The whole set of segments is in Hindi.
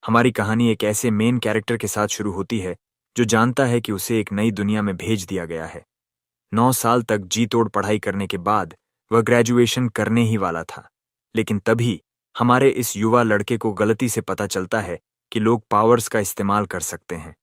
हमारी कहानी एक ऐसे मेन कैरेक्टर के साथ शुरू होती है जो जानता है कि उसे एक नई दुनिया में भेज दिया गया है। 9 साल तक जी तोड़ पढ़ाई करने के बाद वह ग्रेजुएशन करने ही वाला था। लेकिन तभी हमारे इस युवा लड़के को गलती से पता चलता है कि लोग पावर्स का इस्तेमाल कर सकते हैं।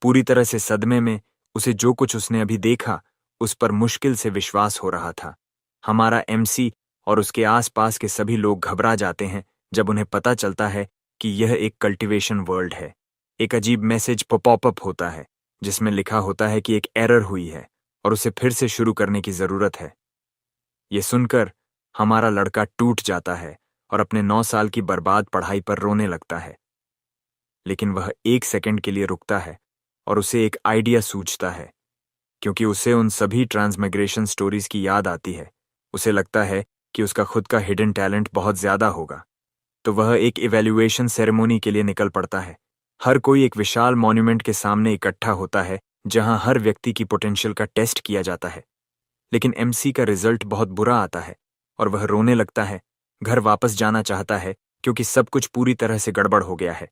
पूरी तरह से सदमे में उसे जो कुछ उसने अभी देखा उस पर मुश्किल से विश्वास हो रहा था। हमारा एमसी और उसके आसपास के सभी लोग घबरा जाते हैं जब उन्हें पता चलता है कि यह एक कल्टीवेशन वर्ल्ड है। एक अजीब मैसेज पॉपअप होता है जिसमें लिखा होता है कि एक एरर हुई है और उसे फिर से शुरू करने की जरूरत है। ये सुनकर हमारा लड़का टूट जाता है और अपने 9 साल की बर्बाद पढ़ाई पर रोने लगता है। लेकिन वह एक सेकंड के लिए रुकता है और उसे एक आइडिया सूझता है, क्योंकि उसे उन सभी ट्रांसमाइग्रेशन स्टोरीज की याद आती है। उसे लगता है कि उसका खुद का हिडन टैलेंट बहुत ज्यादा होगा। तो वह एक इवैल्यूएशन सेरेमनी के लिए निकल पड़ता है। हर कोई एक विशाल मॉन्यूमेंट के सामने इकट्ठा होता है जहां हर व्यक्ति की पोटेंशियल का टेस्ट किया जाता है। लेकिन एमसी का रिजल्ट बहुत बुरा आता है और वह रोने लगता है, घर वापस जाना चाहता है क्योंकि सब कुछ पूरी तरह से गड़बड़ हो गया है।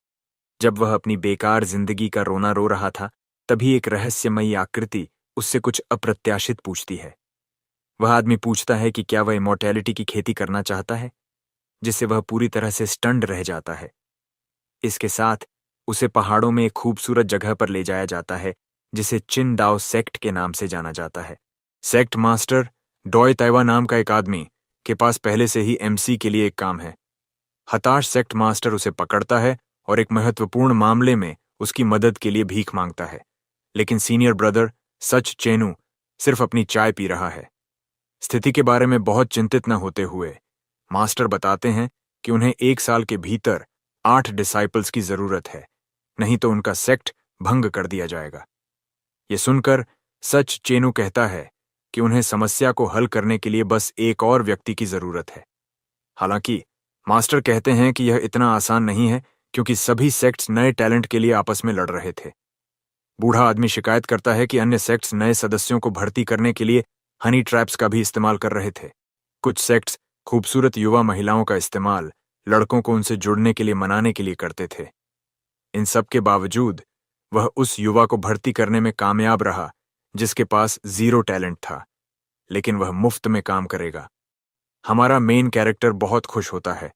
जब वह अपनी बेकार जिंदगी का रोना रो रहा था, तभी एक रहस्यमयी आकृति उससे कुछ अप्रत्याशित पूछती है। वह आदमी पूछता है कि क्या वह इमॉर्टैलिटी की खेती करना चाहता है, जिससे वह पूरी तरह से स्टन्ड रह जाता है। इसके साथ उसे पहाड़ों में एक खूबसूरत जगह पर ले जाया जाता है जिसे चिन डाओ सेक्ट के नाम से जाना जाता है। सेक्ट मास्टर डॉय तैवा नाम का एक आदमी के पास पहले से ही एमसी के लिए एक काम है। हताश सेक्ट मास्टर उसे पकड़ता है और एक महत्वपूर्ण मामले में उसकी मदद के लिए भीख मांगता है। लेकिन सीनियर ब्रदर सच चेनू सिर्फ अपनी चाय पी रहा है। स्थिति के बारे में बहुत चिंतित न होते हुए मास्टर बताते हैं कि उन्हें 1 साल के भीतर 8 डिसाइपल्स की जरूरत है, नहीं तो उनका सेक्ट भंग कर दिया जाएगा। ये सुनकर सच चेनू कहता है कि उन्हें समस्या को हल करने के लिए बस एक और व्यक्ति की जरूरत है। हालांकि मास्टर कहते हैं कि यह इतना आसान नहीं है, क्योंकि सभी सेक्ट्स नए टैलेंट के लिए आपस में लड़ रहे थे। बूढ़ा आदमी शिकायत करता है कि अन्य सेक्ट्स नए सदस्यों को भर्ती करने के लिए हनी ट्रैप्स का भी इस्तेमाल कर रहे थे। कुछ सेक्ट्स खूबसूरत युवा महिलाओं का इस्तेमाल लड़कों को उनसे जुड़ने के लिए मनाने के लिए करते थे। इन सब के बावजूद वह उस युवा को भर्ती करने में कामयाब रहा जिसके पास 0 टैलेंट था, लेकिन वह मुफ्त में काम करेगा। हमारा मेन कैरेक्टर बहुत खुश होता है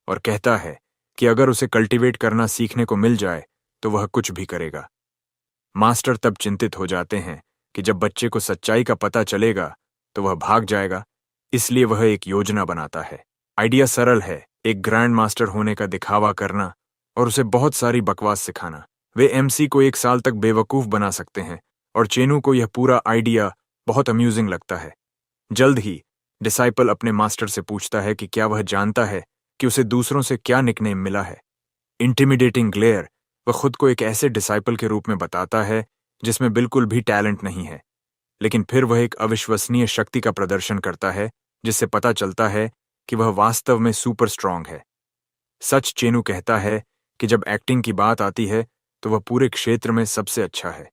और कहता है कि अगर उसे कल्टीवेट करना सीखने को मिल जाए तो वह कुछ भी करेगा। मास्टर तब चिंतित हो जाते हैं कि जब बच्चे को सच्चाई का पता चलेगा तो वह भाग जाएगा, इसलिए वह एक योजना बनाता है। आइडिया सरल है, एक ग्रैंड मास्टर होने का दिखावा करना और उसे बहुत सारी बकवास सिखाना। वे एमसी को 1 साल तक बेवकूफ बना सकते हैं और चेनू को यह पूरा आइडिया बहुत अम्यूजिंग लगता है। जल्द ही डिसाइपल अपने मास्टर से पूछता है कि क्या वह जानता है कि उसे दूसरों से क्या निकनेम मिला है। इंटिमिडेटिंग ग्लेयर वह खुद को एक ऐसे डिसाइपल के रूप में बताता है जिसमें बिल्कुल भी टैलेंट नहीं है, लेकिन फिर वह एक अविश्वसनीय शक्ति का प्रदर्शन करता है जिससे पता चलता है कि वह वास्तव में सुपर स्ट्रांग है। सच चेनू कहता है कि जब एक्टिंग की बात आती है तो वह पूरे क्षेत्र में सबसे अच्छा है।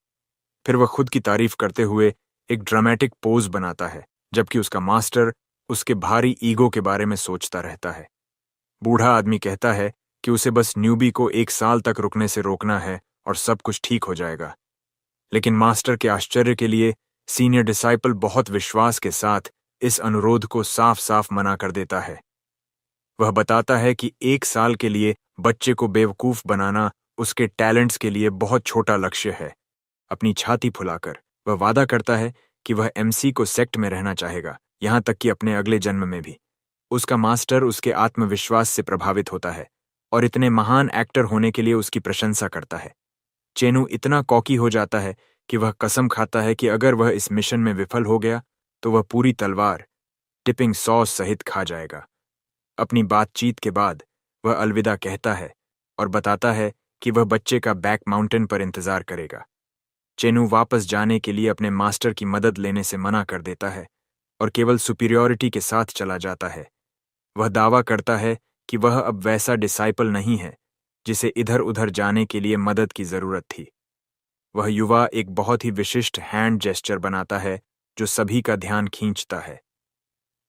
फिर वह खुद की तारीफ करते हुए एक ड्रामेटिक पोज बनाता है, जबकि उसका मास्टर उसके भारी ईगो के बारे में सोचता रहता है। बूढ़ा आदमी कहता है कि उसे बस न्यूबी को 1 साल तक रुकने से रोकना है और सब कुछ ठीक हो जाएगा। लेकिन मास्टर के आश्चर्य के लिए सीनियर डिसाइपल बहुत विश्वास के साथ इस अनुरोध को साफ साफ मना कर देता है। वह बताता है कि 1 साल के लिए बच्चे को बेवकूफ बनाना उसके टैलेंट्स के लिए बहुत छोटा लक्ष्य है। अपनी छाती फुलाकर वह वादा करता है कि वह एमसी को सेक्ट में रहना चाहेगा, यहां तक कि अपने अगले जन्म में भी। उसका मास्टर उसके आत्मविश्वास से प्रभावित होता है और इतने महान एक्टर होने के लिए उसकी प्रशंसा करता है। चेनू इतना कॉकी हो जाता है कि वह कसम खाता है कि अगर वह इस मिशन में विफल हो गया तो वह पूरी तलवार टिपिंग सॉस सहित खा जाएगा। अपनी बातचीत के बाद वह अलविदा कहता है और बताता है कि वह बच्चे का बैक माउंटेन पर इंतजार करेगा। चेनू वापस जाने के लिए अपने मास्टर की मदद लेने से मना कर देता है और केवल सुपीरियॉरिटी के साथ चला जाता है। वह दावा करता है कि वह अब वैसा डिसाइपल नहीं है जिसे इधर उधर जाने के लिए मदद की जरूरत थी। वह युवा एक बहुत ही विशिष्ट हैंड जेस्चर बनाता है जो सभी का ध्यान खींचता है।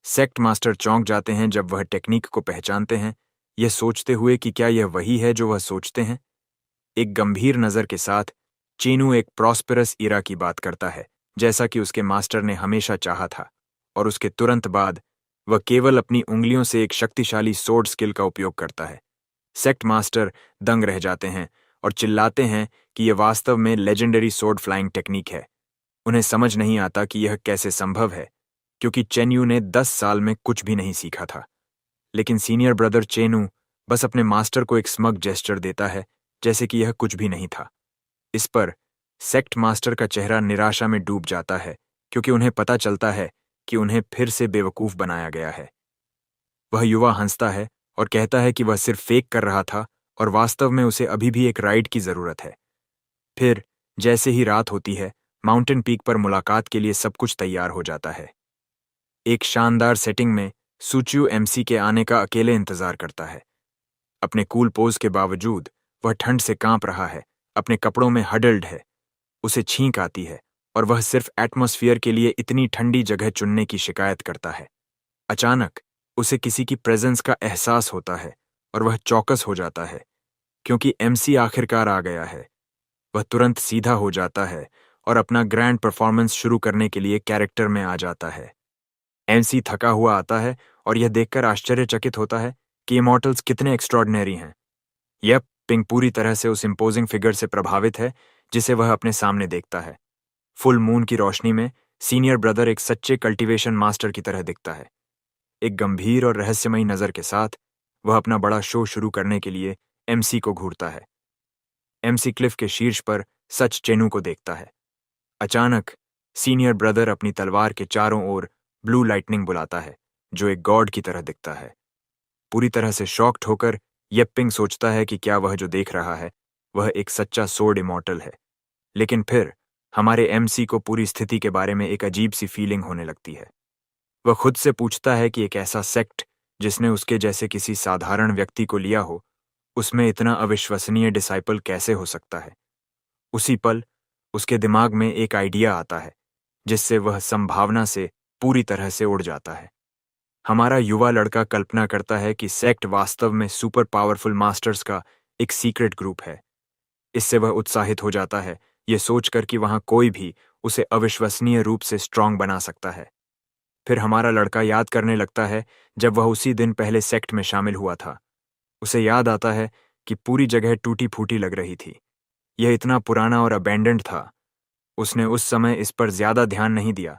सेक्ट मास्टर चौंक जाते हैं जब वह टेक्निक को पहचानते हैं, यह सोचते हुए कि क्या यह वही है जो वह सोचते हैं। एक गंभीर नज़र के साथ चेनू एक प्रॉस्पेरस इरा की बात करता है, जैसा कि उसके मास्टर ने हमेशा चाहा था, और उसके तुरंत बाद वह केवल अपनी उंगलियों से एक शक्तिशाली सोर्ड स्किल का उपयोग करता है। सेक्ट मास्टर दंग रह जाते हैं और चिल्लाते हैं कि यह वास्तव में लेजेंडरी सोर्ड फ्लाइंग टेक्निक है। उन्हें समझ नहीं आता कि यह कैसे संभव है, क्योंकि चेन्यू ने 10 साल में कुछ भी नहीं सीखा था। लेकिन सीनियर ब्रदर चेनू बस अपने मास्टर को एक स्मग जेस्चर देता है, जैसे कि यह कुछ भी नहीं था। इस पर सेक्ट मास्टर का चेहरा निराशा में डूब जाता है, क्योंकि उन्हें पता चलता है कि उन्हें फिर से बेवकूफ बनाया गया है। वह युवा हंसता है और कहता है कि वह सिर्फ फेक कर रहा था और वास्तव में उसे अभी भी एक राइड की जरूरत है। फिर जैसे ही रात होती है, माउंटेन पीक पर मुलाकात के लिए सब कुछ तैयार हो जाता है। एक शानदार सेटिंग में सूचियो एमसी के आने का अकेले इंतजार करता है। अपने कूल पोज के बावजूद वह ठंड से कांप रहा है, अपने कपड़ों में हडल्ड है। उसे छींक आती है और वह सिर्फ एटमॉस्फेयर के लिए इतनी ठंडी जगह चुनने की शिकायत करता है। अचानक उसे किसी की प्रेजेंस का एहसास होता है और वह चौकस हो जाता है, क्योंकि एमसी आखिरकार आ गया है। वह तुरंत सीधा हो जाता है और अपना ग्रैंड परफॉर्मेंस शुरू करने के लिए कैरेक्टर में आ जाता है। एमसी थका हुआ आता है और यह देखकर आश्चर्यचकित होता है कि इमॉर्टल्स कितने एक्स्ट्रॉर्डिनरी हैं। यह पिंग पूरी तरह से उस इम्पोजिंग फिगर से प्रभावित है जिसे वह अपने सामने देखता है। फुल मून की रोशनी में सीनियर ब्रदर एक सच्चे कल्टीवेशन मास्टर की तरह दिखता है। एक गंभीर और रहस्यमयी नज़र के साथ वह अपना बड़ा शो शुरू करने के लिए एमसी को घूरता है। एमसी क्लिफ के शीर्ष पर सच चेनू को देखता है। अचानक सीनियर ब्रदर अपनी तलवार के चारों ओर ब्लू लाइटनिंग बुलाता है, जो एक गॉड की तरह दिखता है। पूरी तरह से शॉक्ड होकर येप्पिंग सोचता है कि क्या वह जो देख रहा है वह एक सच्चा सोर्ड इमॉर्टल है। लेकिन फिर हमारे एमसी को पूरी स्थिति के बारे में एक अजीब सी फीलिंग होने लगती है। वह खुद से पूछता है कि एक ऐसा सेक्ट जिसने उसके जैसे किसी साधारण व्यक्ति को लिया हो, उसमें इतना अविश्वसनीय डिसाइपल कैसे हो सकता है। उसी पल उसके दिमाग में एक आइडिया आता है, जिससे वह संभावना से पूरी तरह से उड़ जाता है। हमारा युवा लड़का कल्पना करता है कि सेक्ट वास्तव में सुपर पावरफुल मास्टर्स का एक सीक्रेट ग्रुप है। इससे वह उत्साहित हो जाता है, यह सोचकर कि वहां कोई भी उसे अविश्वसनीय रूप से स्ट्रांग बना सकता है। फिर हमारा लड़का याद करने लगता है जब वह उसी दिन पहले सेक्ट में शामिल हुआ था। उसे याद आता है कि पूरी जगह टूटी फूटी लग रही थी। यह इतना पुराना और अबैंडन्ड था। उसने उस समय इस पर ज्यादा ध्यान नहीं दिया,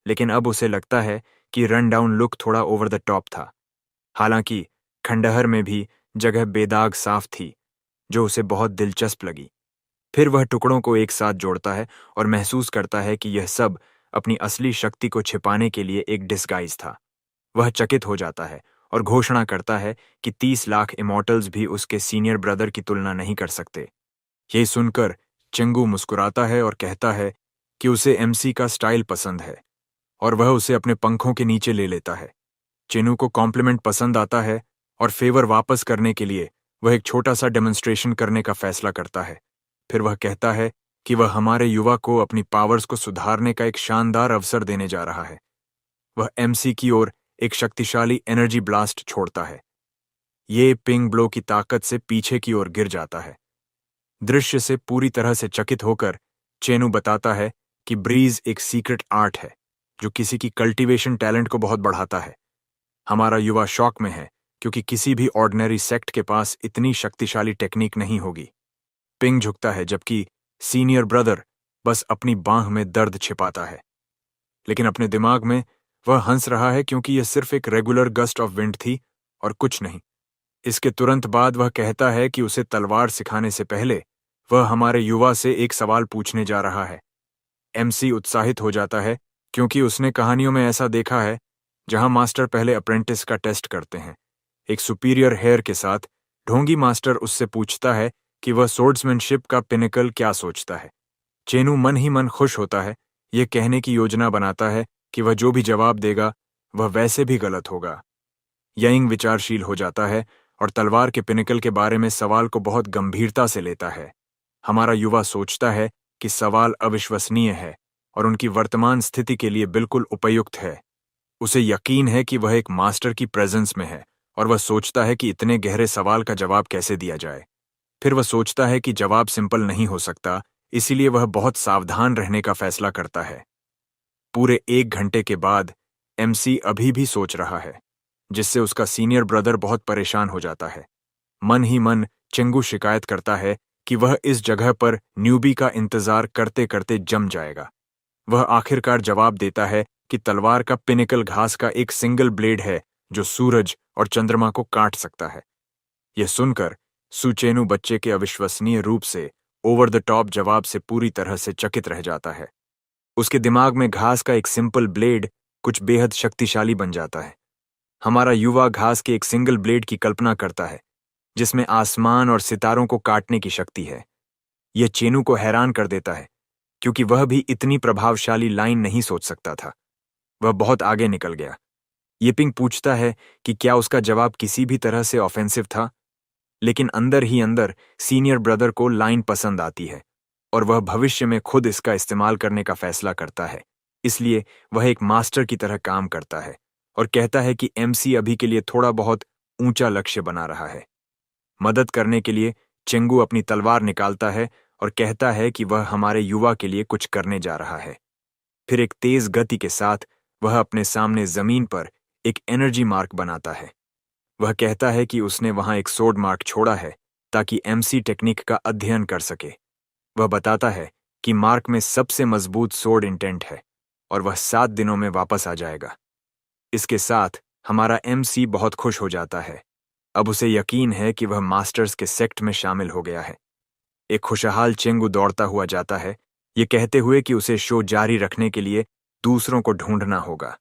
लेकिन अब उसे लगता है कि रन डाउन लुक थोड़ा ओवर द टॉप था। हालांकि खंडहर में भी जगह बेदाग साफ थी, जो उसे बहुत दिलचस्प लगी। फिर वह टुकड़ों को एक साथ जोड़ता है और महसूस करता है कि यह सब अपनी असली शक्ति को छिपाने के लिए एक डिस्गाइज था। वह चकित हो जाता है और घोषणा करता है कि 30 लाख इमॉर्टल्स भी उसके सीनियर ब्रदर की तुलना नहीं कर सकते। यह सुनकर चिंगू मुस्कुराता है और कहता है कि उसे एमसी का स्टाइल पसंद है और वह उसे अपने पंखों के नीचे ले लेता है। चिनू को कॉम्प्लीमेंट पसंद आता है और फेवर वापस करने के लिए वह एक छोटा सा डेमोन्स्ट्रेशन करने का फैसला करता है। फिर वह कहता है कि वह हमारे युवा को अपनी पावर्स को सुधारने का एक शानदार अवसर देने जा रहा है। वह एमसी की ओर एक शक्तिशाली एनर्जी ब्लास्ट छोड़ता है। ये पिंग ब्लो की ताकत से पीछे की ओर गिर जाता है। दृश्य से पूरी तरह से चकित होकर चेनू बताता है कि ब्रीज एक सीक्रेट आर्ट है जो किसी की कल्टीवेशन टैलेंट को बहुत बढ़ाता है। हमारा युवा शॉक में है, क्योंकि किसी भी ऑर्डिनरी सेक्ट के पास इतनी शक्तिशाली टेक्निक नहीं होगी। पिंग झुकता है, जबकि सीनियर ब्रदर बस अपनी बांह में दर्द छिपाता है। लेकिन अपने दिमाग में वह हंस रहा है, क्योंकि यह सिर्फ एक रेगुलर गस्ट ऑफ विंड थी और कुछ नहीं। इसके तुरंत बाद वह कहता है कि उसे तलवार सिखाने से पहले वह हमारे युवा से एक सवाल पूछने जा रहा है। एमसी उत्साहित हो जाता है, क्योंकि उसने कहानियों में ऐसा देखा है जहां मास्टर पहले अप्रेंटिस का टेस्ट करते हैं। एक सुपीरियर हेयर के साथ ढोंगी मास्टर उससे पूछता है कि वह सोर्ड्समैनशिप का पिनेकल क्या सोचता है। चेनू मन ही मन खुश होता है, यह कहने की योजना बनाता है कि वह जो भी जवाब देगा वह वैसे भी गलत होगा। यंग विचारशील हो जाता है और तलवार के पिनेकल के बारे में सवाल को बहुत गंभीरता से लेता है। हमारा युवा सोचता है कि सवाल अविश्वसनीय है और उनकी वर्तमान स्थिति के लिए बिल्कुल उपयुक्त है। उसे यकीन है कि वह एक मास्टर की प्रेजेंस में है और वह सोचता है कि इतने गहरे सवाल का जवाब कैसे दिया जाए। फिर वह सोचता है कि जवाब सिंपल नहीं हो सकता, इसीलिए वह बहुत सावधान रहने का फैसला करता है। पूरे 1 घंटे के बाद एमसी अभी भी सोच रहा है, जिससे उसका सीनियर ब्रदर बहुत परेशान हो जाता है। मन ही मन चेंगू शिकायत करता है कि वह इस जगह पर न्यूबी का इंतजार करते करते जम जाएगा। वह आखिरकार जवाब देता है कि तलवार का पिनिकल घास का एक सिंगल ब्लेड है जो सूरज और चंद्रमा को काट सकता है। यह सुनकर सुचेनु बच्चे के अविश्वसनीय रूप से ओवर द टॉप जवाब से पूरी तरह से चकित रह जाता है। उसके दिमाग में घास का एक सिंपल ब्लेड कुछ बेहद शक्तिशाली बन जाता है। हमारा युवा घास के एक सिंगल ब्लेड की कल्पना करता है जिसमें आसमान और सितारों को काटने की शक्ति है। यह चेनू को हैरान कर देता है क्योंकि वह भी इतनी प्रभावशाली लाइन नहीं सोच सकता था। वह बहुत आगे निकल गया। यिपिंग पूछता है कि क्या उसका जवाब किसी भी तरह से ऑफेंसिव था, लेकिन अंदर ही अंदर सीनियर ब्रदर को लाइन पसंद आती है और वह भविष्य में खुद इसका इस्तेमाल करने का फैसला करता है। इसलिए वह एक मास्टर की तरह काम करता है और कहता है कि एमसी अभी के लिए थोड़ा बहुत ऊंचा लक्ष्य बना रहा है। मदद करने के लिए चेंगू अपनी तलवार निकालता है और कहता है कि वह हमारे युवा के लिए कुछ करने जा रहा है। फिर एक तेज गति के साथ वह अपने सामने जमीन पर एक एनर्जी मार्क बनाता है। वह कहता है कि उसने वहां एक सोर्ड मार्क छोड़ा है ताकि एमसी टेक्निक का अध्ययन कर सके। वह बताता है कि मार्क में सबसे मजबूत सोर्ड इंटेंट है और वह 7 दिनों में वापस आ जाएगा। इसके साथ हमारा एमसी बहुत खुश हो जाता है। अब उसे यकीन है कि वह मास्टर्स के सेक्ट में शामिल हो गया है। एक खुशहाल चेंगू दौड़ता हुआ जाता है, ये कहते हुए कि उसे शो जारी रखने के लिए दूसरों को ढूंढना होगा।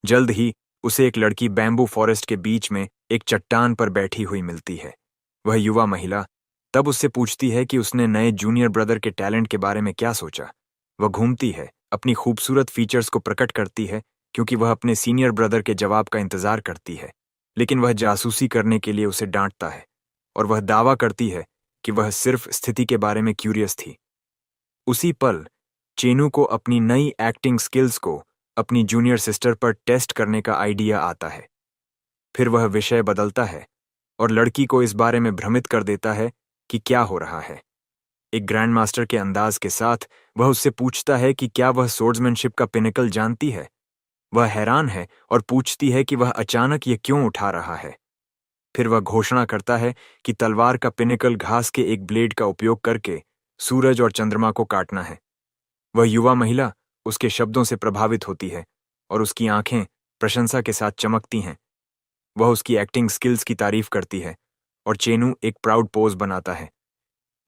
जल्द ही उसे एक लड़की बैम्बू फॉरेस्ट के बीच में एक चट्टान पर बैठी हुई मिलती है। वह युवा महिला तब उससे पूछती है कि उसने नए जूनियर ब्रदर के टैलेंट के बारे में क्या सोचा। वह घूमती है, अपनी खूबसूरत फीचर्स को प्रकट करती है क्योंकि वह अपने सीनियर ब्रदर के जवाब का इंतजार करती है, लेकिन वह जासूसी करने के लिए उसे डांटता है और वह दावा करती है कि वह सिर्फ स्थिति के बारे में क्यूरियस थी। उसी पल चेनू को अपनी नई एक्टिंग स्किल्स को अपनी जूनियर सिस्टर पर टेस्ट करने का आइडिया आता है। फिर वह विषय बदलता है और लड़की को इस बारे में भ्रमित कर देता है कि क्या हो रहा है। एक ग्रैंड मास्टर के अंदाज के साथ वह उससे पूछता है कि क्या वह सोर्ड्समैनशिप का पिनिकल जानती है। वह हैरान है और पूछती है कि वह अचानक ये क्यों उठा रहा है। फिर वह घोषणा करता है कि तलवार का पिनिकल घास के एक ब्लेड का उपयोग करके सूरज और चंद्रमा को काटना है। वह युवा महिला उसके शब्दों से प्रभावित होती है और उसकी आंखें प्रशंसा के साथ चमकती हैं। वह उसकी एक्टिंग स्किल्स की तारीफ करती है और चेनू एक प्राउड पोज बनाता है।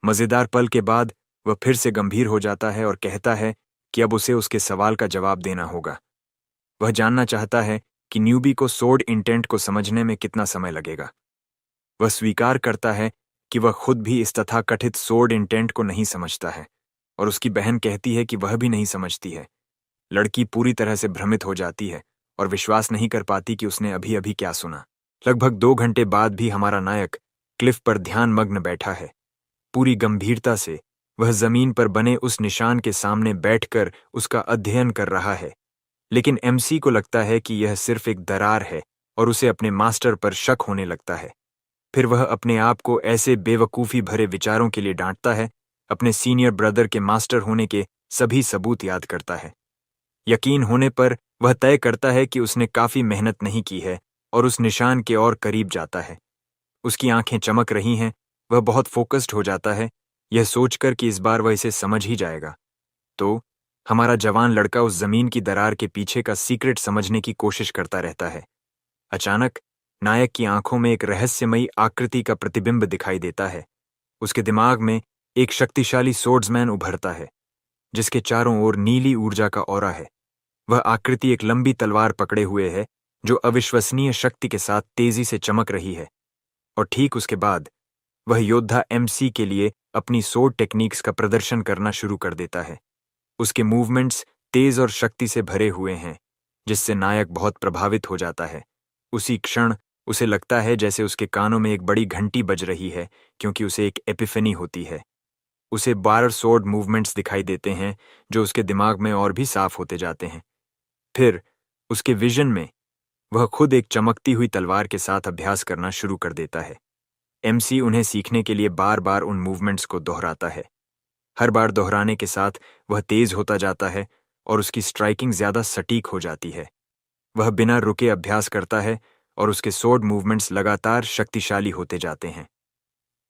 मजेदार पल के बाद वह फिर से गंभीर हो जाता है और कहता है कि अब उसे उसके सवाल का जवाब देना होगा। वह जानना चाहता है कि न्यूबी को सोर्ड इंटेंट को समझने में कितना समय लगेगा। वह स्वीकार करता है कि वह खुद भी इस तथाकथित सोर्ड इंटेंट को नहीं समझता है और उसकी बहन कहती है कि वह भी नहीं समझती है। लड़की पूरी तरह से भ्रमित हो जाती है और विश्वास नहीं कर पाती कि उसने अभी अभी क्या सुना। लगभग 2 घंटे बाद भी हमारा नायक क्लिफ पर ध्यानमग्न बैठा है। पूरी गंभीरता से वह जमीन पर बने उस निशान के सामने बैठकर उसका अध्ययन कर रहा है, लेकिन एमसी को लगता है कि यह सिर्फ एक दरार है और उसे अपने मास्टर पर शक होने लगता है। फिर वह अपने आप को ऐसे बेवकूफ़ी भरे विचारों के लिए डांटता है, अपने सीनियर ब्रदर के मास्टर होने के सभी सबूत याद करता है। यकीन होने पर वह तय करता है कि उसने काफ़ी मेहनत नहीं की है और उस निशान के और करीब जाता है। उसकी आंखें चमक रही हैं, वह बहुत फोकस्ड हो जाता है, यह सोचकर कि इस बार वह इसे समझ ही जाएगा। तो हमारा जवान लड़का उस जमीन की दरार के पीछे का सीक्रेट समझने की कोशिश करता रहता है। अचानक नायक की आंखों में एक रहस्यमयी आकृति का प्रतिबिंब दिखाई देता है। उसके दिमाग में एक शक्तिशाली सोर्ड्समैन उभरता है जिसके चारों ओर नीली ऊर्जा का ऑरा है। वह आकृति एक लंबी तलवार पकड़े हुए है जो अविश्वसनीय शक्ति के साथ तेजी से चमक रही है। और ठीक उसके बाद वह योद्धा एमसी के लिए अपनी सोर्ड टेक्निक्स का प्रदर्शन करना शुरू कर देता है। उसके मूवमेंट्स तेज और शक्ति से भरे हुए हैं जिससे नायक बहुत प्रभावित हो जाता है। उसी क्षण उसे लगता है जैसे उसके कानों में एक बड़ी घंटी बज रही है क्योंकि उसे एक एपिफेनी होती है। उसे 12 सोर्ड मूवमेंट्स दिखाई देते हैं जो उसके दिमाग में और भी साफ होते जाते हैं। फिर उसके विजन में वह खुद एक चमकती हुई तलवार के साथ अभ्यास करना शुरू कर देता है। एमसी उन्हें सीखने के लिए बार बार उन मूवमेंट्स को दोहराता है। हर बार दोहराने के साथ वह तेज होता जाता है और उसकी स्ट्राइकिंग ज्यादा सटीक हो जाती है। वह बिना रुके अभ्यास करता है और उसके स्वॉर्ड मूवमेंट्स लगातार शक्तिशाली होते जाते हैं।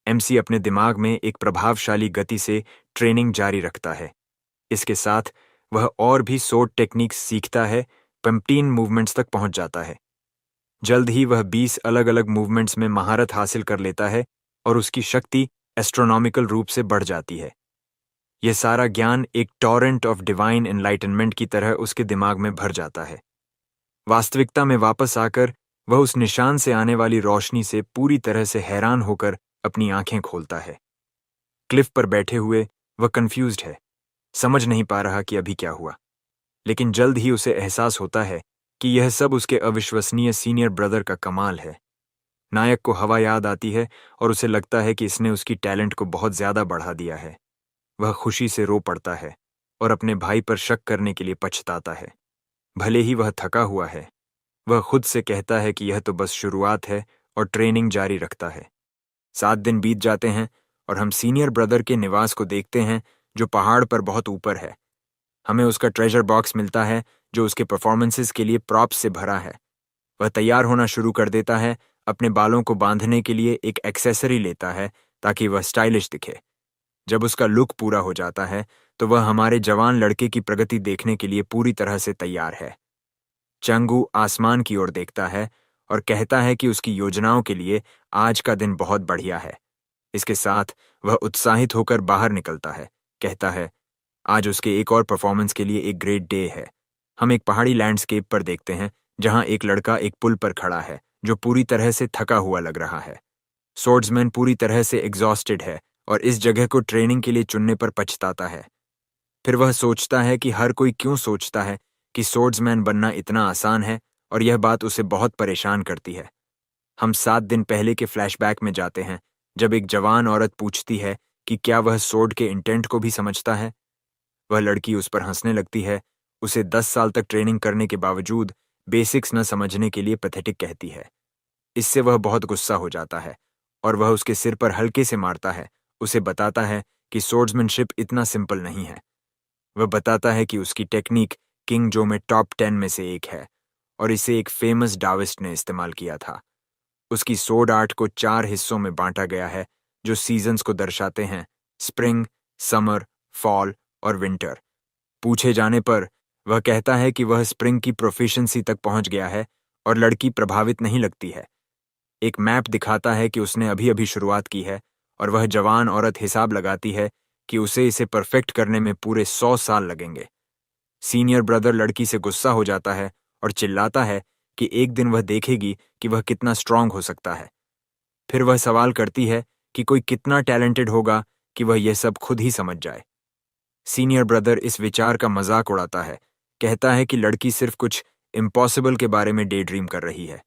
एमसी अपने दिमाग में एक प्रभावशाली गति से ट्रेनिंग जारी रखता है। इसके साथ वह और भी स्वॉर्ड टेक्निक्स सीखता है, 15 मूवमेंट्स तक पहुंच जाता है। जल्द ही वह 20 अलग अलग मूवमेंट्स में महारत हासिल कर लेता है और उसकी शक्ति एस्ट्रोनॉमिकल रूप से बढ़ जाती है। यह सारा ज्ञान एक टॉरेंट ऑफ डिवाइन एनलाइटनमेंट की तरह उसके दिमाग में भर जाता है। वास्तविकता में वापस आकर वह उस निशान से आने वाली रोशनी से पूरी तरह से हैरान होकर अपनी आंखें खोलता है। क्लिफ पर बैठे हुए वह कंफ्यूज्ड है, समझ नहीं पा रहा कि अभी क्या हुआ। लेकिन जल्द ही उसे एहसास होता है कि यह सब उसके अविश्वसनीय सीनियर ब्रदर का कमाल है। नायक को हवा याद आती है और उसे लगता है कि इसने उसकी टैलेंट को बहुत ज्यादा बढ़ा दिया है। वह खुशी से रो पड़ता है और अपने भाई पर शक करने के लिए पछताता है। भले ही वह थका हुआ है, वह खुद से कहता है कि यह तो बस शुरुआत है और ट्रेनिंग जारी रखता है। 7 दिन बीत जाते हैं और हम सीनियर ब्रदर के निवास को देखते हैं, जो पहाड़ पर बहुत ऊपर है। हमें उसका ट्रेजर बॉक्स मिलता है जो उसके परफॉर्मेंसेस के लिए प्रॉप्स से भरा है। वह तैयार होना शुरू कर देता है, अपने बालों को बांधने के लिए एक एक्सेसरी लेता है ताकि वह स्टाइलिश दिखे। जब उसका लुक पूरा हो जाता है तो वह हमारे जवान लड़के की प्रगति देखने के लिए पूरी तरह से तैयार है। चंगू आसमान की ओर देखता है और कहता है कि उसकी योजनाओं के लिए आज का दिन बहुत बढ़िया है। इसके साथ वह उत्साहित होकर बाहर निकलता है, कहता है आज उसके एक और परफॉर्मेंस के लिए एक ग्रेट डे है। हम एक पहाड़ी लैंडस्केप पर देखते हैं जहां एक लड़का एक पुल पर खड़ा है जो पूरी तरह से थका हुआ लग रहा है। स्वॉर्ड्समैन पूरी तरह से एग्जॉस्टेड है और इस जगह को ट्रेनिंग के लिए चुनने पर पछताता है। फिर वह सोचता है कि हर कोई क्यों सोचता है कि स्वॉर्ड्समैन बनना इतना आसान है, और यह बात उसे बहुत परेशान करती है। हम 7 दिन पहले के फ्लैशबैक में जाते हैं जब एक जवान औरत पूछती है कि क्या वह स्वॉर्ड के इंटेंट को भी समझता है। वह लड़की उस पर हंसने लगती है, उसे 10 साल तक ट्रेनिंग करने के बावजूद बेसिक्स न समझने के लिए पैथेटिक कहती है। इससे वह बहुत गुस्सा हो जाता है और वह उसके सिर पर हल्के से मारता है, उसे बताता है कि स्वॉर्ड्समैनशिप इतना सिंपल नहीं है। वह बताता है कि उसकी टेक्निक किंग जो में टॉप 10 में से एक है और इसे एक फेमस डाविस्ट ने इस्तेमाल किया था। उसकी स्वॉर्ड आर्ट को 4 हिस्सों में बांटा गया है जो सीजन्स को दर्शाते हैं: स्प्रिंग, समर, फॉल और विंटर। पूछे जाने पर वह कहता है कि वह स्प्रिंग की प्रोफिशिएंसी तक पहुंच गया है और लड़की प्रभावित नहीं लगती है। एक मैप दिखाता है कि उसने अभी अभी शुरुआत की है और वह जवान औरत हिसाब लगाती है कि उसे इसे परफेक्ट करने में पूरे 100 साल लगेंगे। सीनियर ब्रदर लड़की से गुस्सा हो जाता है और चिल्लाता है कि एक दिन वह देखेगी कि वह कितना स्ट्रांग हो सकता है। फिर वह सवाल करती है कि कोई कितना टैलेंटेड होगा कि वह यह सब खुद ही समझ जाए। सीनियर ब्रदर इस विचार का मजाक उड़ाता है, कहता है कि लड़की सिर्फ कुछ इम्पॉसिबल के बारे में डे ड्रीम कर रही है।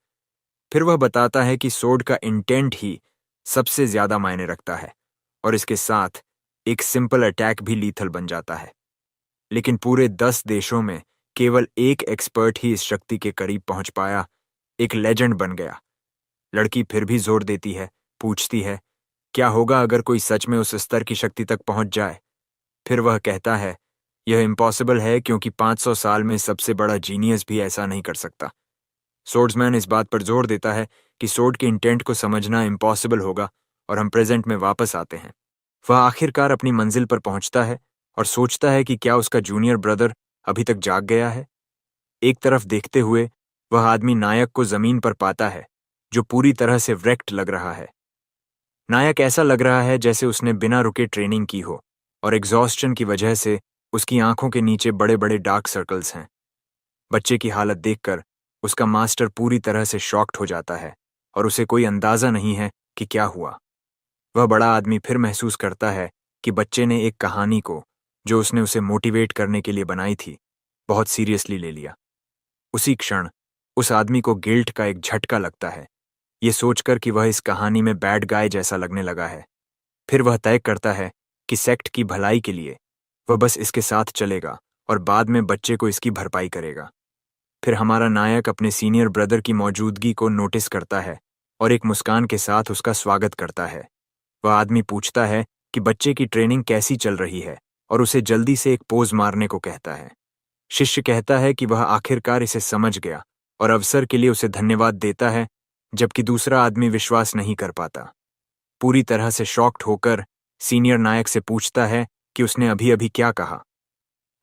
फिर वह बताता है कि स्वॉर्ड का इंटेंट ही सबसे ज्यादा मायने रखता है और इसके साथ एक सिंपल अटैक भी लीथल बन जाता है। लेकिन पूरे 10 देशों में केवल एक एक्सपर्ट ही इस शक्ति के करीब पहुंच पाया, एक लेजेंड बन गया। लड़की फिर भी जोर देती है, पूछती है क्या होगा अगर कोई सच में उस स्तर की शक्ति तक पहुंच जाए। फिर वह कहता है यह इम्पॉसिबल है क्योंकि 500 साल में सबसे बड़ा जीनियस भी ऐसा नहीं कर सकता। स्वॉर्ड्समैन इस बात पर जोर देता है कि स्वॉर्ड के इंटेंट को समझना इम्पॉसिबल होगा और हम प्रेजेंट में वापस आते हैं। वह आखिरकार अपनी मंजिल पर पहुंचता है और सोचता है कि क्या उसका जूनियर ब्रदर अभी तक जाग गया है। एक तरफ देखते हुए वह आदमी नायक को जमीन पर पाता है जो पूरी तरह से व्रेक्ट लग रहा है। नायक ऐसा लग रहा है जैसे उसने बिना रुके ट्रेनिंग की हो और एग्जॉस्शन की वजह से उसकी आंखों के नीचे बड़े बड़े डार्क सर्कल्स हैं। बच्चे की हालत देखकर उसका मास्टर पूरी तरह से शॉक्ड हो जाता है और उसे कोई अंदाजा नहीं है कि क्या हुआ। वह बड़ा आदमी फिर महसूस करता है कि बच्चे ने एक कहानी को, जो उसने उसे मोटिवेट करने के लिए बनाई थी, बहुत सीरियसली ले लिया। उसी क्षण उस आदमी को गिल्ट का एक झटका लगता है, ये सोचकर कि वह इस कहानी में बैड गाय जैसा लगने लगा है। फिर वह तय करता है कि सेक्ट की भलाई के लिए वह बस इसके साथ चलेगा और बाद में बच्चे को इसकी भरपाई करेगा। फिर हमारा नायक अपने सीनियर ब्रदर की मौजूदगी को नोटिस करता है और एक मुस्कान के साथ उसका स्वागत करता है। वह आदमी पूछता है कि बच्चे की ट्रेनिंग कैसी चल रही है और उसे जल्दी से एक पोज मारने को कहता है। शिष्य कहता है कि वह आखिरकार इसे समझ गया और अवसर के लिए उसे धन्यवाद देता है, जबकि दूसरा आदमी विश्वास नहीं कर पाता। पूरी तरह से शॉक्ड होकर सीनियर नायक से पूछता है कि उसने अभी अभी क्या कहा।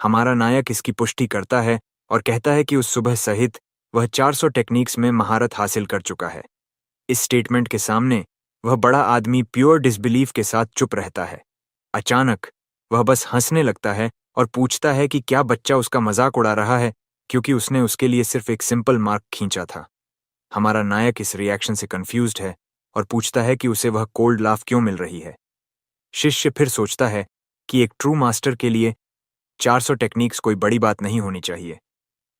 हमारा नायक इसकी पुष्टि करता है और कहता है कि उस सुबह सहित वह 400 टेक्निक्स में महारत हासिल कर चुका है। इस स्टेटमेंट के सामने वह बड़ा आदमी प्योर डिसबिलीफ के साथ चुप रहता है। अचानक वह बस हंसने लगता है और पूछता है कि क्या बच्चा उसका मजाक उड़ा रहा है, क्योंकि उसने उसके लिए सिर्फ एक सिंपल मार्क खींचा था। हमारा नायक इस रिएक्शन से कंफ्यूज्ड है और पूछता है कि उसे वह कोल्ड लाफ क्यों मिल रही है। शिष्य फिर सोचता है कि एक ट्रू मास्टर के लिए 400 टेक्निक्स कोई बड़ी बात नहीं होनी चाहिए।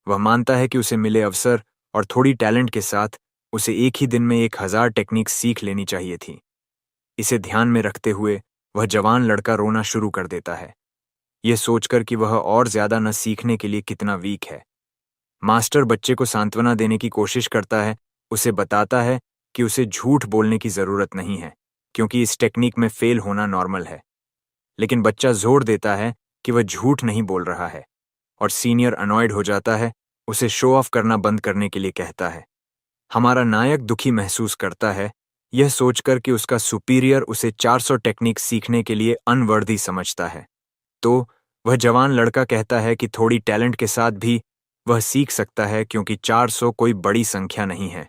वह मानता है कि उसे मिले अवसर और थोड़ी टैलेंट के साथ उसे एक ही दिन में 1000 टेक्निक्स सीख लेनी चाहिए थी। इसे ध्यान में रखते हुए वह जवान लड़का रोना शुरू कर देता है, यह सोचकर कि वह और ज्यादा न सीखने के लिए कितना वीक है। मास्टर बच्चे को सांत्वना देने की कोशिश करता है, उसे बताता है कि उसे झूठ बोलने की जरूरत नहीं है, क्योंकि इस टेक्निक में फेल होना नॉर्मल है। लेकिन बच्चा जोर देता है कि वह झूठ नहीं बोल रहा है और सीनियर अनॉयड हो जाता है, उसे शो ऑफ करना बंद करने के लिए कहता है। हमारा नायक दुखी महसूस करता है, यह सोचकर कि उसका सुपीरियर उसे 400 टेक्निक सीखने के लिए अनवर्दी समझता है। तो वह जवान लड़का कहता है कि थोड़ी टैलेंट के साथ भी वह सीख सकता है, क्योंकि 400 कोई बड़ी संख्या नहीं है।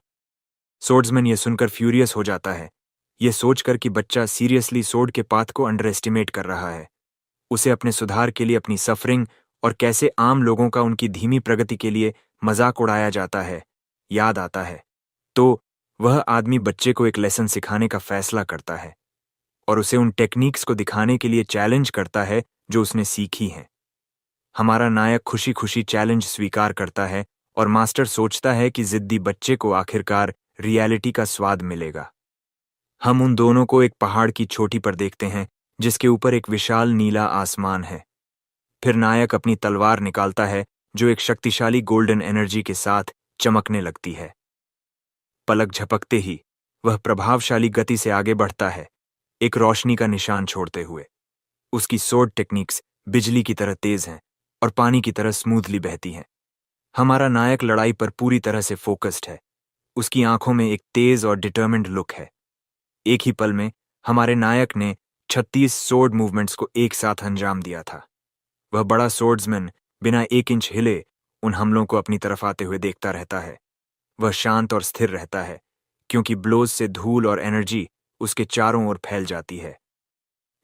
सोर्ड्समैन यह सुनकर फ्यूरियस हो जाता है, यह सोचकर कि बच्चा सीरियसली सोर्ड के पाथ को अंडर एस्टिमेट कर रहा है। उसे अपने सुधार के लिए अपनी सफरिंग और कैसे आम लोगों का उनकी धीमी प्रगति के लिए मजाक उड़ाया जाता है याद आता है। तो वह आदमी बच्चे को एक लेसन सिखाने का फैसला करता है और उसे उन टेक्निक्स को दिखाने के लिए चैलेंज करता है जो उसने सीखी हैं। हमारा नायक खुशी खुशी चैलेंज स्वीकार करता है और मास्टर सोचता है कि जिद्दी बच्चे को आखिरकार रियलिटी का स्वाद मिलेगा। हम उन दोनों को एक पहाड़ की चोटी पर देखते हैं, जिसके ऊपर एक विशाल नीला आसमान है। फिर नायक अपनी तलवार निकालता है, जो एक शक्तिशाली गोल्डन एनर्जी के साथ चमकने लगती है। पलक झपकते ही वह प्रभावशाली गति से आगे बढ़ता है, एक रोशनी का निशान छोड़ते हुए। उसकी सोर्ड टेक्निक्स बिजली की तरह तेज हैं और पानी की तरह स्मूथली बहती हैं। हमारा नायक लड़ाई पर पूरी तरह से फोकस्ड है, उसकी आंखों में एक तेज और डिटर्मिन्ड लुक है। एक ही पल में हमारे नायक ने 36 सोर्ड मूवमेंट्स को एक साथ अंजाम दिया था। वह बड़ा सोर्ड्समैन बिना 1 इंच हिले उन हमलों को अपनी तरफ आते हुए देखता रहता है। वह शांत और स्थिर रहता है, क्योंकि ब्लोज से धूल और एनर्जी उसके चारों ओर फैल जाती है।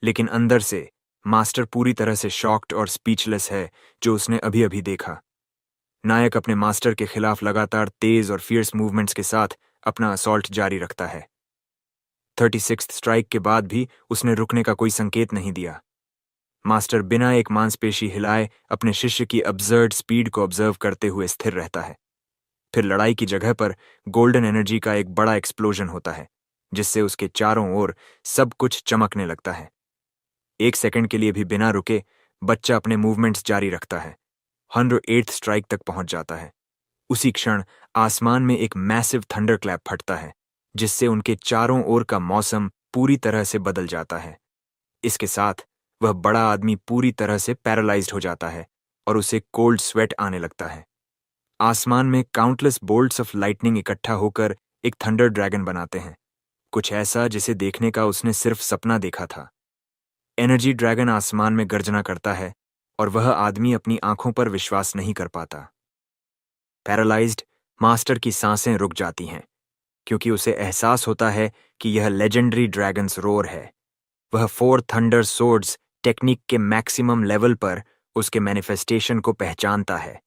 लेकिन अंदर से मास्टर पूरी तरह से शॉक्ड और स्पीचलेस है, जो उसने अभी अभी देखा। नायक अपने मास्टर के खिलाफ लगातार तेज और फियर्स मूवमेंट्स के साथ अपना असॉल्ट जारी रखता है। 36th स्ट्राइक के बाद भी उसने रुकने का कोई संकेत नहीं दिया। मास्टर बिना एक मांसपेशी हिलाए अपने शिष्य की अब्सर्ड स्पीड को ऑब्जर्व करते हुए स्थिर रहता है। फिर लड़ाई की जगह पर गोल्डन एनर्जी का एक बड़ा एक्सप्लोजन होता है, जिससे उसके चारों ओर सब कुछ चमकने लगता है। 1 सेकंड के लिए भी बिना रुके बच्चा अपने मूवमेंट्स जारी रखता है। 108th स्ट्राइक तक पहुंच जाता है। उसी क्षण आसमान में एक मैसिव थंडर क्लैप फटता है, जिससे उनके चारों ओर का मौसम पूरी तरह से बदल जाता है। इसके साथ वह बड़ा आदमी पूरी तरह से पैरालाइज्ड हो जाता है और उसे कोल्ड स्वेट आने लगता है। आसमान में काउंटलेस बोल्ट्स ऑफ लाइटनिंग इकट्ठा होकर एक थंडर ड्रैगन बनाते हैं, कुछ ऐसा जिसे देखने का उसने सिर्फ सपना देखा था। एनर्जी ड्रैगन आसमान में गर्जना करता है और वह आदमी अपनी आंखों पर विश्वास नहीं कर पाता। पैरालाइज्ड मास्टर की सांसें रुक जाती हैं, क्योंकि उसे एहसास होता है कि यह लेजेंडरी ड्रैगन्स रोर है। वह 4 थंडर सोर्ड्स टेक्निक के मैक्सिमम लेवल पर उसके मैनिफेस्टेशन को पहचानता है।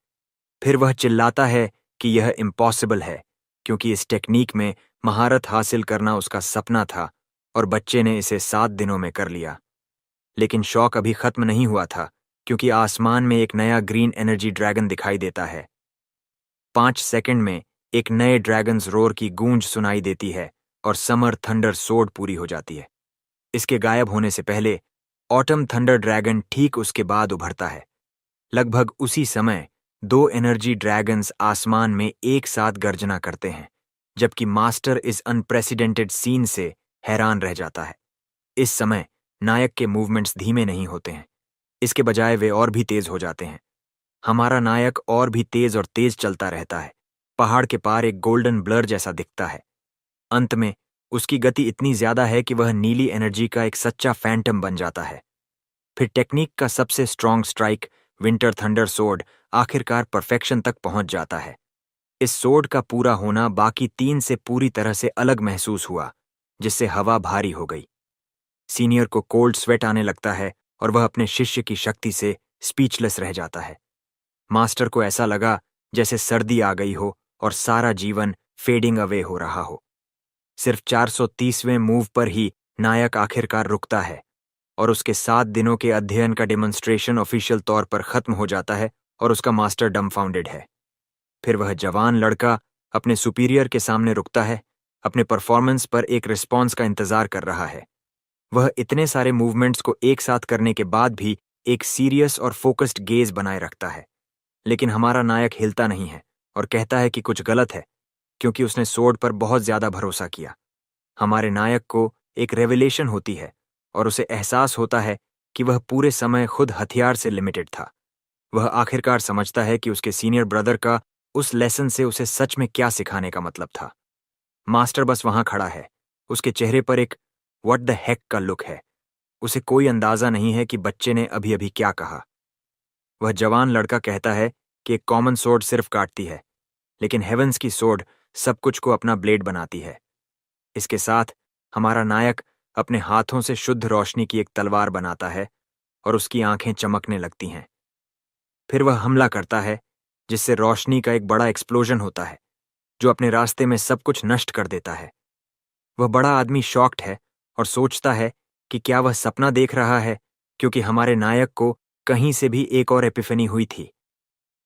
फिर वह चिल्लाता है कि यह इम्पॉसिबल है, क्योंकि इस टेक्निक में महारत हासिल करना उसका सपना था और बच्चे ने इसे 7 दिनों में कर लिया। लेकिन शौक अभी खत्म नहीं हुआ था, क्योंकि आसमान में एक नया ग्रीन एनर्जी ड्रैगन दिखाई देता है। 5 सेकंड में एक नए ड्रैगन्स रोर की गूंज सुनाई देती है और समर थंडर सोर्ड पूरी हो जाती है। इसके गायब होने से पहले ऑटम थंडर ड्रैगन ठीक उसके बाद उभरता है। लगभग उसी समय दो एनर्जी ड्रैगन्स आसमान में एक साथ गर्जना करते हैं, जबकि मास्टर इस अनप्रेसिडेंटेड सीन से हैरान रह जाता है। इस समय नायक के मूवमेंट्स धीमे नहीं होते हैं, इसके बजाय वे और भी तेज हो जाते हैं। हमारा नायक और भी तेज और तेज चलता रहता है। पहाड़ के पार एक गोल्डन ब्लर जैसा दिखता है। अंत में उसकी गति इतनी ज्यादा है कि वह नीली एनर्जी का एक सच्चा फैंटम बन जाता है। फिर टेक्निक का सबसे strong strike, winter thunder sword, आखिरकार परफेक्शन तक पहुंच जाता है। इस सोर्ड का पूरा होना बाकी तीन से पूरी तरह से अलग महसूस हुआ, जिससे हवा भारी हो गई। सीनियर को कोल्ड स्वेट आने लगता है और वह अपने शिष्य की शक्ति से स्पीचलेस रह जाता है। मास्टर को ऐसा लगा जैसे सर्दी आ गई हो और सारा जीवन फेडिंग अवे हो रहा हो। सिर्फ 430वें मूव पर ही नायक आखिरकार रुकता है और उसके 7 दिनों के अध्ययन का डेमोन्स्ट्रेशन ऑफिशियल तौर पर खत्म हो जाता है और उसका मास्टर डम्फाउंडेड है। फिर वह जवान लड़का अपने सुपीरियर के सामने रुकता है, अपने परफॉर्मेंस पर एक रिस्पॉन्स का इंतजार कर रहा है। वह इतने सारे मूवमेंट्स को एक साथ करने के बाद भी एक सीरियस और फोकस्ड गेज बनाए रखता है। लेकिन हमारा नायक हिलता नहीं है और कहता है कि कुछ गलत है, क्योंकि उसने सोर्ड पर बहुत ज्यादा भरोसा किया। हमारे नायक को एक रेवलेशन होती है और उसे एहसास होता है कि वह पूरे समय खुद हथियार से लिमिटेड था। वह आखिरकार समझता है कि उसके सीनियर ब्रदर का उस लेसन से उसे सच में क्या सिखाने का मतलब था। मास्टर बस वहां खड़ा है। उसके चेहरे पर एक व्हाट द हेक का लुक है। उसे कोई अंदाजा नहीं है कि बच्चे ने अभी अभी क्या कहा। वह जवान लड़का कहता है कि एक कॉमन सोर्ड सिर्फ काटती है, लेकिन हेवेंस की सोर्ड सब कुछ को अपना ब्लेड बनाती है। इसके साथ हमारा नायक अपने हाथों से शुद्ध रोशनी की एक तलवार बनाता है और उसकी आंखें चमकने लगती हैं। फिर वह हमला करता है, जिससे रोशनी का एक बड़ा एक्सप्लोजन होता है जो अपने रास्ते में सब कुछ नष्ट कर देता है। वह बड़ा आदमी शॉक्ड है और सोचता है कि क्या वह सपना देख रहा है, क्योंकि हमारे नायक को कहीं से भी एक और एपिफनी हुई थी।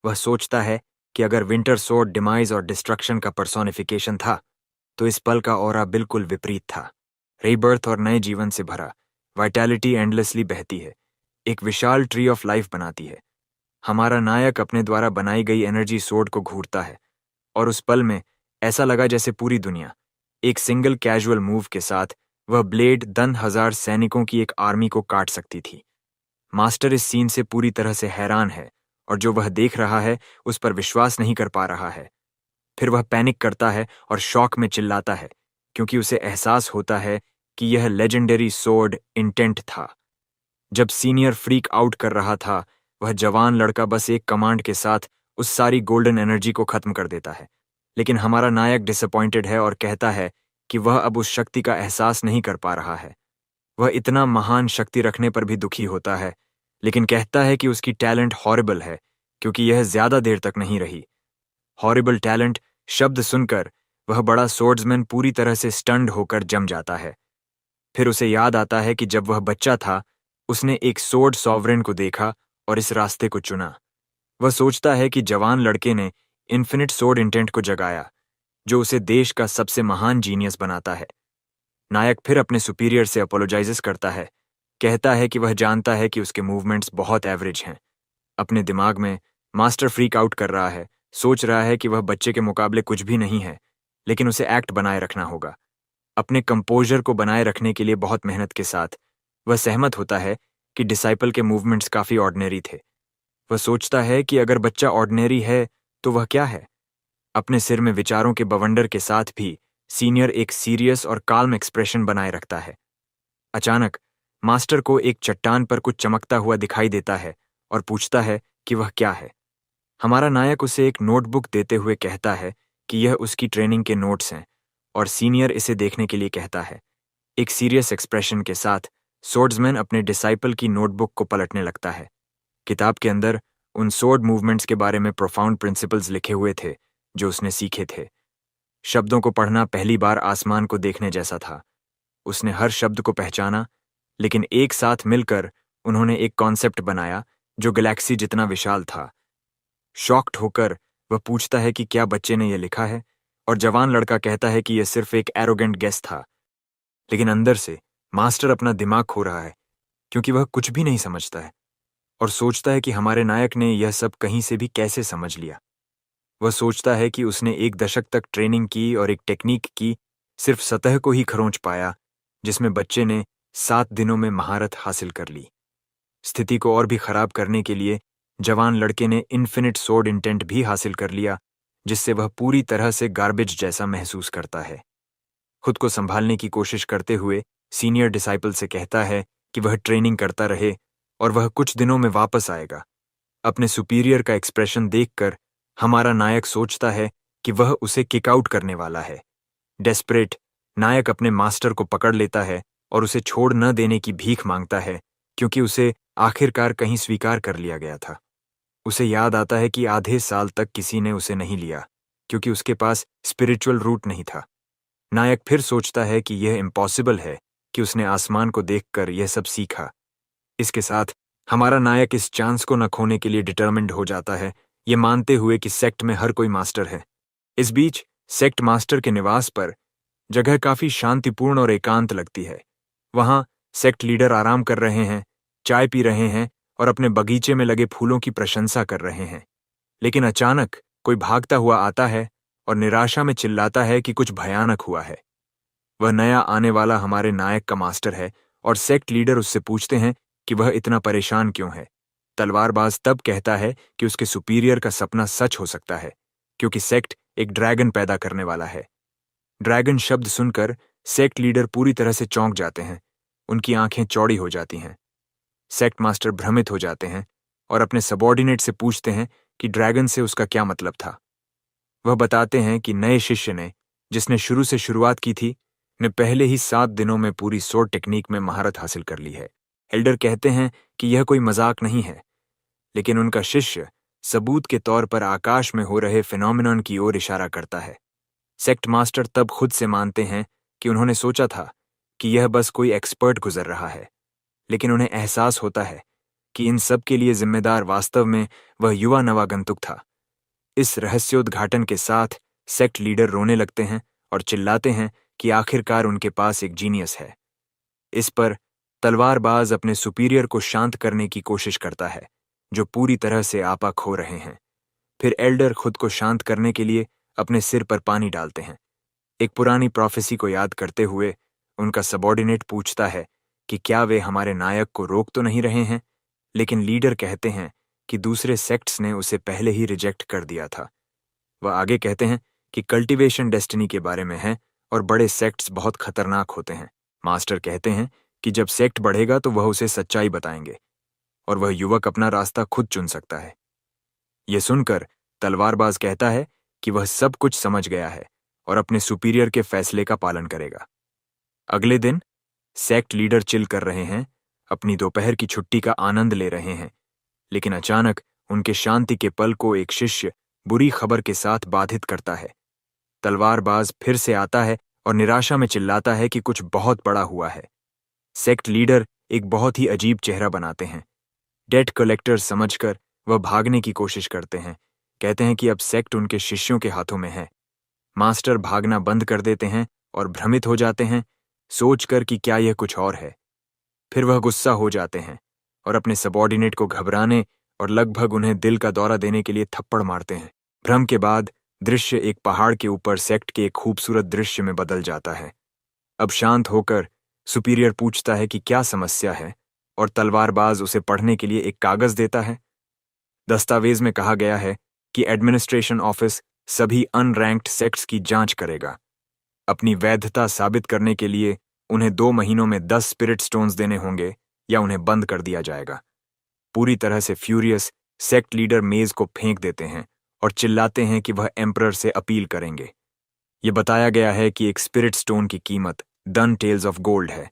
वह सोचता है कि अगर विंटर सोर्ड डिमाइज और डिस्ट्रक्शन का पर्सोनिफिकेशन था, तो इस पल का ऑरा बिल्कुल विपरीत था। रीबर्थ और नए जीवन से भरा, वाइटैलिटी एंडलेसली बहती है, एक विशाल ट्री ऑफ लाइफ बनाती है। हमारा नायक अपने द्वारा बनाई गई एनर्जी सोर्ड को घूरता है और उस पल में ऐसा लगा जैसे पूरी दुनिया एक सिंगल कैजुअल मूव के साथ वह ब्लेड 10,000 सैनिकों की एक आर्मी को काट सकती थी। मास्टर इस सीन से पूरी तरह से हैरान है और जो वह देख रहा है उस पर विश्वास नहीं कर पा रहा है। फिर वह पैनिक करता है और शॉक में चिल्लाता है, क्योंकि उसे एहसास होता है कि यह लेजेंडरी सोर्ड इंटेंट था। जब सीनियर फ्रीक आउट कर रहा था, वह जवान लड़का बस एक कमांड के साथ उस सारी गोल्डन एनर्जी को खत्म कर देता है। लेकिन हमारा नायक डिसअपॉइंटेड है और कहता है कि वह अब उस शक्ति का एहसास नहीं कर पा रहा है। वह इतना महान शक्ति रखने पर भी दुखी होता है, लेकिन कहता है कि उसकी टैलेंट हॉरिबल है, क्योंकि यह ज्यादा देर तक नहीं रही। हॉरिबल टैलेंट शब्द सुनकर वह बड़ा सोर्ड्समैन पूरी तरह से स्टन्ड होकर जम जाता है। फिर उसे याद आता है कि जब वह बच्चा था, उसने एक सोर्ड सॉवरेन को देखा और इस रास्ते को चुना। वह सोचता है कि जवान लड़के ने इन्फिनिट सोर्ड इंटेंट को जगाया, जो उसे देश का सबसे महान जीनियस बनाता है। नायक फिर अपने सुपीरियर से अपोलोजाइजेस करता है, कहता है कि वह जानता है कि उसके मूवमेंट्स बहुत एवरेज हैं। अपने दिमाग में मास्टर फ्रीक आउट कर रहा है, सोच रहा है कि वह बच्चे के मुकाबले कुछ भी नहीं है, लेकिन उसे एक्ट बनाए रखना होगा। अपने कंपोजर को बनाए रखने के लिए बहुत मेहनत के साथ वह सहमत होता है कि डिसाइपल के मूवमेंट्स काफी ऑर्डिनरी थे। वह सोचता है कि अगर बच्चा ऑर्डिनरी है तो वह क्या है। अपने सिर में विचारों के बवंडर के साथ भी सीनियर एक सीरियस और काल्म एक्सप्रेशन बनाए रखता है। अचानक मास्टर को एक चट्टान पर कुछ चमकता हुआ दिखाई देता है और पूछता है कि वह क्या है। हमारा नायक उसे एक नोटबुक देते हुए कहता है कि यह उसकी ट्रेनिंग के नोट्स हैं और सीनियर इसे देखने के लिए कहता है। एक सीरियस एक्सप्रेशन के साथ सोर्ड्समैन अपने डिसाइपल की नोटबुक को पलटने लगता है। किताब के अंदर उन सोर्ड मूवमेंट्स के बारे में प्रोफाउंड प्रिंसिपल्स लिखे हुए थे जो उसने सीखे थे। शब्दों को पढ़ना पहली बार आसमान को देखने जैसा था। उसने हर शब्द को पहचाना, लेकिन एक साथ मिलकर उन्होंने एक कॉन्सेप्ट बनाया जो गैलेक्सी जितना विशाल था। शॉक्ड होकर वह पूछता है कि क्या बच्चे ने यह लिखा है, और जवान लड़का कहता है कि यह सिर्फ एक एरोगेंट गेस था। लेकिन अंदर से मास्टर अपना दिमाग खो रहा है, क्योंकि वह कुछ भी नहीं समझता है और सोचता है कि हमारे नायक ने यह सब कहीं से भी कैसे समझ लिया। वह सोचता है कि उसने 1 दशक तक ट्रेनिंग की और एक टेक्निक की, सिर्फ सतह को ही खरोंच पाया, जिसमें बच्चे ने 7 दिनों में महारत हासिल कर ली। स्थिति को और भी खराब करने के लिए जवान लड़के ने इन्फिनिट सोर्ड इंटेंट भी हासिल कर लिया, जिससे वह पूरी तरह से गार्बेज जैसा महसूस करता है। खुद को संभालने की कोशिश करते हुए सीनियर डिसाइपल से कहता है कि वह ट्रेनिंग करता रहे और वह कुछ दिनों में वापस आएगा। अपने सुपीरियर का एक्सप्रेशन देखकर हमारा नायक सोचता है कि वह उसे किक आउट करने वाला है। डेस्परेट, नायक अपने मास्टर को पकड़ लेता है और उसे छोड़ न देने की भीख मांगता है, क्योंकि उसे आखिरकार कहीं स्वीकार कर लिया गया था। उसे याद आता है कि आधे साल तक किसी ने उसे नहीं लिया, क्योंकि उसके पास स्पिरिचुअल रूट नहीं था। नायक फिर सोचता है कि यह इम्पॉसिबल है कि उसने आसमान को देखकर यह सब सीखा। इसके साथ हमारा नायक इस चांस को न खोने के लिए डिटर्मिन्ड हो जाता है, ये मानते हुए कि सेक्ट में हर कोई मास्टर है। इस बीच सेक्ट मास्टर के निवास पर जगह काफी शांतिपूर्ण और एकांत लगती है। वहां सेक्ट लीडर आराम कर रहे हैं, चाय पी रहे हैं और अपने बगीचे में लगे फूलों की प्रशंसा कर रहे हैं। लेकिन अचानक कोई भागता हुआ आता है और निराशा में चिल्लाता है कि कुछ भयानक हुआ है। वह नया आने वाला हमारे नायक का मास्टर है और सेक्ट लीडर उससे पूछते हैं कि वह इतना परेशान क्यों है। तलवारबाज तब कहता है कि उसके सुपीरियर का सपना सच हो सकता है, क्योंकि सेक्ट एक ड्रैगन पैदा करने वाला है। ड्रैगन शब्द सुनकर सेक्ट लीडर पूरी तरह से चौंक जाते हैं। उनकी आंखें चौड़ी हो जाती हैं। सेक्ट मास्टर भ्रमित हो जाते हैं और अपने सबॉर्डिनेट से पूछते हैं कि ड्रैगन से उसका क्या मतलब था। वह बताते हैं कि नए शिष्य ने, जिसने शुरू से शुरुआत की थी, ने पहले ही 7 दिनों में पूरी सोर्ड टेक्निक में महारत हासिल कर ली है। एल्डर कहते हैं कि यह कोई मजाक नहीं है, लेकिन उनका शिष्य सबूत के तौर पर आकाश में हो रहे फिनोमिनन की ओर इशारा करता है। सेक्ट मास्टर तब खुद से मानते हैं कि उन्होंने सोचा था कि यह बस कोई एक्सपर्ट गुजर रहा है, लेकिन उन्हें एहसास होता है कि इन सब के लिए जिम्मेदार वास्तव में वह युवा नवागंतुक था। इस रहस्योद्घाटन के साथ सेक्ट लीडर रोने लगते हैं और चिल्लाते हैं कि आखिरकार उनके पास एक जीनियस है। इस पर तलवारबाज अपने सुपीरियर को शांत करने की कोशिश करता है, जो पूरी तरह से आपा खो रहे हैं। फिर एल्डर खुद को शांत करने के लिए अपने सिर पर पानी डालते हैं। एक पुरानी प्रोफेसी को याद करते हुए उनका सबॉर्डिनेट पूछता है कि क्या वे हमारे नायक को रोक तो नहीं रहे हैं, लेकिन लीडर कहते हैं कि दूसरे सेक्ट्स ने उसे पहले ही रिजेक्ट कर दिया था। वह आगे कहते हैं कि कल्टीवेशन डेस्टिनी के बारे में है और बड़े सेक्ट्स बहुत खतरनाक होते हैं। मास्टर कहते हैं कि जब सेक्ट बढ़ेगा तो वह उसे सच्चाई बताएंगे और वह युवक अपना रास्ता खुद चुन सकता है। यह सुनकर तलवारबाज कहता है कि वह सब कुछ समझ गया है और अपने सुपीरियर के फैसले का पालन करेगा। अगले दिन सेक्ट लीडर चिल कर रहे हैं, अपनी दोपहर की छुट्टी का आनंद ले रहे हैं, लेकिन अचानक उनके शांति के पल को एक शिष्य बुरी खबर के साथ बाधित करता है। तलवारबाज फिर से आता है और निराशा में चिल्लाता है कि कुछ बहुत बड़ा हुआ है। सेक्ट लीडर एक बहुत ही अजीब चेहरा बनाते हैं। डेट कलेक्टर समझकर वह भागने की कोशिश करते हैं, कहते हैं कि अब सेक्ट उनके शिष्यों के हाथों में है। मास्टर भागना बंद कर देते हैं और भ्रमित हो जाते हैं, सोचकर कि क्या यह कुछ और है। फिर वह गुस्सा हो जाते हैं और अपने सबॉर्डिनेट को घबराने और लगभग उन्हें दिल का दौरा देने के लिए थप्पड़ मारते हैं। भ्रम के बाद दृश्य एक पहाड़ के ऊपर सेक्ट के एक खूबसूरत दृश्य में बदल जाता है। अब शांत होकर सुपीरियर पूछता है कि क्या समस्या है और तलवारबाज उसे पढ़ने के लिए एक कागज देता है। दस्तावेज में कहा गया है कि एडमिनिस्ट्रेशन ऑफिस सभी अनरैंक्ड सेक्ट्स की जांच करेगा। अपनी वैधता साबित करने के लिए उन्हें 2 महीनों में 10 स्पिरिट स्टोन्स देने होंगे या उन्हें बंद कर दिया जाएगा। पूरी तरह से फ्यूरियस सेक्ट लीडर मेज को फेंक देते हैं और चिल्लाते हैं कि वह एम्परर से अपील करेंगे। यह बताया गया है कि एक स्पिरिट स्टोन की कीमत 10 टेल्स ऑफ गोल्ड है,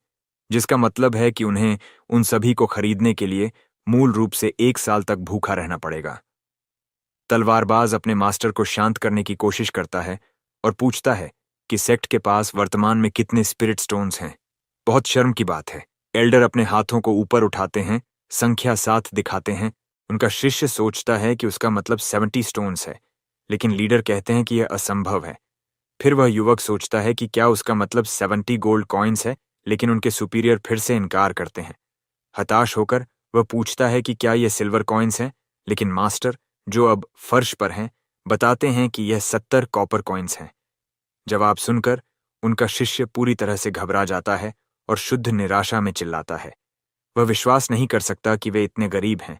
जिसका मतलब है कि उन्हें उन सभी को खरीदने के लिए मूल रूप से 1 साल तक भूखा रहना पड़ेगा। तलवारबाज अपने मास्टर को शांत करने की कोशिश करता है और पूछता है कि सेक्ट के पास वर्तमान में कितने स्पिरिट स्टोन्स हैं। बहुत शर्म की बात है। एल्डर अपने हाथों को ऊपर उठाते हैं, संख्या 7 दिखाते हैं। उनका शिष्य सोचता है कि उसका मतलब 70 स्टोन्स है, लेकिन लीडर कहते हैं कि यह असंभव है। फिर वह युवक सोचता है कि क्या उसका मतलब 70 गोल्ड कॉइन्स है, लेकिन उनके सुपीरियर फिर से इनकार करते हैं। हताश होकर वह पूछता है कि क्या ये सिल्वर कॉइन्स हैं, लेकिन मास्टर, जो अब फर्श पर हैं, बताते हैं कि यह 70 कॉपर कॉइन्स हैं। जवाब सुनकर उनका शिष्य पूरी तरह से घबरा जाता है और शुद्ध निराशा में चिल्लाता है। वह विश्वास नहीं कर सकता कि वे इतने गरीब हैं,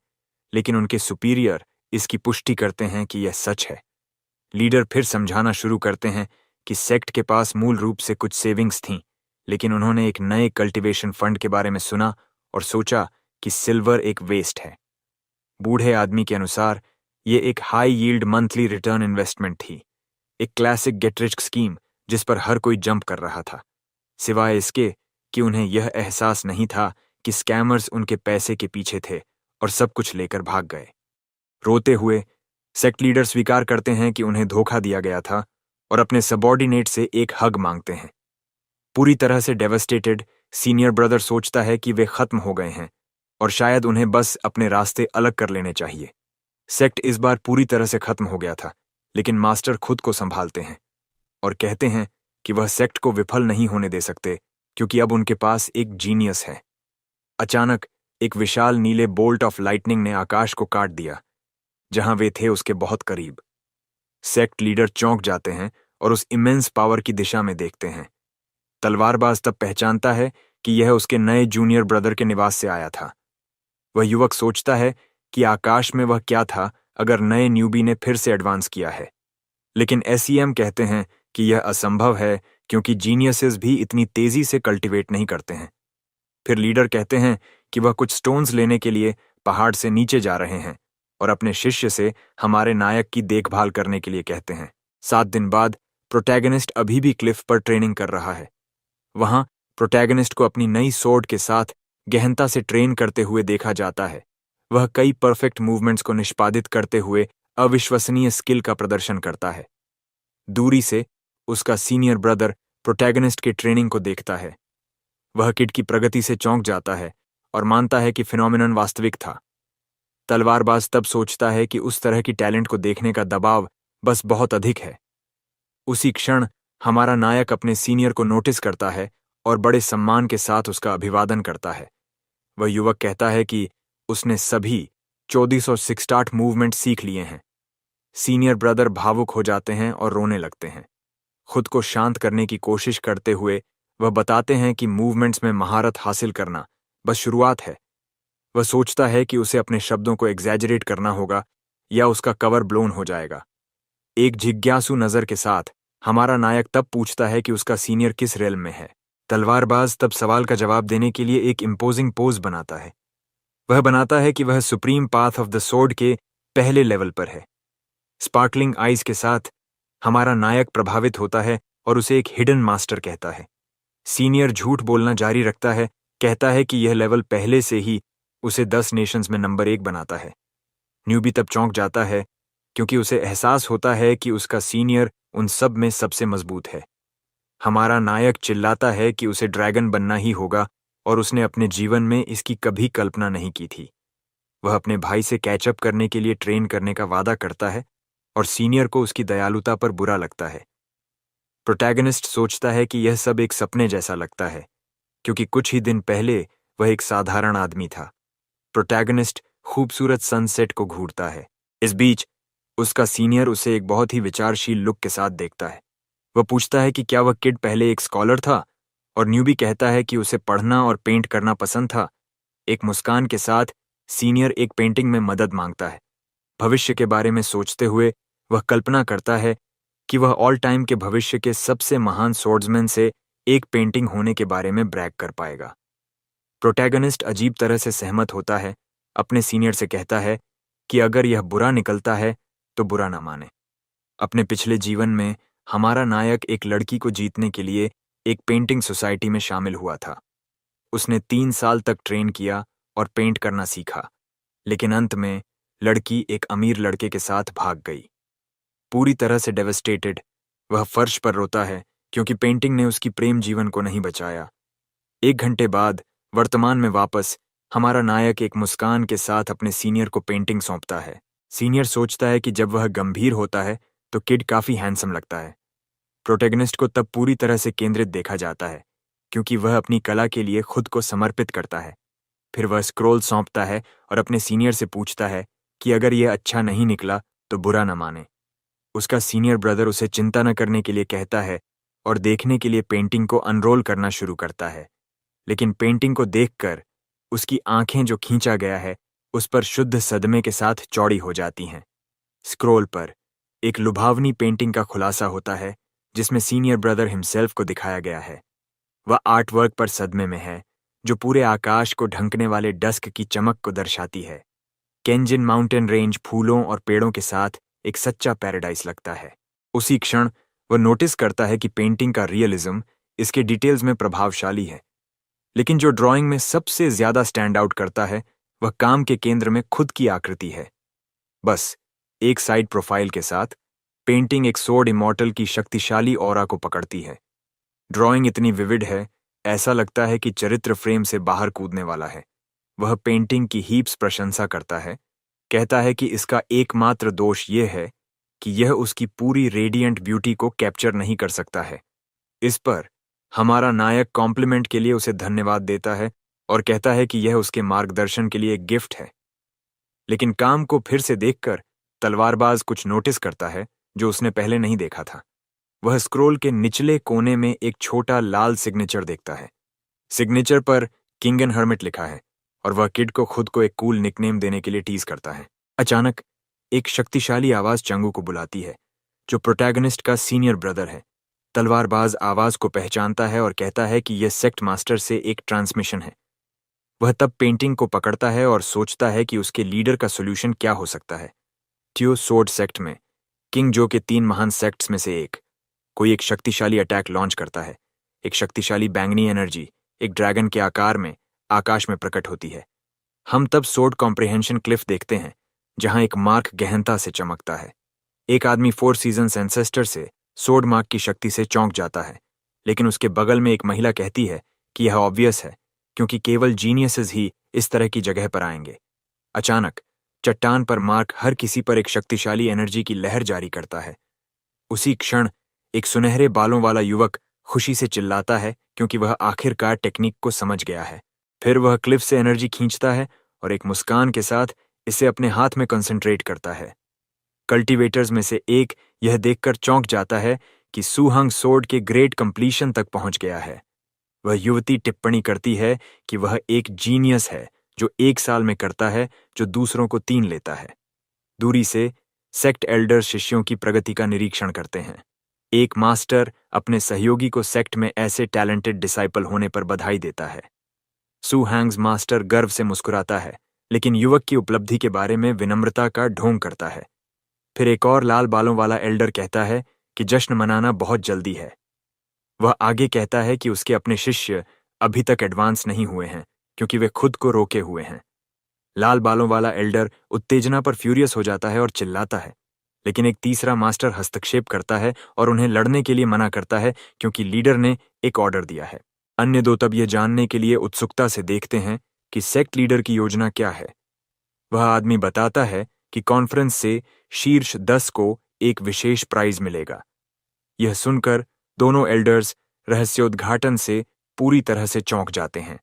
लेकिन उनके सुपीरियर इसकी पुष्टि करते हैं कि यह सच है। लीडर फिर समझाना शुरू करते हैं कि सेक्ट के पास मूल रूप से कुछ सेविंग्स थीं, लेकिन उन्होंने एक नए कल्टीवेशन फंड के बारे में सुना और सोचा कि सिल्वर एक वेस्ट है। बूढ़े आदमी के अनुसार ये एक high yield monthly return investment थी, एक क्लासिक गेट रिच स्कीम जिस पर हर कोई जंप कर रहा था, सिवाय इसके कि उन्हें यह एहसास नहीं था कि स्कैमर्स उनके पैसे के पीछे थे और सब कुछ लेकर भाग गए। रोते हुए सेक्ट लीडर स्वीकार करते हैं कि उन्हें धोखा दिया गया था और अपने सबॉर्डिनेट से एक हग मांगते हैं। पूरी तरह से डेवस्टेटेड सीनियर ब्रदर सोचता है कि वे खत्म हो गए हैं और शायद उन्हें बस अपने रास्ते अलग कर लेने चाहिए। सेक्ट इस बार पूरी तरह से खत्म हो गया था, लेकिन मास्टर खुद को संभालते हैं और कहते हैं कि वह सेक्ट को विफल नहीं होने दे सकते, क्योंकि अब उनके पास एक जीनियस है। अचानक एक विशाल नीले बोल्ट ऑफ लाइटनिंग ने आकाश को काट दिया। जहां वे थे उसके बहुत करीब। सेक्ट लीडर चौंक जाते हैं और उस इमेंस पावर की दिशा में देखते हैं। तलवारबाज तब पहचानता है कि यह उसके नए जूनियर ब्रदर के निवास से आया था। वह युवक सोचता है कि आकाश में वह क्या था अगर नए न्यूबी ने फिर से एडवांस किया है, लेकिन एसईएम कहते हैं कि यह असंभव है, क्योंकि जीनियसेस भी इतनी तेजी से कल्टीवेट नहीं करते हैं। फिर लीडर कहते हैं कि वह कुछ स्टोन्स लेने के लिए पहाड़ से नीचे जा रहे हैं और अपने शिष्य से हमारे नायक की देखभाल करने के लिए कहते हैं। 7 दिन बाद प्रोटैगनिस्ट अभी भी क्लिफ पर ट्रेनिंग कर रहा है। वहां प्रोटैगनिस्ट को अपनी नई सोर्ड के साथ गहनता से ट्रेन करते हुए देखा जाता है। वह कई परफेक्ट मूवमेंट्स को निष्पादित करते हुए अविश्वसनीय स्किल का प्रदर्शन करता है। दूरी से उसका सीनियर ब्रदर प्रोटैगनिस्ट की ट्रेनिंग को देखता है। वह किड की प्रगति से चौंक जाता है और मानता है कि फिनोमिनन वास्तविक था। तलवारबाज तब सोचता है कि उस तरह की टैलेंट को देखने का दबाव बस बहुत अधिक है। उसी क्षण हमारा नायक अपने सीनियर को नोटिस करता है और बड़े सम्मान के साथ उसका अभिवादन करता है। वह युवक कहता है कि उसने सभी 1468 मूवमेंट सीख लिए हैं। सीनियर ब्रदर भावुक हो जाते हैं और रोने लगते हैं। खुद को शांत करने की कोशिश करते हुए वह बताते हैं कि मूवमेंट्स में महारत हासिल करना बस शुरुआत है। वह सोचता है कि उसे अपने शब्दों को एग्जैजरेट करना होगा या उसका कवर ब्लोन हो जाएगा। एक जिज्ञासु नजर के साथ हमारा नायक तब पूछता है कि उसका सीनियर किस रेल में है। तलवारबाज तब सवाल का जवाब देने के लिए एक इम्पोजिंग पोज बनाता है। वह बनाता है कि वह supreme path of the sword के पहले लेवल पर है। स्पार्कलिंग आइज के साथ हमारा नायक प्रभावित होता है और उसे एक हिडन मास्टर कहता है। सीनियर झूठ बोलना जारी रखता है, कहता है कि यह लेवल पहले से ही उसे 10 नेशंस में नंबर 1 बनाता है। न्यूबी तब चौंक जाता है, क्योंकि उसे एहसास होता है कि उसका सीनियर उन सब में सबसे मजबूत है। हमारा नायक चिल्लाता है कि उसे ड्रैगन बनना ही होगा और उसने अपने जीवन में इसकी कभी कल्पना नहीं की थी। वह अपने भाई से कैचअप करने के लिए ट्रेन करने का वादा करता है और सीनियर को उसकी दयालुता पर बुरा लगता है। प्रोटैगनिस्ट सोचता है कि यह सब एक सपने जैसा लगता है, क्योंकि कुछ ही दिन पहले वह एक साधारण आदमी था। प्रोटैगनिस्ट खूबसूरत सनसेट को घूरता है। इस बीच उसका सीनियर उसे एक बहुत ही विचारशील लुक के साथ देखता है। वह पूछता है कि क्या वह किड पहले एक स्कॉलर था, और न्यूबी कहता है कि उसे पढ़ना और पेंट करना पसंद था। एक मुस्कान के साथ सीनियर एक पेंटिंग में मदद मांगता है। भविष्य के बारे में सोचते हुए वह कल्पना करता है कि वह ऑल टाइम के भविष्य के सबसे महान स्वॉर्ड्समैन से एक पेंटिंग होने के बारे में ब्रैग कर पाएगा। प्रोटैगनिस्ट अजीब तरह से सहमत होता है, अपने सीनियर से कहता है कि अगर यह बुरा निकलता है तो बुरा ना माने। अपने पिछले जीवन में हमारा नायक एक लड़की को जीतने के लिए एक पेंटिंग सोसाइटी में शामिल हुआ था। उसने 3 साल तक ट्रेन किया और पेंट करना सीखा, लेकिन अंत में लड़की एक अमीर लड़के के साथ भाग गई। पूरी तरह से डेवस्टेटेड वह फर्श पर रोता है, क्योंकि पेंटिंग ने उसकी प्रेम जीवन को नहीं बचाया। 1 घंटे बाद वर्तमान में वापस हमारा नायक एक मुस्कान के साथ अपने सीनियर को पेंटिंग सौंपता है। सीनियर सोचता है कि जब वह गंभीर होता है तो किड काफी हैंडसम लगता है। प्रोटैगनिस्ट को तब पूरी तरह से केंद्रित देखा जाता है, क्योंकि वह अपनी कला के लिए खुद को समर्पित करता है। फिर वह स्क्रोल सौंपता है और अपने सीनियर से पूछता है कि अगर यह अच्छा नहीं निकला तो बुरा न माने। उसका सीनियर ब्रदर उसे चिंता न करने के लिए कहता है और देखने के लिए पेंटिंग को अनरोल करना शुरू करता है। लेकिन पेंटिंग को देखकर उसकी आंखें जो खींचा गया है उस पर शुद्ध सदमे के साथ चौड़ी हो जाती हैं। स्क्रोल पर एक लुभावनी पेंटिंग का खुलासा होता है जिसमें सीनियर ब्रदर हिमसेल्फ को दिखाया गया है। वह आर्टवर्क पर सदमे में है जो पूरे आकाश को ढंकने वाले डस्क की चमक को दर्शाती है। केंजिन माउंटेन रेंज फूलों और पेड़ों के साथ एक सच्चा पैराडाइस लगता है। उसी क्षण वह नोटिस करता है कि पेंटिंग का रियलिज्म इसके डिटेल्स में प्रभावशाली है, लेकिन जो ड्राइंग में सबसे ज्यादा स्टैंड आउट करता है वह काम के केंद्र में खुद की आकृति है। बस एक साइड प्रोफाइल के साथ पेंटिंग एक सोर्ड इमॉर्टल की शक्तिशाली ऑरा को पकड़ती है। ड्राइंग इतनी विविड है, ऐसा लगता है कि चरित्र फ्रेम से बाहर कूदने वाला है। वह पेंटिंग की हीप्स प्रशंसा करता है, कहता है कि इसका एकमात्र दोष यह है कि यह उसकी पूरी रेडिएंट ब्यूटी को कैप्चर नहीं कर सकता है। इस पर हमारा नायक कॉम्प्लीमेंट के लिए उसे धन्यवाद देता है और कहता है कि यह उसके मार्गदर्शन के लिए एक गिफ्ट है। लेकिन काम को फिर से देखकर तलवारबाज कुछ नोटिस करता है जो उसने पहले नहीं देखा था। वह स्क्रोल के निचले कोने में एक छोटा लाल सिग्नेचर देखता है। सिग्नेचर पर किंग एंड हर्मिट लिखा है और वह किड को खुद को एक कूल निकनेम देने के लिए टीज करता है। अचानक एक शक्तिशाली आवाज चंगू को बुलाती है, जो प्रोटैगनिस्ट का सीनियर ब्रदर है। तलवारबाज आवाज को पहचानता है और कहता है कि यह सेक्ट मास्टर से एक ट्रांसमिशन है। वह तब पेंटिंग को पकड़ता है और सोचता है कि उसके लीडर का सोल्यूशन क्या हो सकता है। ट्यो सोर्ड सेक्ट में किंग जो के 3 महान सेक्ट्स में से एक कोई एक शक्तिशाली अटैक लॉन्च करता है। एक शक्तिशाली बैंगनी एनर्जी एक ड्रैगन के आकार में आकाश में प्रकट होती है। हम तब सोर्ड कॉम्प्रिहेंशन क्लिफ देखते हैं जहां एक मार्क गहनता से चमकता है। एक आदमी 4 सीजन्स एंसेस्टर से सोर्ड मार्क की शक्ति से चौंक जाता है, लेकिन उसके बगल में एक महिला कहती है कि यह ऑब्वियस है क्योंकि केवल जीनियसेस ही इस तरह की जगह पर आएंगे। अचानक चट्टान पर मार्क हर किसी पर एक शक्तिशाली एनर्जी की लहर जारी करता है। उसी क्षण एक सुनहरे बालों वाला युवक खुशी से चिल्लाता है क्योंकि वह आखिरकार टेक्निक को समझ गया है। फिर वह क्लिफ से एनर्जी खींचता है और एक मुस्कान के साथ इसे अपने हाथ में कंसंट्रेट करता है। कल्टीवेटर्स में से एक यह देखकर चौंक जाता है कि सुहंग सोर्ड के ग्रेट कंप्लीशन तक पहुंच गया है। वह युवती टिप्पणी करती है कि वह एक जीनियस है जो 1 साल में करता है जो दूसरों को 3 लेता है। दूरी से सेक्ट एल्डर शिष्यों की प्रगति का निरीक्षण करते हैं। एक मास्टर अपने सहयोगी को सेक्ट में ऐसे टैलेंटेड डिसाइपल होने पर बधाई देता है। सुहैंग्स मास्टर गर्व से मुस्कुराता है, लेकिन युवक की उपलब्धि के बारे में विनम्रता का ढोंग करता है। फिर एक और लाल बालों वाला एल्डर कहता है कि जश्न मनाना बहुत जल्दी है। वह आगे कहता है कि उसके अपने शिष्य अभी तक एडवांस नहीं हुए हैं क्योंकि वे खुद को रोके हुए हैं। लाल बालों वाला एल्डर उत्तेजना पर फ्यूरियस हो जाता है और चिल्लाता है, लेकिन एक तीसरा मास्टर हस्तक्षेप करता है और उन्हें लड़ने के लिए मना करता है क्योंकि लीडर ने एक ऑर्डर दिया है। अन्य 2 तब यह जानने के लिए उत्सुकता से देखते हैं कि सेक्ट लीडर की योजना क्या है। वह आदमी बताता है कि कॉन्फ्रेंस से शीर्ष 10 को एक विशेष प्राइज मिलेगा। यह सुनकर दोनों एल्डर्स रहस्योद्घाटन से पूरी तरह से चौंक जाते हैं।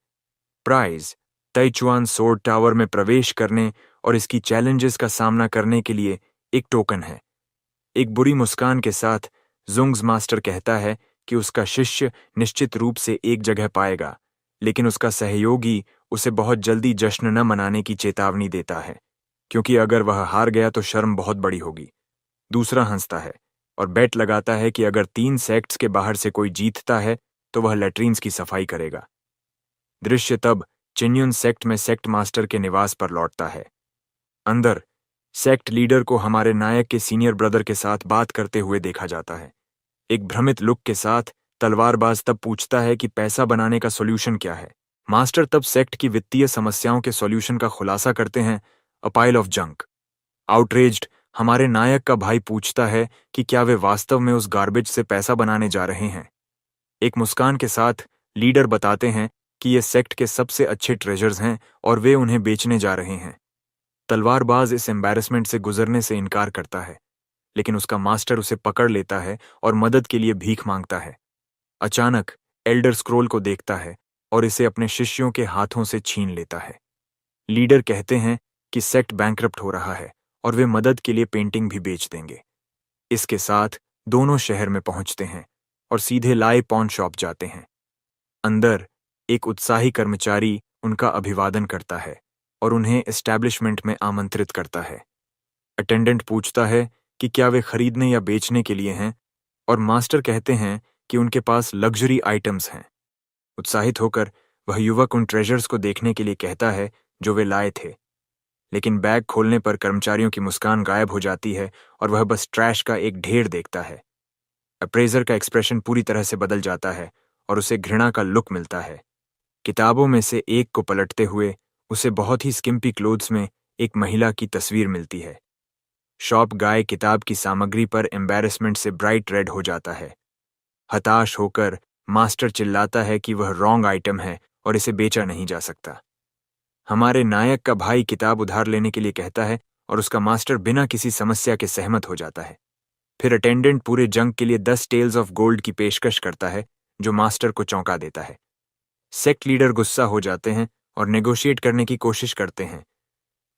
प्राइज तैचुआन सोर्ड टावर में प्रवेश करने और इसकी चैलेंजेस का सामना करने के लिए एक टोकन है। एक बुरी मुस्कान के साथ जुंग्स मास्टर कहता है कि उसका शिष्य निश्चित रूप से एक जगह पाएगा, लेकिन उसका सहयोगी उसे बहुत जल्दी जश्न न मनाने की चेतावनी देता है क्योंकि अगर वह हार गया तो शर्म बहुत बड़ी होगी। दूसरा हंसता है और बेट लगाता है कि अगर 3 सेक्ट्स के बाहर से कोई जीतता है तो वह लैट्रिन्स की सफाई करेगा। दृश्य तब चिन्युन सेक्ट में सेक्ट मास्टर के निवास पर लौटता है। अंदर सेक्ट लीडर को हमारे नायक के सीनियर ब्रदर के साथ बात करते हुए देखा जाता है। एक भ्रमित लुक के साथ तलवारबाज तब पूछता है कि पैसा बनाने का सॉल्यूशन क्या है। मास्टर तब सेक्ट की वित्तीय समस्याओं के सॉल्यूशन का खुलासा करते हैं, a pile of junk. Outraged हमारे नायक का भाई पूछता है कि क्या वे वास्तव में उस गार्बेज से पैसा बनाने जा रहे हैं। एक मुस्कान के साथ लीडर बताते हैं कि ये सेक्ट के सबसे अच्छे ट्रेजर्स हैं और वे उन्हें बेचने जा रहे हैं। तलवारबाज इस एम्बैरेसमेंट से गुजरने से इनकार करता है, लेकिन उसका मास्टर उसे पकड़ लेता है और मदद के लिए भीख मांगता है। अचानक एल्डर स्क्रोल को देखता है और इसे अपने शिष्यों के हाथों से छीन लेता है। लीडर कहते हैं कि सेक्ट बैंकरप्ट हो रहा है और वे मदद के लिए पेंटिंग भी बेच देंगे। इसके साथ दोनों शहर में पहुंचते हैं और सीधे लाए पॉन शॉप जाते हैं। अंदर एक उत्साही कर्मचारी उनका अभिवादन करता है और उन्हें एस्टैब्लिशमेंट में आमंत्रित करता है। अटेंडेंट पूछता है कि क्या वे खरीदने या बेचने के लिए हैं, और मास्टर कहते हैं कि उनके पास लग्जरी आइटम्स हैं। उत्साहित होकर वह युवक उन ट्रेजर्स को देखने के लिए कहता है जो वे लाए थे, लेकिन बैग खोलने पर कर्मचारियों की मुस्कान गायब हो जाती है और वह बस ट्रैश का एक ढेर देखता है। अप्रेजर का एक्सप्रेशन पूरी तरह से बदल जाता है और उसे घृणा का लुक मिलता है। किताबों में से एक को पलटते हुए उसे बहुत ही स्किम्पी क्लोथ्स में एक महिला की तस्वीर मिलती है। शॉप गाय किताब की सामग्री पर एम्बैरेसमेंट से ब्राइट रेड हो जाता है। हताश होकर मास्टर चिल्लाता है कि वह रॉन्ग आइटम है और इसे बेचा नहीं जा सकता। हमारे नायक का भाई किताब उधार लेने के लिए कहता है और उसका मास्टर बिना किसी समस्या के सहमत हो जाता है। फिर अटेंडेंट पूरे जंग के लिए 10 टेल्स ऑफ गोल्ड की पेशकश करता है, जो मास्टर को चौंका देता है। सेक्ट लीडर गुस्सा हो जाते हैं और नेगोशिएट करने की कोशिश करते हैं,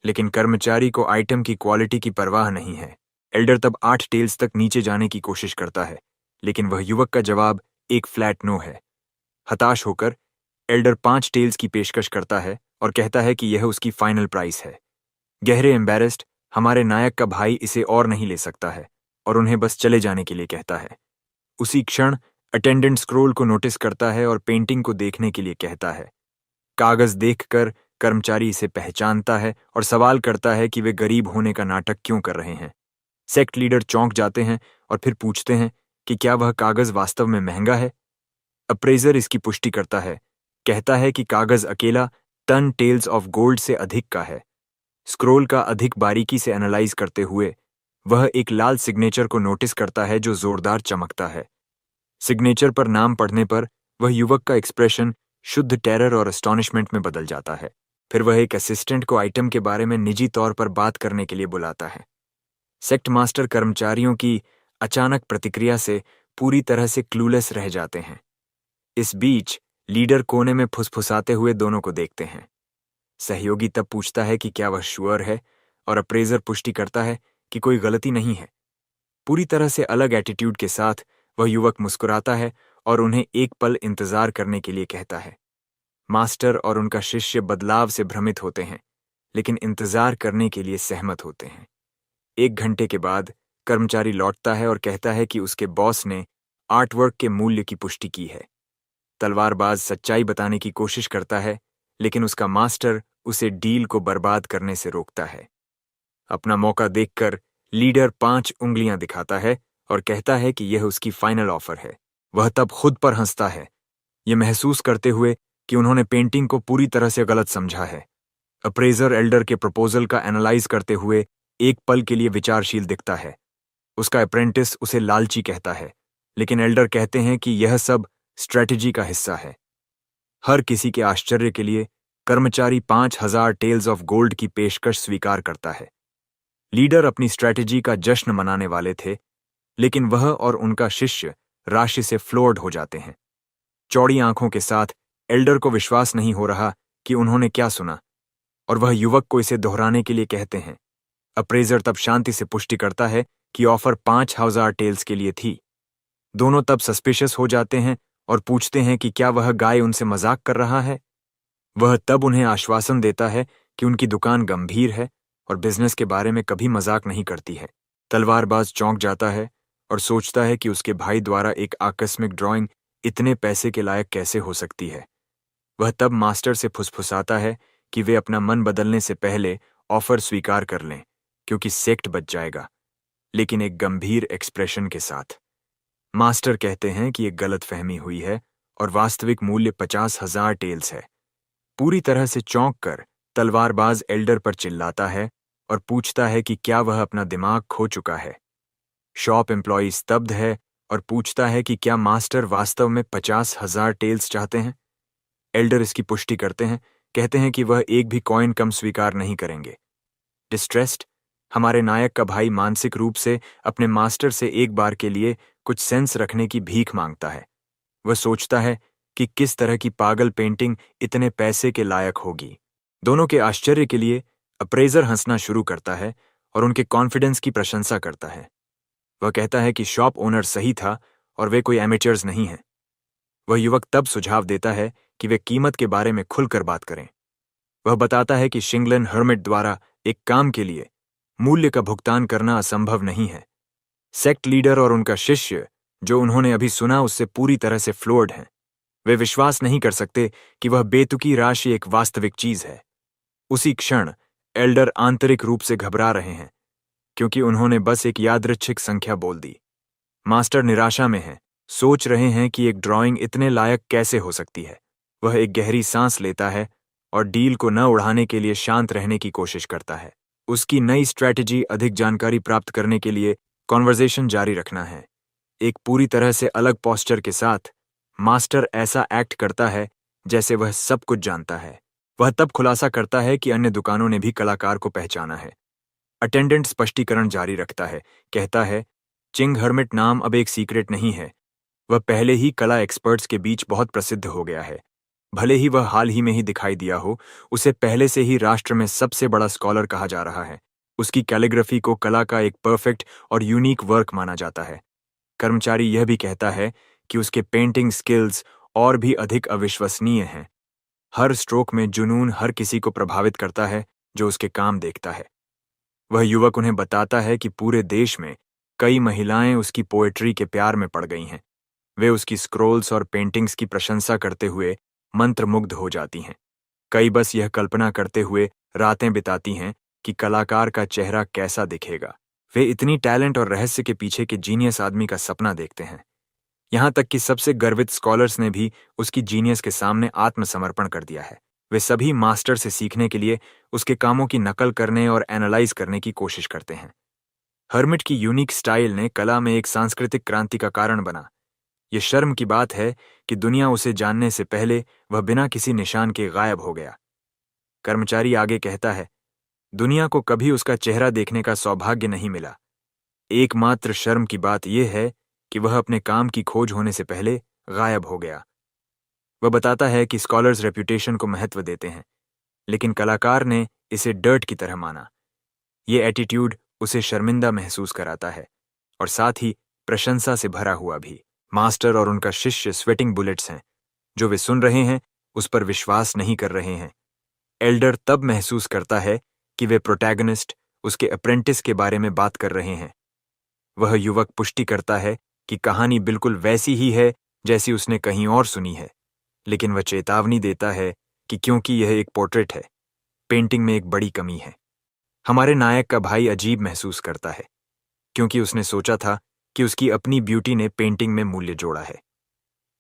लेकिन कर्मचारी को आइटम की क्वालिटी की परवाह नहीं है। एल्डर तब 8 टेल्स तक नीचे जाने की कोशिश करता है, लेकिन वह युवक का जवाब एक फ्लैट नो है। हताश होकर एल्डर 5 टेल्स की पेशकश करता है और कहता है कि यह उसकी फाइनल प्राइस है। गहरे एम्बैरेस्ड हमारे नायक का भाई इसे और नहीं ले सकता है और उन्हें बस चले जाने के लिए कहता है। उसी क्षण अटेंडेंट स्क्रोल को नोटिस करता है और पेंटिंग को देखने के लिए कहता है। कागज देखकर कर्मचारी इसे पहचानता है और सवाल करता है कि वे गरीब होने का नाटक क्यों कर रहे हैं। सेक्ट लीडर चौंक जाते हैं और फिर पूछते हैं कि क्या वह कागज वास्तव में महंगा है। अप्रेजर इसकी पुष्टि करता है, कहता है कि कागज अकेला 10 टेल्स ऑफ गोल्ड से अधिक का है। स्क्रोल का अधिक बारीकी से एनालाइज करते हुए वह एक लाल सिग्नेचर को नोटिस करता है जो जोरदार चमकता है। सिग्नेचर पर नाम पढ़ने पर वह युवक का एक्सप्रेशन शुद्ध टेरर और एस्टॉनिशमेंट में बदल जाता है। फिर वह एक असिस्टेंट को आइटम के बारे में निजी तौर पर बात करने के लिए बुलाता है। सेक्ट मास्टर कर्मचारियों की अचानक प्रतिक्रिया से पूरी तरह से क्लूलेस रह जाते हैं। इस बीच लीडर कोने में फुसफुसाते हुए दोनों को देखते हैं। सहयोगी तब पूछता है कि क्या वह श्योर है, और अप्रेजर पुष्टि करता है कि कोई गलती नहीं है। पूरी तरह से अलग एटीट्यूड के साथ वह युवक मुस्कुराता है और उन्हें एक पल इंतजार करने के लिए कहता है। मास्टर और उनका शिष्य बदलाव से भ्रमित होते हैं, लेकिन इंतजार करने के लिए सहमत होते हैं। 1 घंटे के बाद कर्मचारी लौटता है और कहता है कि उसके बॉस ने आर्टवर्क के मूल्य की पुष्टि की है। तलवारबाज सच्चाई बताने की कोशिश करता है, लेकिन उसका मास्टर उसे डील को बर्बाद करने से रोकता है। अपना मौका देखकर लीडर 5 उंगलियां दिखाता है और कहता है कि यह उसकी फाइनल ऑफर है। वह तब खुद पर हंसता है, यह महसूस करते हुए कि उन्होंने पेंटिंग को पूरी तरह से गलत समझा है। अप्रेजर एल्डर के प्रपोजल का एनालाइज करते हुए एक पल के लिए विचारशील दिखता है। उसका अप्रेंटिस उसे लालची कहता है, लेकिन एल्डर कहते हैं कि यह सब स्ट्रेटजी का हिस्सा है। हर किसी के आश्चर्य के लिए कर्मचारी 5000 टेल्स ऑफ गोल्ड की पेशकश स्वीकार करता है। लीडर अपनी स्ट्रेटजी का जश्न मनाने वाले थे, लेकिन वह और उनका शिष्य राशि से फ्लोर्ड हो जाते हैं। चौड़ी आंखों के साथ एल्डर को विश्वास नहीं हो रहा कि उन्होंने क्या सुना, और वह युवक को इसे दोहराने के लिए कहते हैं। अप्रेजर तब शांति से पुष्टि करता है कि ऑफर 5000 टेल्स के लिए थी। दोनों तब सस्पिशियस हो जाते हैं और पूछते हैं कि क्या वह गाय उनसे मजाक कर रहा है। वह तब उन्हें आश्वासन देता है कि उनकी दुकान गंभीर है और बिजनेस के बारे में कभी मजाक नहीं करती है। तलवारबाज चौंक जाता है और सोचता है कि उसके भाई द्वारा एक आकस्मिक ड्राइंग इतने पैसे के लायक कैसे हो सकती है। वह तब मास्टर से फुसफुसाता है कि वे अपना मन बदलने से पहले ऑफर स्वीकार कर लें, क्योंकि सेक्ट बच जाएगा, लेकिन एक गंभीर एक्सप्रेशन के साथ। मास्टर कहते हैं कि एक गलतफहमी हुई है और वास्तविक मूल्य 50,000 टेल्स है। पूरी तरह से चौंक कर तलवारबाज एल्डर पर चिल्लाता है और पूछता है कि क्या वह अपना दिमाग खो चुका है। शॉप एम्प्लॉई स्तब्ध है और पूछता है कि क्या मास्टर वास्तव में 50,000 टेल्स चाहते हैं। एल्डर इसकी पुष्टि करते हैं, कहते हैं कि वह एक भी कॉइन कम स्वीकार नहीं करेंगे। डिस्ट्रेस्ड हमारे नायक का भाई मानसिक रूप से अपने मास्टर से एक बार के लिए कुछ सेंस रखने की भीख मांगता है। वह सोचता है कि किस तरह की पागल पेंटिंग इतने पैसे के लायक होगी। दोनों के आश्चर्य के लिए अप्रेजर हंसना शुरू करता है और उनके कॉन्फिडेंस की प्रशंसा करता है। वह कहता है कि शॉप ओनर सही था और वे कोई एमेचर्स नहीं हैं। वह युवक तब सुझाव देता है कि वे कीमत के बारे में खुलकर बात करें। वह बताता है कि शिंगलन हर्मिट द्वारा एक काम के लिए मूल्य का भुगतान करना असंभव नहीं है। सेक्ट लीडर और उनका शिष्य, जो उन्होंने अभी सुना, उससे पूरी तरह से फ्लोर्ड हैं। वे विश्वास नहीं कर सकते कि वह बेतुकी राशि एक वास्तविक चीज है। उसी क्षण एल्डर आंतरिक रूप से घबरा रहे हैं, क्योंकि उन्होंने बस एक यादृच्छिक संख्या बोल दी। मास्टर निराशा में हैं, सोच रहे हैं कि एक ड्राइंग इतने लायक कैसे हो सकती है। वह एक गहरी सांस लेता है और डील को न उड़ाने के लिए शांत रहने की कोशिश करता है। उसकी नई स्ट्रैटेजी अधिक जानकारी प्राप्त करने के लिए कॉन्वर्जेशन जारी रखना है। एक पूरी तरह से अलग पोस्चर के साथ मास्टर ऐसा एक्ट करता है जैसे वह सब कुछ जानता है। वह तब खुलासा करता है कि अन्य दुकानों ने भी कलाकार को पहचाना है। अटेंडेंट स्पष्टीकरण जारी रखता है, कहता है, चिंग हर्मिट नाम अब एक सीक्रेट नहीं है। वह पहले ही कला एक्सपर्ट्स के बीच बहुत प्रसिद्ध हो गया है। भले ही वह हाल ही में ही दिखाई दिया हो, उसे पहले से ही राष्ट्र में सबसे बड़ा स्कॉलर कहा जा रहा है। उसकी कैलीग्राफी को कला का एक परफेक्ट और यूनिक वर्क माना जाता है। कर्मचारी यह भी कहता है कि उसके पेंटिंग स्किल्स और भी अधिक अविश्वसनीय हैं। हर स्ट्रोक में जुनून हर किसी को प्रभावित करता है जो उसके काम देखता है। वह युवक उन्हें बताता है कि पूरे देश में कई महिलाएं उसकी पोएट्री के प्यार में पड़ गई हैं। वे उसकी स्क्रोल्स और पेंटिंग्स की प्रशंसा करते हुए मंत्रमुग्ध हो जाती हैं। कई बस यह कल्पना करते हुए रातें बिताती हैं कि कलाकार का चेहरा कैसा दिखेगा। वे इतनी टैलेंट और रहस्य के पीछे के जीनियस आदमी का सपना देखते हैं। यहाँ तक कि सबसे गर्वित स्कॉलर्स ने भी उसकी जीनियस के सामने आत्मसमर्पण कर दिया है। वे सभी मास्टर से सीखने के लिए उसके कामों की नकल करने और एनालाइज करने की कोशिश करते हैं। हर्मिट की यूनिक स्टाइल ने कला में एक सांस्कृतिक क्रांति का कारण बना। ये शर्म की बात है कि दुनिया उसे जानने से पहले वह बिना किसी निशान के गायब हो गया। कर्मचारी आगे कहता है, दुनिया को कभी उसका चेहरा देखने का सौभाग्य नहीं मिला। एकमात्र शर्म की बात यह है कि वह अपने काम की खोज होने से पहले गायब हो गया। वह बताता है कि स्कॉलर्स रेप्यूटेशन को महत्व देते हैं, लेकिन कलाकार ने इसे डर्ट की तरह माना। ये एटीट्यूड उसे शर्मिंदा महसूस कराता है और साथ ही प्रशंसा से भरा हुआ भी। मास्टर और उनका शिष्य स्वेटिंग बुलेट्स हैं। जो वे सुन रहे हैं उस पर विश्वास नहीं कर रहे हैं। एल्डर तब महसूस करता है कि वे प्रोटैगनिस्ट उसके अप्रेंटिस के बारे में बात कर रहे हैं। वह युवक पुष्टि करता है कि कहानी बिल्कुल वैसी ही है जैसी उसने कहीं और सुनी है, लेकिन वह चेतावनी देता है कि क्योंकि यह एक पोर्ट्रेट है, पेंटिंग में एक बड़ी कमी है। हमारे नायक का भाई अजीब महसूस करता है, क्योंकि उसने सोचा था कि उसकी अपनी ब्यूटी ने पेंटिंग में मूल्य जोड़ा है।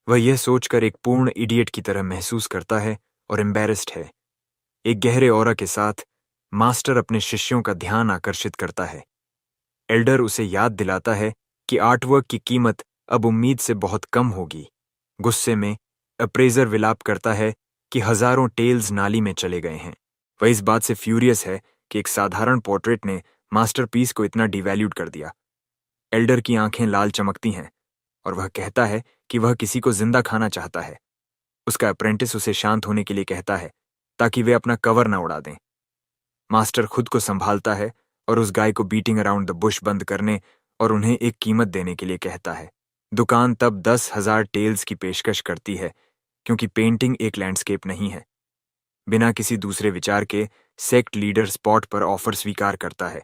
वह यह सोचकर एक पूर्ण इडियट की तरह महसूस करता है और एम्बैरेस्ड है। एक गहरे ऑरा के साथ मास्टर अपने शिष्यों का ध्यान आकर्षित करता है। एल्डर उसे याद दिलाता है कि आर्टवर्क की कीमत अब उम्मीद से बहुत कम होगी। गुस्से में अप्रेजर विलाप करता है कि हजारों टेल्स नाली में चले गए हैं। वह इस बात से फ्यूरियस है कि एक साधारण पोर्ट्रेट ने मास्टरपीस को इतना डिवैल्यूड कर दिया। एल्डर की आंखें लाल चमकती हैं और वह कहता है कि वह किसी को जिंदा खाना चाहता है। उसका अप्रेंटिस उसे शांत होने के लिए कहता है ताकि वे अपना कवर न उड़ा दें। मास्टर खुद को संभालता है और उस गाय को बीटिंग अराउंड द बुश बंद करने और उन्हें एक कीमत देने के लिए कहता है। दुकान तब 10,000 टेल्स की पेशकश करती है, क्योंकि पेंटिंग एक लैंडस्केप नहीं है। बिना किसी दूसरे विचार के सेक्ट लीडर स्पॉट पर ऑफर स्वीकार करता है।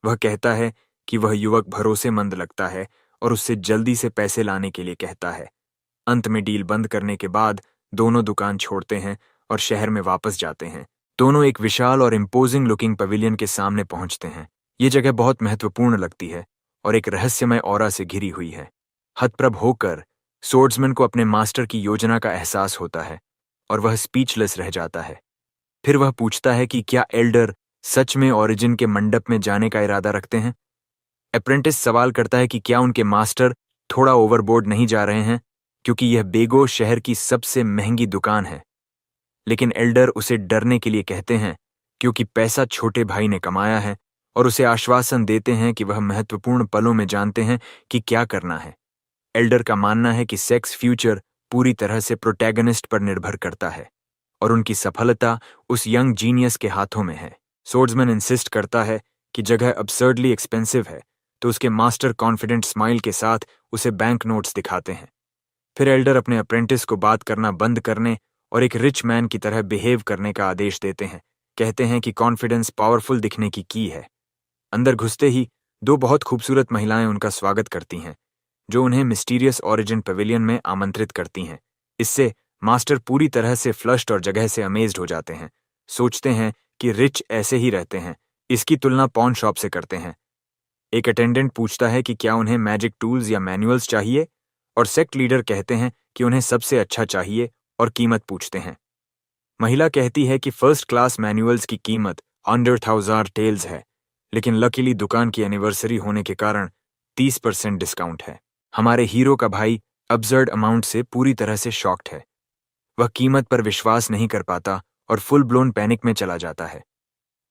वह कहता है कि वह युवक भरोसेमंद लगता है और उससे जल्दी से पैसे लाने के लिए कहता है। अंत में डील बंद करने के बाद दोनों दुकान छोड़ते हैं और शहर में वापस जाते हैं। दोनों एक विशाल और इम्पोजिंग लुकिंग पवेलियन के सामने पहुंचते हैं। ये जगह बहुत महत्वपूर्ण लगती है और एक रहस्यमय ऑरा से घिरी हुई है। हतप्रभ होकर सोर्ड्समैन को अपने मास्टर की योजना का एहसास होता है और वह स्पीचलेस रह जाता है। फिर वह पूछता है कि क्या एल्डर सच में ओरिजिन के मंडप में जाने का इरादा रखते हैं। अप्रेंटिस सवाल करता है कि क्या उनके मास्टर थोड़ा ओवरबोर्ड नहीं जा रहे हैं, क्योंकि यह बेगो शहर की सबसे महंगी दुकान है। लेकिन एल्डर उसे डरने के लिए कहते हैं, क्योंकि पैसा छोटे भाई ने कमाया है, और उसे आश्वासन देते हैं कि वह महत्वपूर्ण पलों में जानते हैं कि क्या करना है। एल्डर का मानना है कि सेक्स फ्यूचर पूरी तरह से प्रोटैगनिस्ट पर निर्भर करता है और उनकी सफलता उस यंग जीनियस के हाथों में है। सोर्ड्समैन इंसिस्ट करता है कि जगह अब्सर्डली एक्सपेंसिव है, तो उसके मास्टर कॉन्फिडेंट स्माइल के साथ उसे बैंक नोट्स दिखाते हैं। फिर एल्डर अपने अप्रेंटिस को बात करना बंद करने और एक रिच मैन की तरह बिहेव करने का आदेश देते हैं। कहते हैं कि कॉन्फिडेंस पावरफुल दिखने की है। अंदर घुसते ही दो बहुत खूबसूरत महिलाएं उनका स्वागत करती हैं, जो उन्हें मिस्टीरियस ओरिजिन पवेलियन में आमंत्रित करती हैं। इससे मास्टर पूरी तरह से फ्लश्ड और जगह से अमेज्ड हो जाते हैं। सोचते हैं कि रिच ऐसे ही रहते हैं, इसकी तुलना पॉन शॉप से करते हैं। एक अटेंडेंट पूछता है कि क्या उन्हें मैजिक टूल्स या मैनुअल्स चाहिए, और सेक्ट लीडर कहते हैं कि उन्हें सबसे अच्छा चाहिए और कीमत पूछते हैं। महिला कहती है कि फर्स्ट क्लास मैनुअल्स की कीमत 100,000 टेल्स है, लेकिन लकीली दुकान की एनिवर्सरी होने के कारण 30% डिस्काउंट है। हमारे हीरो का भाई अब्सर्ड अमाउंट से पूरी तरह से शॉक्ड है। वह कीमत पर विश्वास नहीं कर पाता और फुल ब्लोन पैनिक में चला जाता है।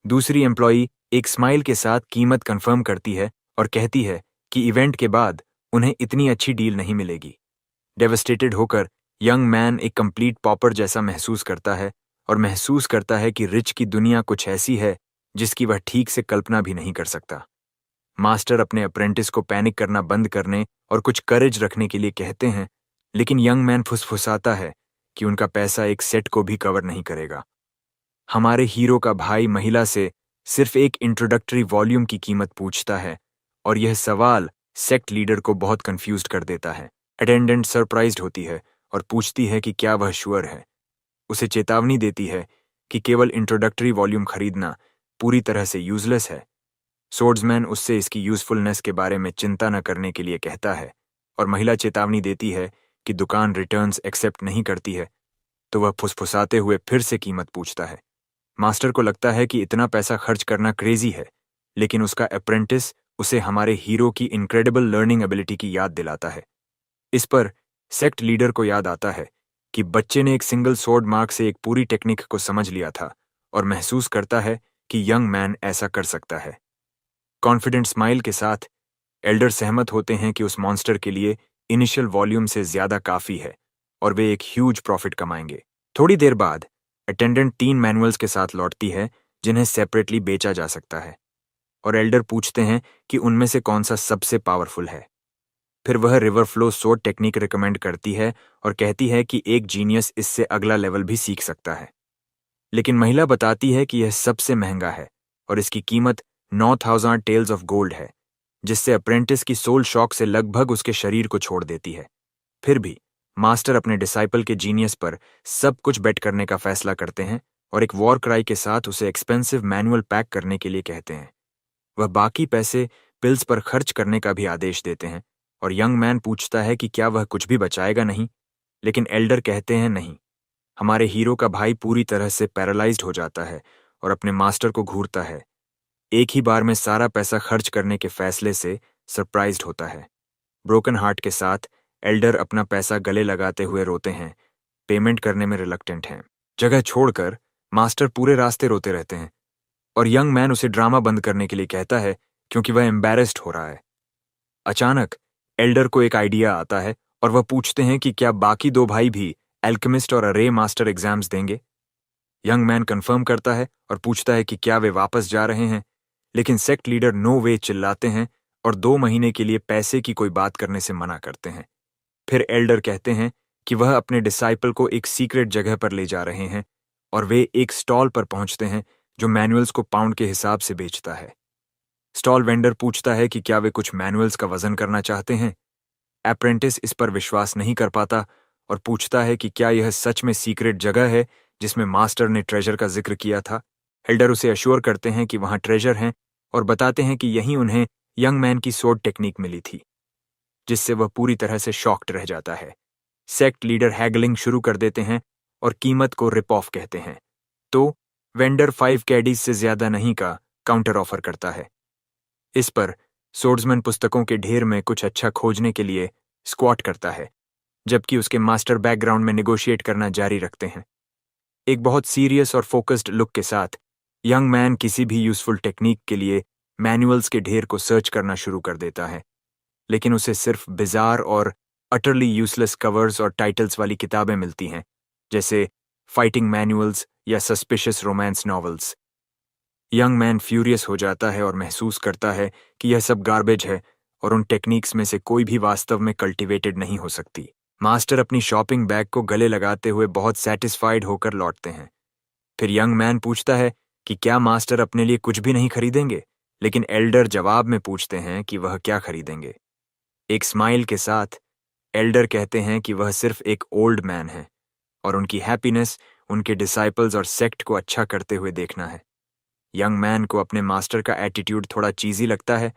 दूसरी एम्प्लॉई एक स्माइल के साथ कीमत कंफर्म करती है और कहती है कि इवेंट के बाद उन्हें इतनी अच्छी डील नहीं मिलेगी। डेवस्टेटेड होकर यंग मैन एक कंप्लीट पॉपर जैसा महसूस करता है और महसूस करता है कि रिच की दुनिया कुछ ऐसी है जिसकी वह ठीक से कल्पना भी नहीं कर सकता। मास्टर अपने अप्रेंटिस को पैनिक करना बंद करने और कुछ करेज रखने के लिए कहते हैं, लेकिन यंग मैन फुसफुसाता है कि उनका पैसा एक सेट को भी कवर नहीं करेगा। हमारे हीरो का भाई महिला से सिर्फ एक इंट्रोडक्टरी वॉल्यूम की कीमत पूछता है और यह सवाल सेक्ट लीडर को बहुत कंफ्यूज्ड कर देता है। अटेंडेंट सरप्राइज्ड होती है और पूछती है कि क्या वह श्योर है। उसे चेतावनी देती है कि केवल इंट्रोडक्टरी वॉल्यूम खरीदना पूरी तरह से यूजलेस है। सोर्ड्समैन उससे इसकी यूजफुलनेस के बारे में चिंता न करने के लिए कहता है और महिला चेतावनी देती है कि दुकान रिटर्न्स एक्सेप्ट नहीं करती है, तो वह फुसफुसाते हुए फिर से कीमत पूछता है। मास्टर को लगता है कि इतना पैसा खर्च करना क्रेजी है, लेकिन उसका अप्रेंटिस उसे हमारे हीरो की इनक्रेडिबल लर्निंग एबिलिटी की याद दिलाता है। इस पर सेक्ट लीडर को याद आता है कि बच्चे ने एक सिंगल सोर्ड मार्क से एक पूरी टेक्निक को समझ लिया था और महसूस करता है कि यंग मैन ऐसा कर सकता है। कॉन्फिडेंट स्माइल के साथ एल्डर सहमत होते हैं कि उस मॉन्स्टर के लिए इनिशियल वॉल्यूम से ज्यादा काफी है और वे एक ह्यूज प्रॉफिट कमाएंगे। थोड़ी देर बाद अटेंडेंट 3 मैनुअल्स के साथ लौटती है जिन्हें सेपरेटली बेचा जा सकता है, और एल्डर पूछते हैं कि उनमें से कौन सा सबसे पावरफुल है। फिर वह river flow sword technique recommend करती है और कहती है कि एक जीनियस इससे अगला लेवल भी सीख सकता है। लेकिन महिला बताती है कि यह सबसे महंगा है और इसकी कीमत 9,000 टेल्स ऑफ गोल्ड है, जिससे अप्रेंटिस की सोल शॉक से लगभग उसके शरीर को छोड़ देती है। फिर भी मास्टर अपने डिसाइपल के जीनियस पर सब कुछ बेट करने का फैसला करते हैं और एक वॉर क्राई के साथ उसे एक्सपेंसिव मैनुअल पैक करने के लिए कहते हैं। वह बाकी पैसे पिल्स पर खर्च करने का भी आदेश देते हैं और यंग मैन पूछता है कि क्या वह कुछ भी बचाएगा नहीं, लेकिन एल्डर कहते हैं नहीं। हमारे हीरो का भाई पूरी तरह से पैरालाइज्ड हो जाता है और अपने मास्टर को घूरता है। एक ही बार में सारा पैसा खर्च करने के फैसले से सरप्राइज्ड होता है। ब्रोकन हार्ट के साथ एल्डर अपना पैसा गले लगाते हुए रोते हैं, पेमेंट करने में रिलक्टेंट हैं। जगह छोड़कर मास्टर पूरे रास्ते रोते रहते हैं और यंग मैन उसे ड्रामा बंद करने के लिए कहता है क्योंकि वह एम्बैरेस्ड हो रहा है। अचानक एल्डर को एक आइडिया आता है और वह पूछते हैं कि क्या बाकी 2 भाई भी एल्केमिस्ट और अरे मास्टर एग्जाम्स देंगे। यंग मैन कंफर्म करता है और पूछता है कि क्या वे वापस जा रहे हैं, लेकिन सेक्ट लीडर नो वे चिल्लाते हैं और 2 महीने के लिए पैसे की कोई बात करने से मना करते हैं। फिर एल्डर कहते हैं कि वह अपने डिसाइपल को एक सीक्रेट जगह पर ले जा रहे हैं और वे एक स्टॉल पर पहुंचते हैं जो मैनुअल्स को पाउंड के हिसाब से बेचता है। स्टॉल वेंडर पूछता है कि क्या वे कुछ मैनुअल्स का वजन करना चाहते हैं। अप्रेंटिस इस पर विश्वास नहीं कर पाता और पूछता है कि क्या यह सच में सीक्रेट जगह है जिसमें मास्टर ने ट्रेजर का जिक्र किया था। एल्डर उसे अश्योर करते हैं कि वहां ट्रेजर हैं और बताते हैं कि यहीं उन्हें यंग मैन की सोर्ड टेक्निक मिली थी, जिससे वह पूरी तरह से शॉक्ड रह जाता है। सेक्ट लीडर हैगलिंग शुरू कर देते हैं और कीमत को रिप ऑफ कहते हैं, तो वेंडर 5 कैडीज से ज्यादा नहीं का काउंटर ऑफर करता है। इस पर सोर्ड्समैन पुस्तकों के ढेर में कुछ अच्छा खोजने के लिए स्क्वाट करता है, जबकि उसके मास्टर बैकग्राउंड में नेगोशिएट करना जारी रखते हैं। एक बहुत सीरियस और फोकस्ड लुक के साथ यंग मैन किसी भी यूजफुल टेक्निक के लिए मैनुअल्स के ढेर को सर्च करना शुरू कर देता है, लेकिन उसे सिर्फ बिजार और अटरली यूजलेस कवर्स और टाइटल्स वाली किताबें मिलती हैं, जैसे फाइटिंग मैनुअल्स या suspicious romance novels. Young man furious हो जाता है और महसूस करता है कि यह सब गार्बेज है और उन टेक्निक्स में से कोई भी वास्तव में कल्टीवेटेड नहीं हो सकती। मास्टर अपनी शॉपिंग बैग को गले लगाते हुए बहुत सेटिस्फाइड होकर लौटते हैं। फिर यंग मैन पूछता है कि क्या मास्टर अपने लिए कुछ भी नहीं खरीदेंगे, लेकिन एल्डर जवाब में पूछते हैं कि वह क्या खरीदेंगे। एक स्माइल के साथ एल्डर कहते हैं कि वह सिर्फ एक ओल्ड मैन है और उनकी हैप्पीनेस उनके डिसाइपल्स और सेक्ट को अच्छा करते हुए देखना है। यंग मैन को अपने मास्टर का एटीट्यूड थोड़ा चीजी लगता है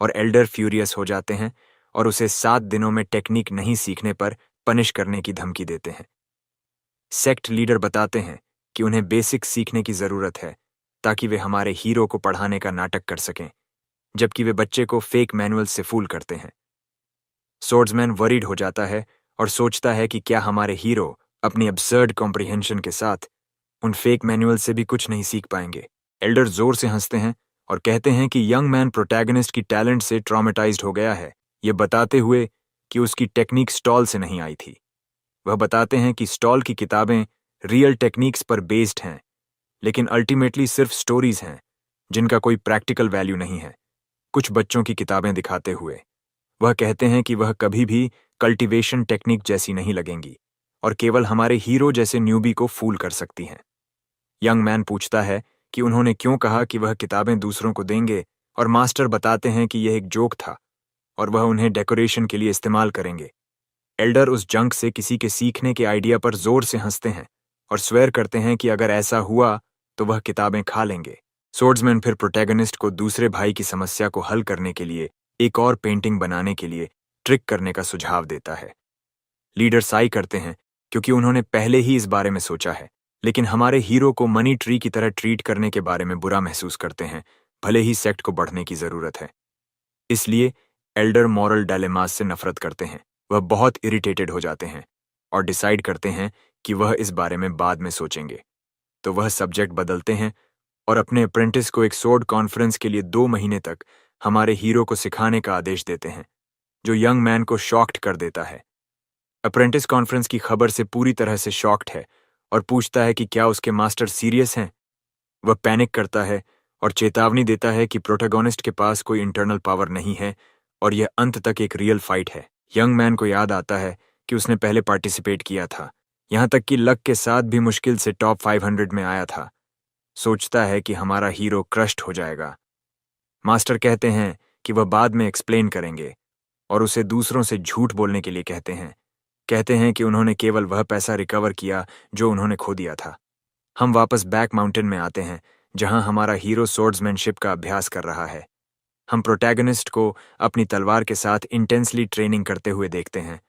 और एल्डर फ्यूरियस हो जाते हैं और उसे 7 दिनों में टेक्निक नहीं सीखने पर पनिश करने की धमकी देते हैं। सेक्ट लीडर बताते हैं कि उन्हें बेसिक्स सीखने की जरूरत है ताकि वे हमारे हीरो को पढ़ाने का नाटक कर सकें, जबकि वे बच्चे को फेक मैनुअल से फूल करते हैं। सोर्ड्समैन वरीड हो जाता है और सोचता है कि क्या हमारे हीरो अपनी अब्सर्ड कॉम्प्रिहेंशन के साथ उन फेक मैनुअल से भी कुछ नहीं सीख पाएंगे। एल्डर जोर से हंसते हैं और कहते हैं कि यंग मैन प्रोटैगनिस्ट की टैलेंट से ट्रॉमेटाइज्ड हो गया है, ये बताते हुए कि उसकी टेक्निक स्टॉल से नहीं आई थी। वह बताते हैं कि स्टॉल की किताबें रियल टेक्निक्स पर बेस्ड हैं, लेकिन अल्टीमेटली सिर्फ स्टोरीज हैं जिनका कोई प्रैक्टिकल वैल्यू नहीं है। कुछ बच्चों की किताबें दिखाते हुए वह कहते हैं कि वह कभी भी कल्टीवेशन टेक्निक जैसी नहीं लगेंगी और केवल हमारे हीरो जैसे न्यूबी को फूल कर सकती हैं। यंग मैन पूछता है कि उन्होंने क्यों कहा कि वह किताबें दूसरों को देंगे, और मास्टर बताते हैं कि यह एक जोक था और वह उन्हें डेकोरेशन के लिए इस्तेमाल करेंगे। एल्डर उस जंक से किसी के सीखने के आइडिया पर जोर से हंसते हैं और स्वेर करते हैं कि अगर ऐसा हुआ तो वह किताबें खा लेंगे। सोर्ड्समैन फिर प्रोटैगनिस्ट को दूसरे भाई की समस्या को हल करने के लिए एक और पेंटिंग बनाने के लिए ट्रिक करने का सुझाव देता है। लीडर साई करते हैं क्योंकि उन्होंने पहले ही इस बारे में सोचा है, लेकिन हमारे हीरो को मनी ट्री की तरह ट्रीट करने के बारे में बुरा महसूस करते हैं, भले ही सेक्ट को बढ़ने की जरूरत है। इसलिए एल्डर मॉरल डायलेमास से नफरत करते हैं। वह बहुत इरिटेटेड हो जाते हैं और डिसाइड करते हैं कि वह इस बारे में बाद में सोचेंगे। तो वह सब्जेक्ट बदलते हैं और अपने अप्रेंटिस को एक सोर्ड कॉन्फ्रेंस के लिए 2 महीने तक हमारे हीरो को सिखाने का आदेश देते हैं, जो यंग मैन को शॉक्ड कर देता है। अप्रेंटिस कॉन्फ्रेंस की खबर से पूरी तरह से शॉक्ड है और पूछता है कि क्या उसके मास्टर सीरियस हैं। वह पैनिक करता है और चेतावनी देता है कि प्रोटैगनिस्ट के पास कोई इंटरनल पावर नहीं है और यह अंत तक एक रियल फाइट है। यंग मैन को याद आता है कि उसने पहले पार्टिसिपेट किया था, यहां तक कि लक के साथ भी मुश्किल से टॉप 500 में आया था। सोचता है कि हमारा हीरो क्रश्ड हो जाएगा। मास्टर कहते हैं कि वह बाद में एक्सप्लेन करेंगे और उसे दूसरों से झूठ बोलने के लिए कहते हैं। कहते हैं कि उन्होंने केवल वह पैसा रिकवर किया जो उन्होंने खो दिया था। हम वापस बैक माउंटेन में आते हैं जहां हमारा हीरो सोर्ड्समैनशिप का अभ्यास कर रहा है। हम प्रोटैगनिस्ट को अपनी तलवार के साथ इंटेंसली ट्रेनिंग करते हुए देखते हैं।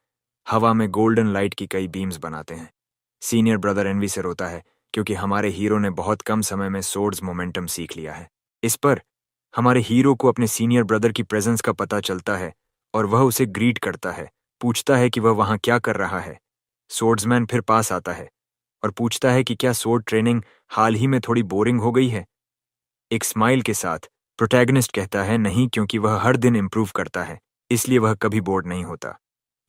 हवा में गोल्डन लाइट की कई बीम्स बनाते हैं। सीनियर ब्रदर एनवी से रोता है क्योंकि हमारे हीरो ने बहुत कम समय में सोर्ड्स मोमेंटम सीख लिया है। इस पर हमारे हीरो को अपने सीनियर ब्रदर की प्रेजेंस का पता चलता है और वह उसे ग्रीट करता है, पूछता है कि वह वहां क्या कर रहा है। सोर्ड्समैन फिर पास आता है और पूछता है कि क्या सोर्ड ट्रेनिंग हाल ही में थोड़ी बोरिंग हो गई है। एक स्माइल के साथ प्रोटैगनिस्ट कहता है नहीं, क्योंकि वह हर दिन इंप्रूव करता है, इसलिए वह कभी बोर्ड नहीं होता।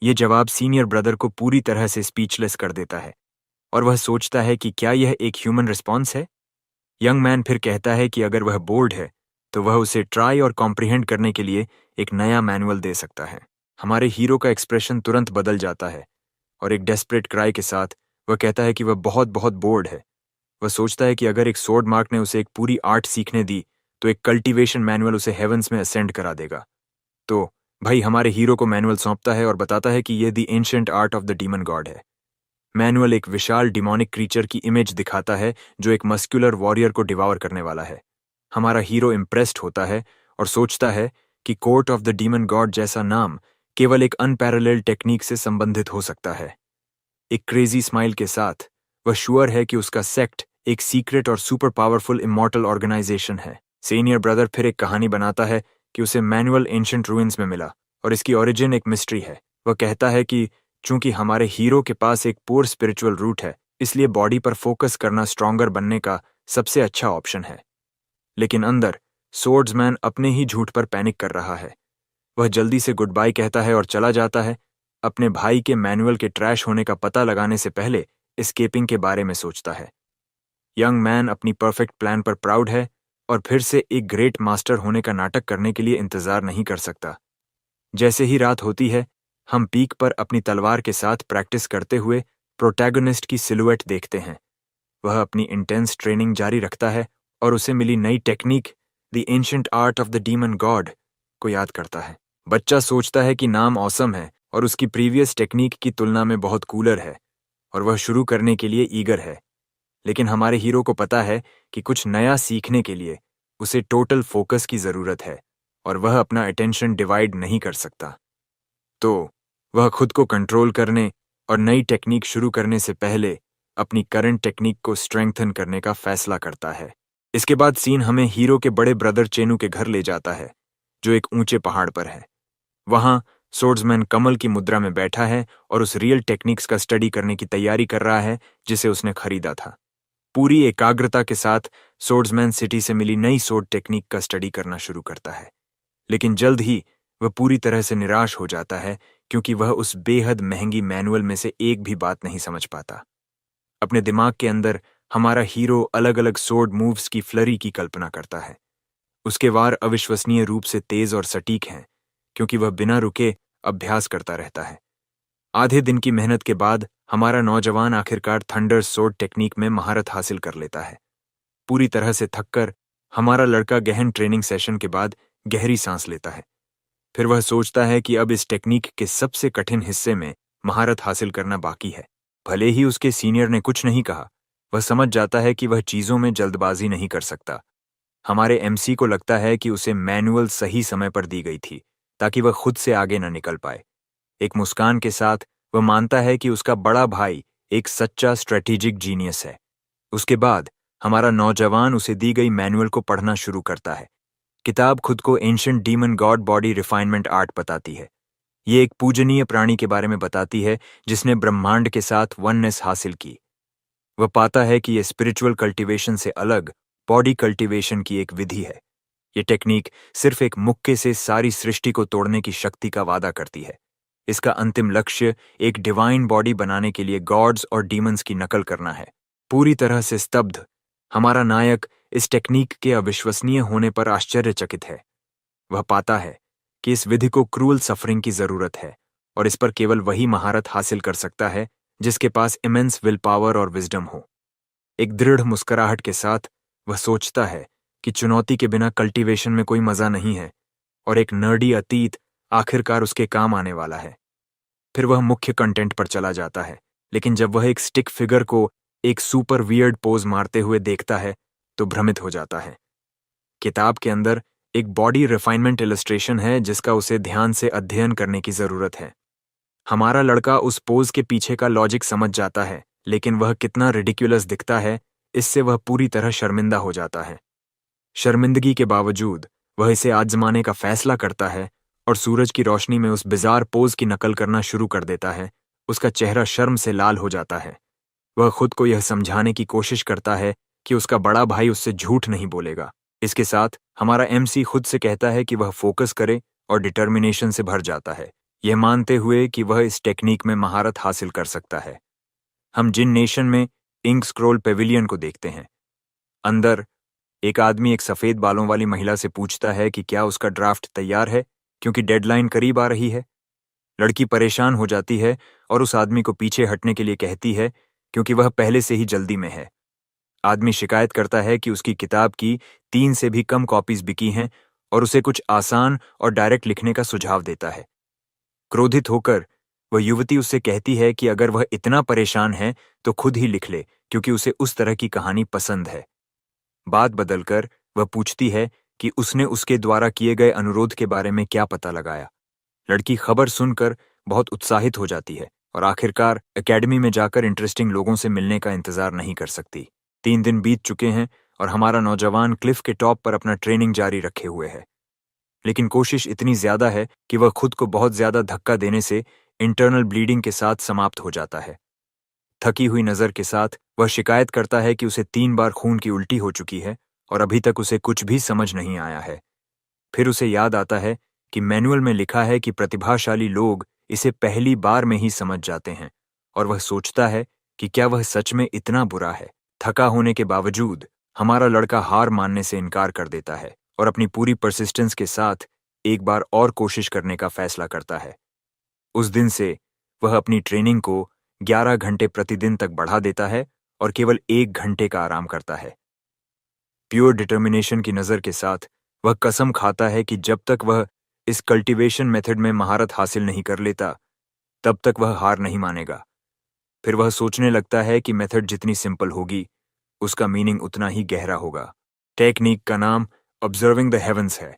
यह जवाब सीनियर ब्रदर को पूरी तरह से स्पीचलेस कर देता है और वह सोचता है कि क्या यह एक ह्यूमन रिस्पॉन्स है। यंग मैन फिर कहता है कि अगर वह बोर्ड है तो वह उसे ट्राई और कॉम्प्रिहेंड करने के लिए एक नया मैनुअल दे सकता है। हमारे हीरो का एक्सप्रेशन तुरंत बदल जाता है और एक डेस्परेट क्राई के साथ वह कहता है कि वह बहुत बहुत बोर्ड है। वह सोचता है कि अगर एक सोर्ड मार्क ने उसे एक पूरी आर्ट सीखने दी तो एक कल्टीवेशन मैनुअल उसे हेवंस में असेंड करा देगा। तो भाई हमारे हीरो को मैनुअल सौंपता है और बताता है कि यह the ancient art of the demon God है। मैनुअल एक विशाल डिमोनिक क्रीचर की इमेज दिखाता है जो एक मस्कुलर वॉरियर को डिवावर करने वाला है। हमारा हीरो इम्प्रेस्ड होता है और सोचता है कि court of the demon God जैसा नाम केवल एक अनपैरेलल्ड टेक्निक से संबंधित हो सकता है। एक क्रेजी स्माइल के साथ वह श्योर है कि उसका सेक्ट एक सीक्रेट और सुपर पावरफुल इमॉर्टल ऑर्गेनाइजेशन है। सीनियर ब्रदर फिर एक कहानी बनाता है कि उसे मैनुअल एंशिएंट रूइंस में मिला और इसकी ओरिजिन एक मिस्ट्री है। वह कहता है कि चूंकि हमारे हीरो के पास एक पुअर स्पिरिचुअल रूट है, इसलिए बॉडी पर फोकस करना स्ट्रॉन्गर बनने का सबसे अच्छा ऑप्शन है। लेकिन अंदर सोर्ड्समैन अपने ही झूठ पर पैनिक कर रहा है। वह जल्दी से गुड बाय कहता है और चला जाता है, अपने भाई के मैनुअल के ट्रैश होने का पता लगाने से पहले एस्केपिंग के बारे में सोचता है। यंग मैन अपनी परफेक्ट प्लान पर प्राउड है और फिर से एक ग्रेट मास्टर होने का नाटक करने के लिए इंतजार नहीं कर सकता। जैसे ही रात होती है, हम पीक पर अपनी तलवार के साथ प्रैक्टिस करते हुए प्रोटैगनिस्ट की सिलुएट देखते हैं। वह अपनी इंटेंस ट्रेनिंग जारी रखता है और उसे मिली नई technique, the ancient art of the demon God, को याद करता है। बच्चा सोचता है कि नाम ऑसम है और उसकी प्रीवियस टेक्निक की तुलना में बहुत कूलर है और वह शुरू करने के लिए ईगर है। लेकिन हमारे हीरो को पता है कि कुछ नया सीखने के लिए उसे टोटल फोकस की जरूरत है और वह अपना अटेंशन डिवाइड नहीं कर सकता। तो वह खुद को कंट्रोल करने और नई टेक्निक शुरू करने से पहले अपनी करंट टेक्निक को स्ट्रेंथन करने का फैसला करता है। इसके बाद सीन हमें हीरो के बड़े ब्रदर चेनू के घर ले जाता है, जो एक ऊंचे पहाड़ पर है। वहां सोर्ड्समैन कमल की मुद्रा में बैठा है और उस रियल टेक्निक्स का स्टडी करने की तैयारी कर रहा है जिसे उसने खरीदा था। पूरी एकाग्रता के साथ सोर्ड्समैन सिटी से मिली नई सोर्ड टेक्निक का स्टडी करना शुरू करता है। लेकिन जल्द ही वह पूरी तरह से निराश हो जाता है क्योंकि वह उस बेहद महंगी मैनुअल में से एक भी बात नहीं समझ पाता। अपने दिमाग के अंदर हमारा हीरो अलग अलग सोर्ड मूव्स की फ्लरी की कल्पना करता है। उसके वार अविश्वसनीय रूप से तेज और सटीक हैं क्योंकि वह बिना रुके अभ्यास करता रहता है। आधे दिन की मेहनत के बाद हमारा नौजवान आखिरकार थंडर सोर्ड टेक्निक में महारत हासिल कर लेता है। पूरी तरह से थककर हमारा लड़का गहन ट्रेनिंग सेशन के बाद गहरी सांस लेता है। फिर वह सोचता है कि अब इस टेक्निक के सबसे कठिन हिस्से में महारत हासिल करना बाकी है। भले ही उसके सीनियर ने कुछ नहीं कहा, वह समझ जाता है कि वह चीजों में जल्दबाजी नहीं कर सकता। हमारे एमसी को लगता है कि उसे मैनुअल सही समय पर दी गई थी ताकि वह खुद से आगे न निकल पाए। एक मुस्कान के साथ वह मानता है कि उसका बड़ा भाई एक सच्चा स्ट्रेटेजिक जीनियस है। उसके बाद हमारा नौजवान उसे दी गई मैनुअल को पढ़ना शुरू करता है। किताब खुद को ancient demon God body refinement art बताती है। ये एक पूजनीय प्राणी के बारे में बताती है जिसने ब्रह्मांड के साथ वननेस हासिल की। वह पाता है कि यह स्पिरिचुअल कल्टीवेशन से अलग बॉडी कल्टीवेशन की एक विधि है। ये टेक्निक सिर्फ एक मुक्के से सारी सृष्टि को तोड़ने की शक्ति का वादा करती है। इसका अंतिम लक्ष्य एक डिवाइन बॉडी बनाने के लिए गॉड्स और डीमंस की नकल करना है। पूरी तरह से स्तब्ध हमारा नायक इस टेक्निक के अविश्वसनीय होने पर आश्चर्यचकित है। वह पाता है कि इस विधि को क्रूअल सफरिंग की जरूरत है और इस पर केवल वही महारत हासिल कर सकता है जिसके पास इमेंस विल पावर और विजडम हो। एक दृढ़ मुस्कुराहट के साथ वह सोचता है कि चुनौती के बिना कल्टीवेशन में कोई मजा नहीं है और एक नर्डी अतीत आखिरकार उसके काम आने वाला है। फिर वह मुख्य कंटेंट पर चला जाता है, लेकिन जब वह एक स्टिक फिगर को एक सुपर वियर्ड पोज मारते हुए देखता है तो भ्रमित हो जाता है। किताब के अंदर एक बॉडी रिफाइनमेंट इलस्ट्रेशन है जिसका उसे ध्यान से अध्ययन करने की जरूरत है। हमारा लड़का उस पोज के पीछे का लॉजिक समझ जाता है, लेकिन वह कितना रिडिक्युलस दिखता है इससे वह पूरी तरह शर्मिंदा हो जाता है। शर्मिंदगी के बावजूद वह इसे आजमाने का फैसला करता है और सूरज की रोशनी में उस बिजार पोज की नकल करना शुरू कर देता है। उसका चेहरा शर्म से लाल हो जाता है। वह खुद को यह समझाने की कोशिश करता है कि उसका बड़ा भाई उससे झूठ नहीं बोलेगा। इसके साथ हमारा एमसी खुद से कहता है कि वह फोकस करे और डिटर्मिनेशन से भर जाता है, यह मानते हुए कि वह इस टेक्निक में महारत हासिल कर सकता है। हम जिन नेशन में इंक स्क्रॉल पेविलियन को देखते हैं। अंदर एक आदमी एक सफेद बालों वाली महिला से पूछता है कि क्या उसका ड्राफ्ट तैयार है क्योंकि डेडलाइन करीब आ रही है। लड़की परेशान हो जाती है और उस आदमी को पीछे हटने के लिए कहती है क्योंकि वह पहले से ही जल्दी में है। आदमी शिकायत करता है कि उसकी किताब की 3 से भी कम कॉपीज बिकी हैं और उसे कुछ आसान और डायरेक्ट लिखने का सुझाव देता है। क्रोधित होकर वह युवती उससे कहती है कि अगर वह इतना परेशान है तो खुद ही लिख ले क्योंकि उसे उस तरह की कहानी पसंद है। बात बदलकर वह पूछती है कि उसने उसके द्वारा किए गए अनुरोध के बारे में क्या पता लगाया। लड़की खबर सुनकर बहुत उत्साहित हो जाती है और आखिरकार एकेडमी में जाकर इंटरेस्टिंग लोगों से मिलने का इंतजार नहीं कर सकती। 3 दिन बीत चुके हैं और हमारा नौजवान क्लिफ के टॉप पर अपना ट्रेनिंग जारी रखे हुए है, लेकिन कोशिश इतनी ज्यादा है कि वह खुद को बहुत ज्यादा धक्का देने से इंटरनल ब्लीडिंग के साथ समाप्त हो जाता है। थकी हुई नजर के साथ वह शिकायत करता है कि उसे 3 बार खून की उल्टी हो चुकी है और अभी तक उसे कुछ भी समझ नहीं आया है। फिर उसे याद आता है कि मैनुअल में लिखा है कि प्रतिभाशाली लोग इसे पहली बार में ही समझ जाते हैं और वह सोचता है कि क्या वह सच में इतना बुरा है। थका होने के बावजूद हमारा लड़का हार मानने से इनकार कर देता है और अपनी पूरी परसिस्टेंस के साथ एक बार और कोशिश करने का फैसला करता है। उस दिन से वह अपनी ट्रेनिंग को 11 घंटे प्रतिदिन तक बढ़ा देता है और केवल 1 घंटे का आराम करता है। प्योर डिटर्मिनेशन की नज़र के साथ वह कसम खाता है कि जब तक वह इस कल्टीवेशन मेथड में महारत हासिल नहीं कर लेता, तब तक वह हार नहीं मानेगा। फिर वह सोचने लगता है कि मेथड जितनी सिंपल होगी, उसका मीनिंग उतना ही गहरा होगा। टेक्निक का नाम ऑब्जर्विंग द हेवंस है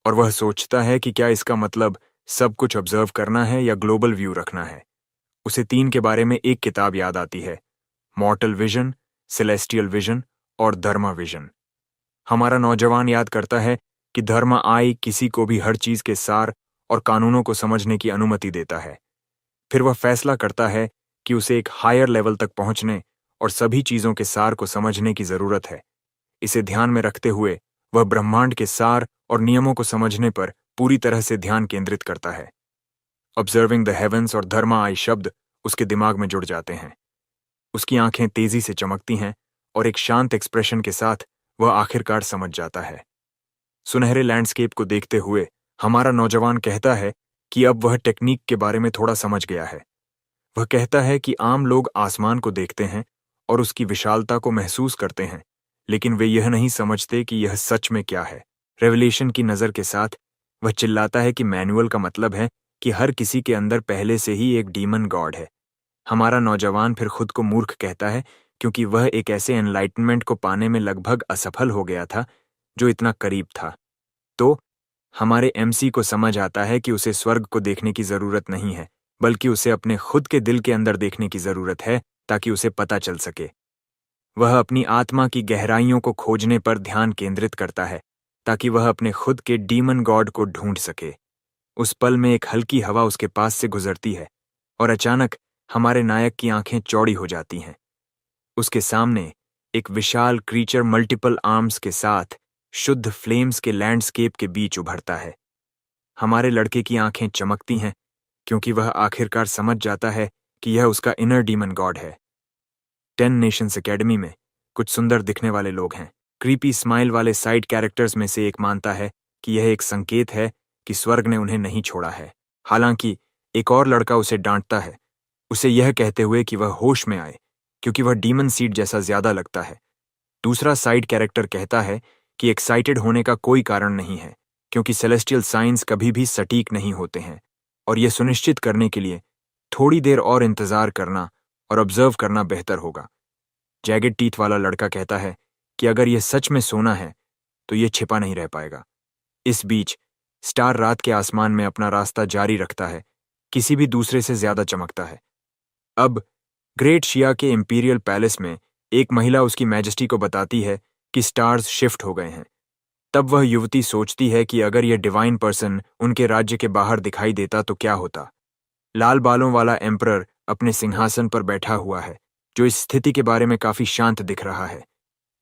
और वह सोचता है कि क्या इसका मतलब सब कुछ ऑब्जर्व करना है या ग्लोबल व्यू रखना है। उसे 3 के बारे में एक किताब याद आती है, मॉर्टल विजन, सेलेस्टियल विजन और धर्मा विजन। हमारा नौजवान याद करता है कि धर्म आई किसी को भी हर चीज के सार और कानूनों को समझने की अनुमति देता है। फिर वह फैसला करता है कि उसे एक हायर लेवल तक पहुंचने और सभी चीजों के सार को समझने की जरूरत है। इसे ध्यान में रखते हुए वह ब्रह्मांड के सार और नियमों को समझने पर पूरी तरह से ध्यान केंद्रित करता है। ऑब्जर्विंग द हेवंस और धर्मा आई शब्द उसके दिमाग में जुड़ जाते हैं। उसकी आंखें तेजी से चमकती हैं और एक शांत एक्सप्रेशन के साथ वह आखिरकार समझ जाता है। सुनहरे लैंडस्केप को देखते हुए हमारा नौजवान कहता है कि अब वह टेक्निक के बारे में थोड़ा समझ गया है। वह कहता है कि आम लोग आसमान को देखते हैं और उसकी विशालता को महसूस करते हैं, लेकिन वे यह नहीं समझते कि यह सच में क्या है। रेवलेशन की नज़र के साथ वह चिल्लाता है कि मैनुअल का मतलब है कि हर किसी के अंदर पहले से ही एक डीमन गॉड है। हमारा नौजवान फिर खुद को मूर्ख कहता है क्योंकि वह एक ऐसे एनलाइटनमेंट को पाने में लगभग असफल हो गया था जो इतना करीब था। तो हमारे एमसी को समझ आता है कि उसे स्वर्ग को देखने की जरूरत नहीं है, बल्कि उसे अपने खुद के दिल के अंदर देखने की जरूरत है ताकि उसे पता चल सके। वह अपनी आत्मा की गहराइयों को खोजने पर ध्यान केंद्रित करता है ताकि वह अपने खुद के डीमन गॉड को ढूंढ सके। उस पल में एक हल्की हवा उसके पास से गुजरती है और अचानक हमारे नायक की आंखें चौड़ी हो जाती हैं। उसके सामने एक विशाल क्रीचर मल्टीपल आर्म्स के साथ शुद्ध फ्लेम्स के लैंडस्केप के बीच उभरता है। हमारे लड़के की आंखें चमकती हैं क्योंकि वह आखिरकार समझ जाता है कि यह उसका इनर डीमन गॉड है। 10 नेशंस एकेडमी में कुछ सुंदर दिखने वाले लोग हैं। क्रीपी स्माइल वाले साइड कैरेक्टर्स में से एक मानता है कि यह एक संकेत है कि स्वर्ग ने उन्हें नहीं छोड़ा है। हालांकि एक और लड़का उसे डांटता है, उसे यह कहते हुए कि वह होश में आए क्योंकि वह डीमन सीड जैसा ज्यादा लगता है। दूसरा साइड कैरेक्टर कहता है कि एक्साइटेड होने का कोई कारण नहीं है क्योंकि सेलेस्टियल साइंस कभी भी सटीक नहीं होते हैं और यह सुनिश्चित करने के लिए थोड़ी देर और इंतजार करना और ऑब्जर्व करना बेहतर होगा। जैगेड टीथ वाला लड़का कहता है कि अगर यह सच में सोना है तो यह छिपा नहीं रह पाएगा। इस बीच स्टार रात के आसमान में अपना रास्ता जारी रखता है, किसी भी दूसरे से ज्यादा चमकता है। अब ग्रेट शिया के इंपीरियल पैलेस में एक महिला उसकी मैजेस्टी को बताती है कि स्टार्स शिफ्ट हो गए हैं। तब वह युवती सोचती है कि अगर यह डिवाइन पर्सन उनके राज्य के बाहर दिखाई देता तो क्या होता। लाल बालों वाला एम्परर अपने सिंहासन पर बैठा हुआ है, जो इस स्थिति के बारे में काफी शांत दिख रहा है।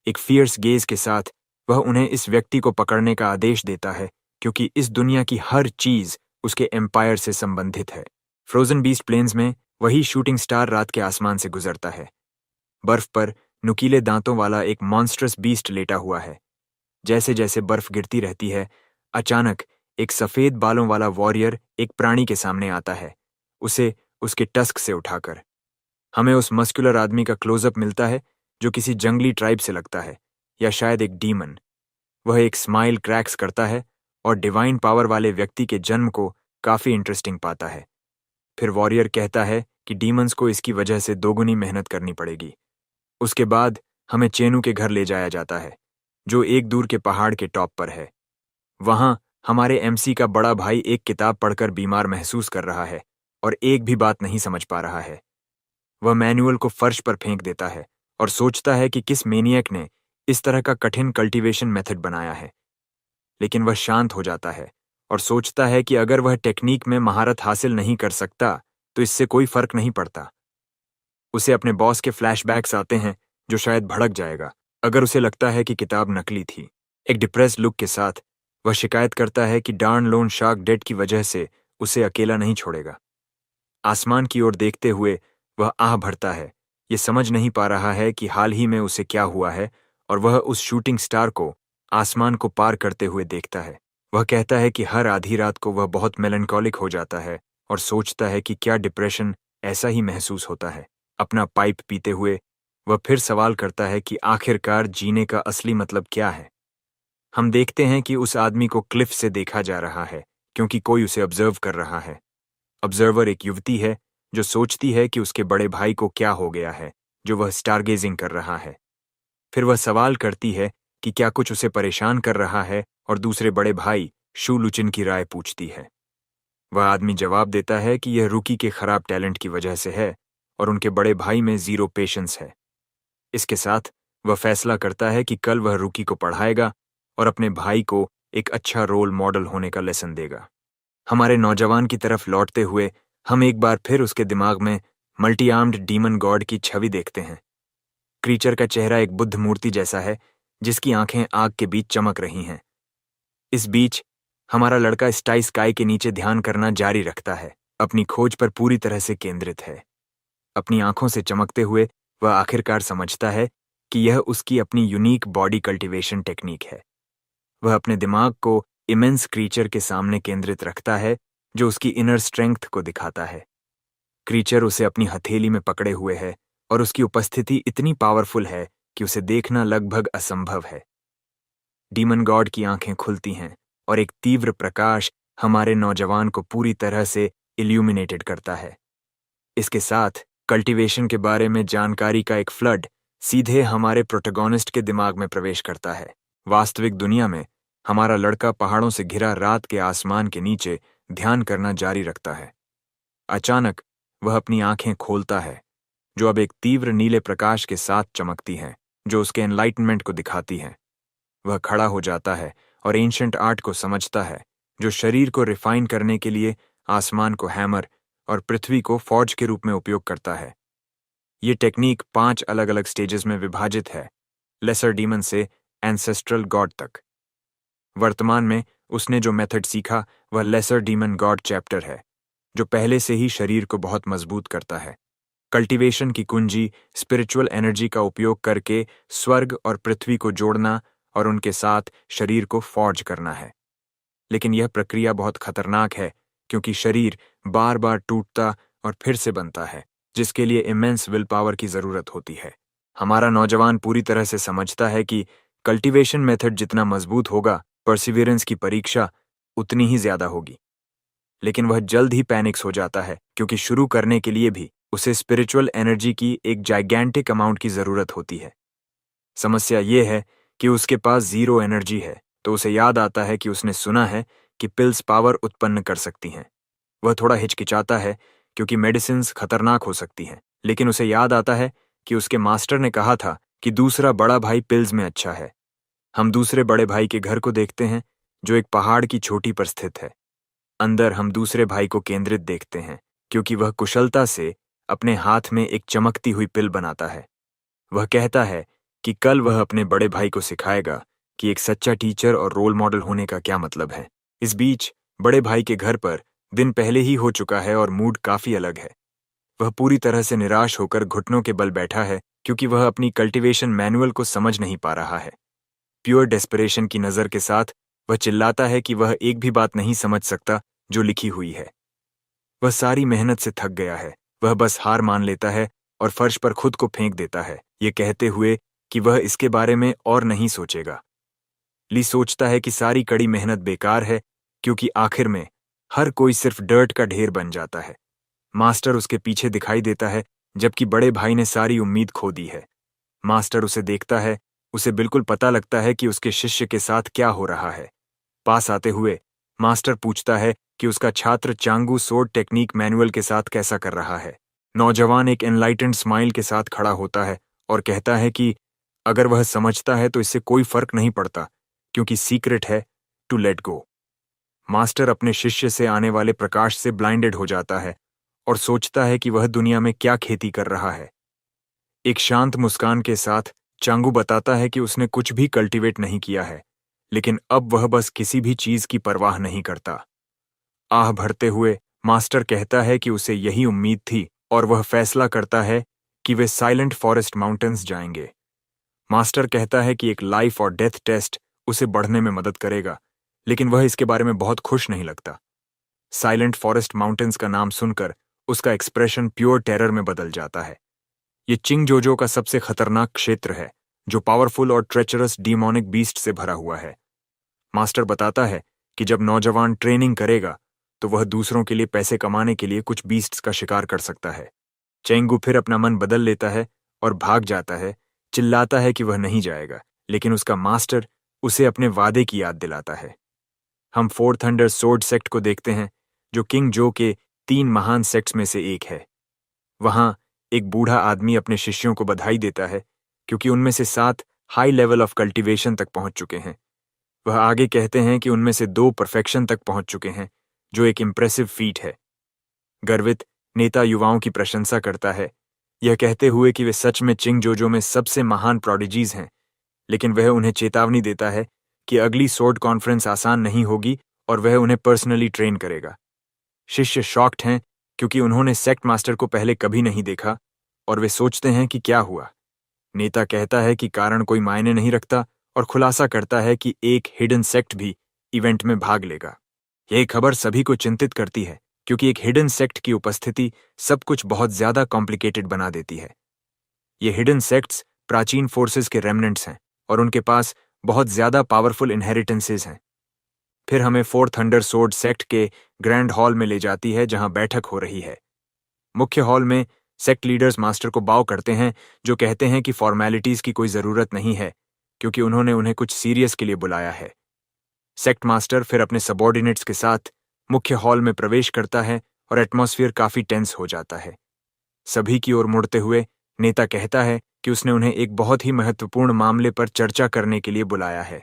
एक फियर्स गेज के साथ वह उन्हें इस व्यक्ति को पकड़ने का आदेश देता है क्योंकि इस दुनिया की हर चीज उसके एम्पायर से संबंधित है। फ्रोजन बीस्ट प्लेन्स में वही शूटिंग स्टार रात के आसमान से गुजरता है। बर्फ पर नुकीले दांतों वाला एक मॉन्स्ट्रस बीस्ट लेटा हुआ है। जैसे जैसे बर्फ गिरती रहती है, अचानक एक सफेद बालों वाला वॉरियर एक प्राणी के सामने आता है, उसे उसके टस्क से उठाकर। हमें उस मस्कुलर आदमी का क्लोजअप मिलता है जो किसी जंगली ट्राइब से लगता है या शायद एक डीमन। वह एक स्माइल क्रैक्स करता है और डिवाइन पावर वाले व्यक्ति के जन्म को काफी इंटरेस्टिंग पाता है। फिर वॉरियर कहता है कि डीमंस को इसकी वजह से दोगुनी मेहनत करनी पड़ेगी। उसके बाद हमें चेनू के घर ले जाया जाता है, जो एक दूर के पहाड़ के टॉप पर है। वहां हमारे एमसी का बड़ा भाई एक किताब पढ़कर बीमार महसूस कर रहा है और एक भी बात नहीं समझ पा रहा है। वह मैनुअल को फर्श पर फेंक देता है और सोचता है कि किस मेनियक ने इस तरह का कठिन कल्टीवेशन मेथड बनाया है। लेकिन वह शांत हो जाता है और सोचता है कि अगर वह टेक्निक में महारत हासिल नहीं कर सकता तो इससे कोई फर्क नहीं पड़ता। उसे अपने बॉस के फ्लैशबैक्स आते हैं जो शायद भड़क जाएगा अगर उसे लगता है कि किताब नकली थी। एक डिप्रेस्ड लुक के साथ वह शिकायत करता है कि डार्न लोन शार्क डेट की वजह से उसे अकेला नहीं छोड़ेगा। आसमान की ओर देखते हुए वह आह भरता है। ये समझ नहीं पा रहा है कि हाल ही में उसे क्या हुआ है, और वह उस शूटिंग स्टार को आसमान को पार करते हुए देखता है। वह कहता है कि हर आधी रात को वह बहुत मेलनकॉलिक हो जाता है और सोचता है कि क्या डिप्रेशन ऐसा ही महसूस होता है। अपना पाइप पीते हुए वह फिर सवाल करता है कि आखिरकार जीने का असली मतलब क्या है। हम देखते हैं कि उस आदमी को क्लिफ से देखा जा रहा है क्योंकि कोई उसे ऑब्जर्व कर रहा है। ऑब्जर्वर एक युवती है जो सोचती है कि उसके बड़े भाई को क्या हो गया है, जो वह स्टारगेजिंग कर रहा है। फिर वह सवाल करती है कि क्या कुछ उसे परेशान कर रहा है, और दूसरे बड़े भाई शू लुचिन की राय पूछती है। वह आदमी जवाब देता है कि यह रुकी के खराब टैलेंट की वजह से है और उनके बड़े भाई में जीरो पेशेंस है। इसके साथ वह फैसला करता है कि कल वह रुकी को पढ़ाएगा और अपने भाई को एक अच्छा रोल मॉडल होने का लेसन देगा। हमारे नौजवान की तरफ लौटते हुए हम एक बार फिर उसके दिमाग में मल्टी आर्म्ड डीमन गॉड की छवि देखते हैं। क्रीचर का चेहरा एक बुद्ध मूर्ति जैसा है जिसकी आंखें आग के बीच चमक रही हैं। इस बीच हमारा लड़का स्टाई स्काई के नीचे ध्यान करना जारी रखता है, अपनी खोज पर पूरी तरह से केंद्रित है। अपनी आंखों से चमकते हुए वह आखिरकार समझता है कि यह उसकी अपनी यूनिक बॉडी कल्टीवेशन टेक्निक है। वह अपने दिमाग को इमेंस क्रीचर के सामने केंद्रित रखता है जो उसकी इनर स्ट्रेंथ को दिखाता है। क्रीचर उसे अपनी हथेली में पकड़े हुए है और उसकी उपस्थिति इतनी पावरफुल है कि उसे देखना लगभग असंभव है। डीमन गॉड की आंखें खुलती हैं और एक तीव्र प्रकाश हमारे नौजवान को पूरी तरह से इल्यूमिनेटेड करता है। इसके साथ कल्टीवेशन के बारे में जानकारी का एक फ्लड सीधे हमारे प्रोटोगोनिस्ट के दिमाग में प्रवेश करता है। वास्तविक दुनिया में हमारा लड़का पहाड़ों से घिरा रात के आसमान के नीचे ध्यान करना जारी रखता है। अचानक वह अपनी आंखें खोलता है, जो अब एक तीव्र नीले प्रकाश के साथ चमकती हैं, जो उसके एनलाइटनमेंट को दिखाती हैं। वह खड़ा हो जाता है और एंशंट आर्ट को समझता है, जो शरीर को रिफाइन करने के लिए आसमान को हैमर और पृथ्वी को फॉर्ज के रूप में उपयोग करता है। ये टेक्निक 5 अलग अलग स्टेजेस में विभाजित है, लेसर डीमन से एंसेस्ट्रल गॉड तक। वर्तमान में उसने जो मेथड सीखा वह लेसर डीमन गॉड चैप्टर है, जो पहले से ही शरीर को बहुत मजबूत करता है। कल्टीवेशन की कुंजी स्पिरिचुअल एनर्जी का उपयोग करके स्वर्ग और पृथ्वी को जोड़ना और उनके साथ शरीर को फॉर्ज करना है। लेकिन यह प्रक्रिया बहुत खतरनाक है क्योंकि शरीर बार बार टूटता और फिर से बनता है, जिसके लिए इमेंस विल पावर की जरूरत होती है। हमारा नौजवान पूरी तरह से समझता है कि कल्टीवेशन मेथड जितना मजबूत होगा, परसिवियरेंस की परीक्षा उतनी ही ज्यादा होगी। लेकिन वह जल्द ही पैनिक्स हो जाता है क्योंकि शुरू करने के लिए भी उसे स्पिरिचुअल एनर्जी की एक जाइगेंटिक अमाउंट की जरूरत होती है। समस्या यह है कि उसके पास जीरो एनर्जी है, तो उसे याद आता है कि उसने सुना है कि पिल्स पावर उत्पन्न कर सकती हैं। वह थोड़ा हिचकिचाता है क्योंकि मेडिसिन्स खतरनाक हो सकती हैं, लेकिन उसे याद आता है कि उसके मास्टर ने कहा था कि दूसरा बड़ा भाई पिल्स में अच्छा है। हम दूसरे बड़े भाई के घर को देखते हैं जो एक पहाड़ की चोटी पर स्थित है। अंदर हम दूसरे भाई को केंद्रित देखते हैं क्योंकि वह कुशलता से अपने हाथ में एक चमकती हुई पिल बनाता है। वह कहता है कि कल वह अपने बड़े भाई को सिखाएगा कि एक सच्चा टीचर और रोल मॉडल होने का क्या मतलब है। इस बीच बड़े भाई के घर पर दिन पहले ही हो चुका है और मूड काफी अलग है। वह पूरी तरह से निराश होकर घुटनों के बल बैठा है क्योंकि वह अपनी कल्टीवेशन मैनुअल को समझ नहीं पा रहा है। प्योर डेस्परेशन की नजर के साथ वह चिल्लाता है कि वह एक भी बात नहीं समझ सकता जो लिखी हुई है। वह सारी मेहनत से थक गया है। वह बस हार मान लेता है और फर्श पर खुद को फेंक देता है, ये कहते हुए कि वह इसके बारे में और नहीं सोचेगा। ली सोचता है कि सारी कड़ी मेहनत बेकार है क्योंकि आखिर में हर कोई सिर्फ डर्ट का ढेर बन जाता है। मास्टर उसके पीछे दिखाई देता है जबकि बड़े भाई ने सारी उम्मीद खो दी है। मास्टर उसे देखता है, उसे बिल्कुल पता लगता है कि उसके शिष्य के साथ क्या हो रहा है। पास आते हुए मास्टर पूछता है कि उसका छात्र चांगू सोर्ड टेक्निक मैनुअल के साथ कैसा कर रहा है। नौजवान एक एनलाइटेंड स्माइल के साथ खड़ा होता है और कहता है कि अगर वह समझता है तो इससे कोई फर्क नहीं पड़ता क्योंकि सीक्रेट है टू लेट गो। मास्टर अपने शिष्य से आने वाले प्रकाश से ब्लाइंडेड हो जाता है और सोचता है कि वह दुनिया में क्या खेती कर रहा है। एक शांत मुस्कान के साथ चांगू बताता है कि उसने कुछ भी कल्टीवेट नहीं किया है, लेकिन अब वह बस किसी भी चीज की परवाह नहीं करता। आह भरते हुए मास्टर कहता है कि उसे यही उम्मीद थी और वह फैसला करता है कि वे साइलेंट फॉरेस्ट माउंटेन्स जाएंगे। मास्टर कहता है कि एक लाइफ और डेथ टेस्ट उसे बढ़ने में मदद करेगा, लेकिन वह इसके बारे में बहुत खुश नहीं लगता। साइलेंट फॉरेस्ट माउंटेन्स का नाम सुनकर उसका एक्सप्रेशन प्योर टेरर में बदल जाता है। ये चिंगजोजो का सबसे खतरनाक क्षेत्र है, जो पावरफुल और ट्रेचरस डीमोनिक बीस्ट से भरा हुआ है। मास्टर बताता है कि जब नौजवान ट्रेनिंग करेगा तो वह दूसरों के लिए पैसे कमाने के लिए कुछ बीस्ट्स का शिकार कर सकता है। चेंगू फिर अपना मन बदल लेता है और भाग जाता है, चिल्लाता है कि वह नहीं जाएगा, लेकिन उसका मास्टर उसे अपने वादे की याद दिलाता है। हम फोर थंडर सोर्ड सेक्ट को देखते हैं, जो किंग जो के 3 महान सेक्ट्स में से एक है। वहां एक बूढ़ा आदमी अपने शिष्यों को बधाई देता है क्योंकि उनमें से 7 हाई लेवल ऑफ कल्टीवेशन तक पहुंच चुके हैं। वह आगे कहते हैं कि उनमें से 2 परफेक्शन तक पहुंच चुके हैं, जो एक इम्प्रेसिव फीट है। गर्वित नेता युवाओं की प्रशंसा करता है, यह कहते हुए कि वे सच में चिंगजोजो में सबसे महान प्रोडिजीज हैं, लेकिन वह उन्हें चेतावनी देता है कि अगली सोर्ड कॉन्फ्रेंस आसान नहीं होगी और वह उन्हें पर्सनली ट्रेन करेगा। शिष्य शॉक्ड हैं क्योंकि उन्होंने सेक्ट मास्टर को पहले कभी नहीं देखा और वे सोचते हैं कि क्या हुआ। नेता कहता है कि कारण कोई मायने नहीं रखता और खुलासा करता है कि एक हिडन सेक्ट भी इवेंट में भाग लेगा। यह खबर सभी को चिंतित करती है क्योंकि एक हिडन सेक्ट की उपस्थिति सब कुछ बहुत ज्यादा कॉम्प्लिकेटेड बना देती है। ये हिडन सेक्ट्स प्राचीन फोर्सेस के रेमनेंट्स हैं और उनके पास बहुत ज्यादा पावरफुल इनहेरिटेंसेस हैं। फिर हमें फोर थंडर सोर्ड सेक्ट के ग्रैंड हॉल में ले जाती है, जहां बैठक हो रही है। मुख्य हॉल में सेक्ट लीडर्स मास्टर को बाव करते हैं, जो कहते हैं कि फॉर्मेलिटीज की कोई जरूरत नहीं है क्योंकि उन्होंने उन्हें कुछ सीरियस के लिए बुलाया है। सेक्ट मास्टर फिर अपने सबॉर्डिनेट्स के साथ मुख्य हॉल में प्रवेश करता है और एटमॉस्फेयर काफी टेंस हो जाता है। सभी की ओर मुड़ते हुए नेता कहता है कि उसने उन्हें एक बहुत ही महत्वपूर्ण मामले पर चर्चा करने के लिए बुलाया है।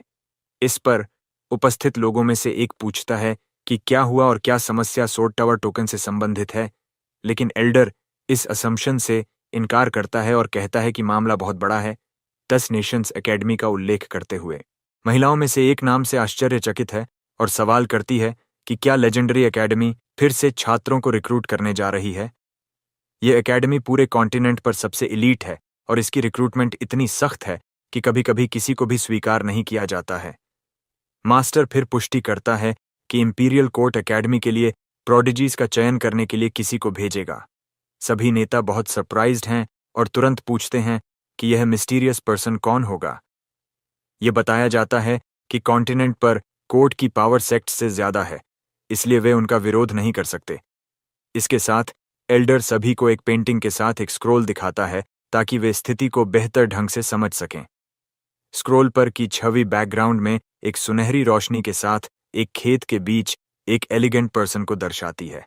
इस पर उपस्थित लोगों में से एक पूछता है कि क्या हुआ और क्या समस्या सोर्ड टावर टोकन से संबंधित है, लेकिन एल्डर इस असम्पशन से इनकार करता है और कहता है कि मामला बहुत बड़ा है, 10 नेशंस एकेडमी का उल्लेख करते हुए। महिलाओं में से एक नाम से आश्चर्यचकित है और सवाल करती है कि क्या लेजेंडरी एकेडमी फिर से छात्रों को रिक्रूट करने जा रही है। यह एकेडमी पूरे कॉन्टिनेंट पर सबसे इलीट है और इसकी रिक्रूटमेंट इतनी सख्त है कि कभी-कभी किसी को भी स्वीकार नहीं किया जाता है। मास्टर फिर पुष्टि करता है कि इंपीरियल कोर्ट एकेडमी के लिए प्रोडिजीज का चयन करने के लिए किसी को भेजेगा। सभी नेता बहुत सरप्राइज्ड हैं और तुरंत पूछते हैं कि यह मिस्टीरियस पर्सन कौन होगा। यह बताया जाता है कि कॉन्टिनेंट पर कोर्ट की पावर सेक्ट से ज्यादा है, इसलिए वे उनका विरोध नहीं कर सकते। इसके साथ एल्डर सभी को एक पेंटिंग के साथ एक स्क्रोल दिखाता है ताकि वे स्थिति को बेहतर ढंग से समझ सकें। स्क्रोल पर की छवि बैकग्राउंड में एक सुनहरी रोशनी के साथ एक खेत के बीच एक एलिगेंट पर्सन को दर्शाती है।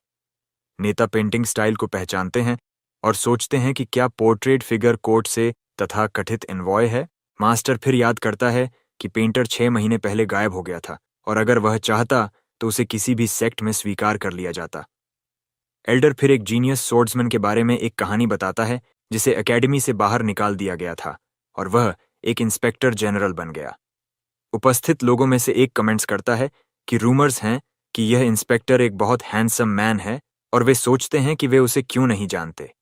नेता पेंटिंग स्टाइल को पहचानते हैं और सोचते हैं कि क्या पोर्ट्रेट फिगर कोर्ट से तथा कथित एनवॉय है। मास्टर फिर याद करता है कि पेंटर 6 महीने पहले गायब हो गया था और अगर वह चाहता तो उसे किसी भी सेक्ट में स्वीकार कर लिया जाता। एल्डर फिर एक जीनियस सोर्ड्समैन के बारे में एक कहानी बताता है जिसे एकेडमी से बाहर निकाल दिया गया था और वह एक इंस्पेक्टर जनरल बन गया। उपस्थित लोगों में से एक कमेंट्स करता है कि रूमर्स हैं कि यह इंस्पेक्टर एक बहुत हैंडसम मैन है और वे सोचते हैं कि वे उसे क्यों नहीं जानते।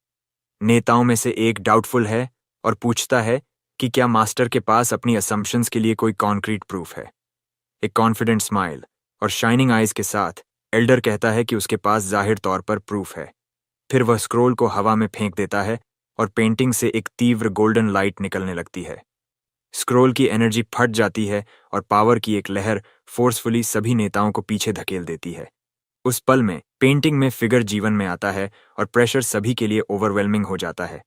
नेताओं में से एक डाउटफुल है और पूछता है कि क्या मास्टर के पास अपनी असम्पशंस के लिए कोई कॉन्क्रीट प्रूफ है। एक कॉन्फिडेंट स्माइल और शाइनिंग आइज के साथ एल्डर कहता है कि उसके पास जाहिर तौर पर प्रूफ है। फिर वह स्क्रोल को हवा में फेंक देता है और पेंटिंग से एक तीव्र गोल्डन लाइट निकलने लगती है। स्क्रोल की एनर्जी फट जाती है और पावर की एक लहर फोर्सफुली सभी नेताओं को पीछे धकेल देती है। उस पल में पेंटिंग में फिगर जीवन में आता है और प्रेशर सभी के लिए ओवरवेलमिंग हो जाता है।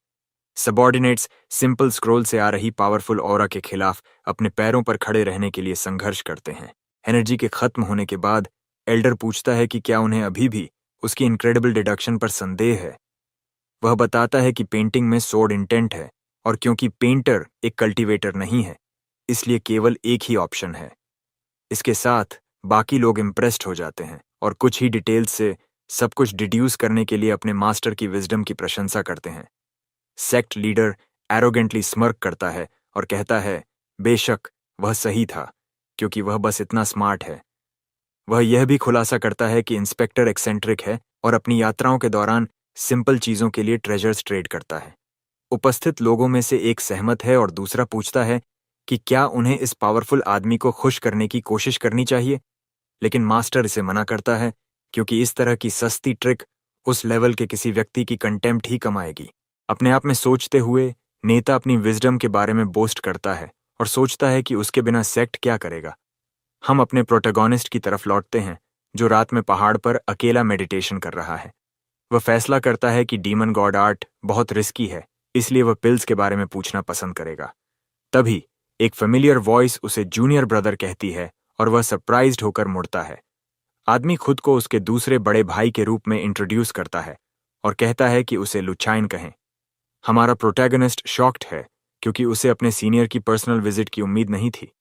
सबॉर्डिनेट्स सिंपल स्क्रोल से आ रही पावरफुल ऑरा के खिलाफ अपने पैरों पर खड़े रहने के लिए संघर्ष करते हैं। एनर्जी के खत्म होने के बाद एल्डर पूछता है कि क्या उन्हें अभी भी उसकी इनक्रेडिबल डिडक्शन पर संदेह है। वह बताता है कि पेंटिंग में सोर्ड इंटेंट है और क्योंकि पेंटर एक कल्टीवेटर नहीं है, इसलिए केवल एक ही ऑप्शन है। इसके साथ बाकी लोग इम्प्रेस्ड हो जाते हैं और कुछ ही डिटेल्स से सब कुछ डिड्यूस करने के लिए अपने मास्टर की विजडम की प्रशंसा करते हैं। सेक्ट लीडर एरोगेंटली स्मर्क करता है और कहता है, बेशक वह सही था क्योंकि वह बस इतना स्मार्ट है। वह यह भी खुलासा करता है कि इंस्पेक्टर एक्सेंट्रिक है और अपनी यात्राओं के दौरान सिंपल चीजों के लिए ट्रेजर्स ट्रेड करता है। उपस्थित लोगों में से एक सहमत है और दूसरा पूछता है कि क्या उन्हें इस पावरफुल आदमी को खुश करने की कोशिश करनी चाहिए, लेकिन मास्टर इसे मना करता है क्योंकि इस तरह की सस्ती ट्रिक उस लेवल के किसी व्यक्ति की कंटेम्प्ट ही कमाएगी। अपने आप में सोचते हुए नेता अपनी विजडम के बारे में बोस्ट करता है और सोचता है कि उसके बिना सेक्ट क्या करेगा। हम अपने प्रोटैगोनिस्ट की तरफ लौटते हैं जो रात में पहाड़ पर अकेला मेडिटेशन कर रहा है। वह फैसला करता है कि डीमन गॉड आर्ट बहुत रिस्की है, इसलिए वह पिल्स के बारे में पूछना पसंद करेगा। तभी एक फेमिलियर वॉइस उसे जूनियर ब्रदर कहती है और वह सरप्राइज्ड होकर मुड़ता है। आदमी खुद को उसके दूसरे बड़े भाई के रूप में इंट्रोड्यूस करता है और कहता है कि उसे लुचाइन कहें। हमारा प्रोटैगनिस्ट शॉक्ड है क्योंकि उसे अपने सीनियर की पर्सनल विजिट की उम्मीद नहीं थी।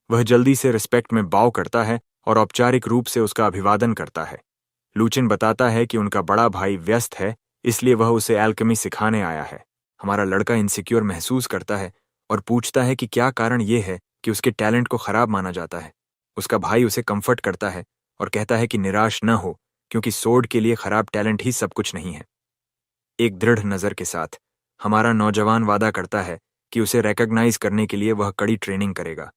वह जल्दी से रिस्पेक्ट में बाव करता है और औपचारिक रूप से उसका अभिवादन करता है। लूचिन बताता है कि उनका बड़ा भाई व्यस्त है, इसलिए वह उसे एल्केमी सिखाने आया है। हमारा लड़का इनसिक्योर महसूस करता है और पूछता है कि क्या कारण यह है कि उसके टैलेंट को खराब माना जाता है। उसका भाई उसे कंफर्ट करता है और कहता है कि निराश न हो क्योंकि सोड के लिए खराब टैलेंट ही सब कुछ नहीं है। एक दृढ़ नज़र के साथ हमारा नौजवान वादा करता है कि उसे रिकॉग्नाइज करने के लिए वह कड़ी ट्रेनिंग करेगा।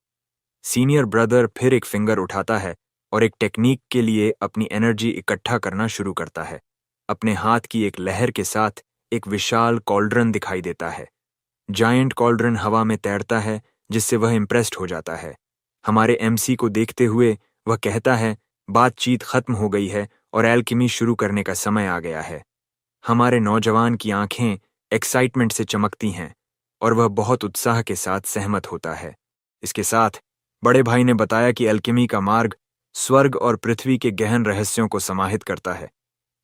सीनियर ब्रदर फिर एक फिंगर उठाता है और एक टेक्निक के लिए अपनी एनर्जी इकट्ठा करना शुरू करता है। अपने हाथ की एक लहर के साथ एक विशाल कॉल्ड्रन दिखाई देता है। जायंट कॉल्ड्रन हवा में तैरता है जिससे वह इम्प्रेस्ड हो जाता है। हमारे एमसी को देखते हुए वह कहता है बातचीत खत्म हो गई है और एल्केमी शुरू करने का समय आ गया है। हमारे नौजवान की आंखें एक्साइटमेंट से चमकती हैं और वह बहुत उत्साह के साथ सहमत होता है। इसके साथ बड़े भाई ने बताया कि एल्केमी का मार्ग स्वर्ग और पृथ्वी के गहन रहस्यों को समाहित करता है।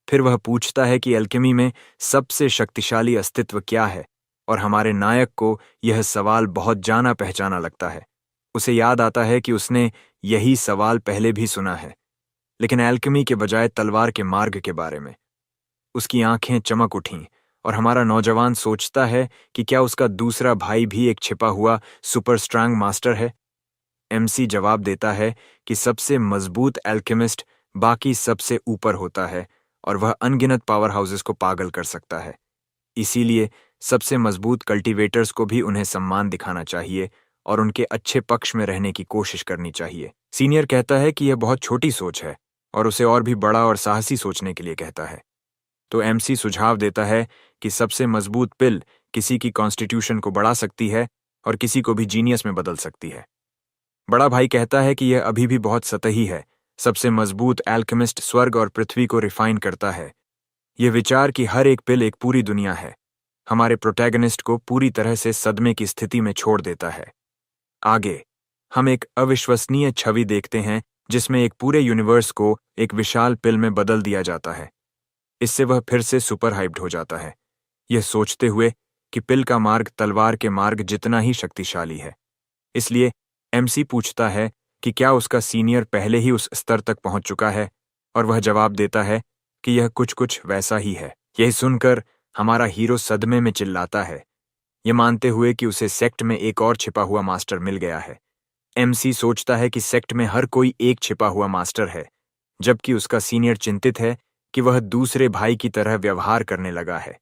फिर वह पूछता है कि एल्केमी में सबसे शक्तिशाली अस्तित्व क्या है और हमारे नायक को यह सवाल बहुत जाना पहचाना लगता है। उसे याद आता है कि उसने यही सवाल पहले भी सुना है, लेकिन एल्केमी के बजाय तलवार के मार्ग के बारे में। उसकी आंखें चमक उठीं और हमारा नौजवान सोचता है कि क्या उसका दूसरा भाई भी एक छिपा हुआ सुपर स्ट्रांग मास्टर है। एमसी जवाब देता है कि सबसे मजबूत एल्केमिस्ट बाकी सबसे ऊपर होता है और वह अनगिनत पावर हाउसेस को पागल कर सकता है। इसीलिए सबसे मजबूत कल्टीवेटर्स को भी उन्हें सम्मान दिखाना चाहिए और उनके अच्छे पक्ष में रहने की कोशिश करनी चाहिए। सीनियर कहता है कि यह बहुत छोटी सोच है और उसे और भी बड़ा और साहसी सोचने के लिए कहता है। तो एमसी सुझाव देता है कि सबसे मजबूत पिल किसी की कॉन्स्टिट्यूशन को बढ़ा सकती है और किसी को भी जीनियस में बदल सकती है। बड़ा भाई कहता है कि यह अभी भी बहुत सतही है। सबसे मजबूत एल्केमिस्ट स्वर्ग और पृथ्वी को रिफाइन करता है। यह विचार कि हर एक पिल एक पूरी दुनिया है हमारे प्रोटैगनिस्ट को पूरी तरह से सदमे की स्थिति में छोड़ देता है। आगे हम एक अविश्वसनीय छवि देखते हैं जिसमें एक पूरे यूनिवर्स को एक विशाल पिल में बदल दिया जाता है। इससे वह फिर से सुपर हाइप्ड हो जाता है, यह सोचते हुए कि पिल का मार्ग तलवार के मार्ग जितना ही शक्तिशाली है। इसलिए एमसी पूछता है कि क्या उसका सीनियर पहले ही उस स्तर तक पहुंच चुका है और वह जवाब देता है कि यह कुछ कुछ वैसा ही है। यह सुनकर हमारा हीरो सदमे में चिल्लाता है, यह मानते हुए कि उसे सेक्ट में एक और छिपा हुआ मास्टर मिल गया है। एमसी सोचता है कि सेक्ट में हर कोई एक छिपा हुआ मास्टर है, जबकि उसका सीनियर चिंतित है कि वह दूसरे भाई की तरह व्यवहार करने लगा है।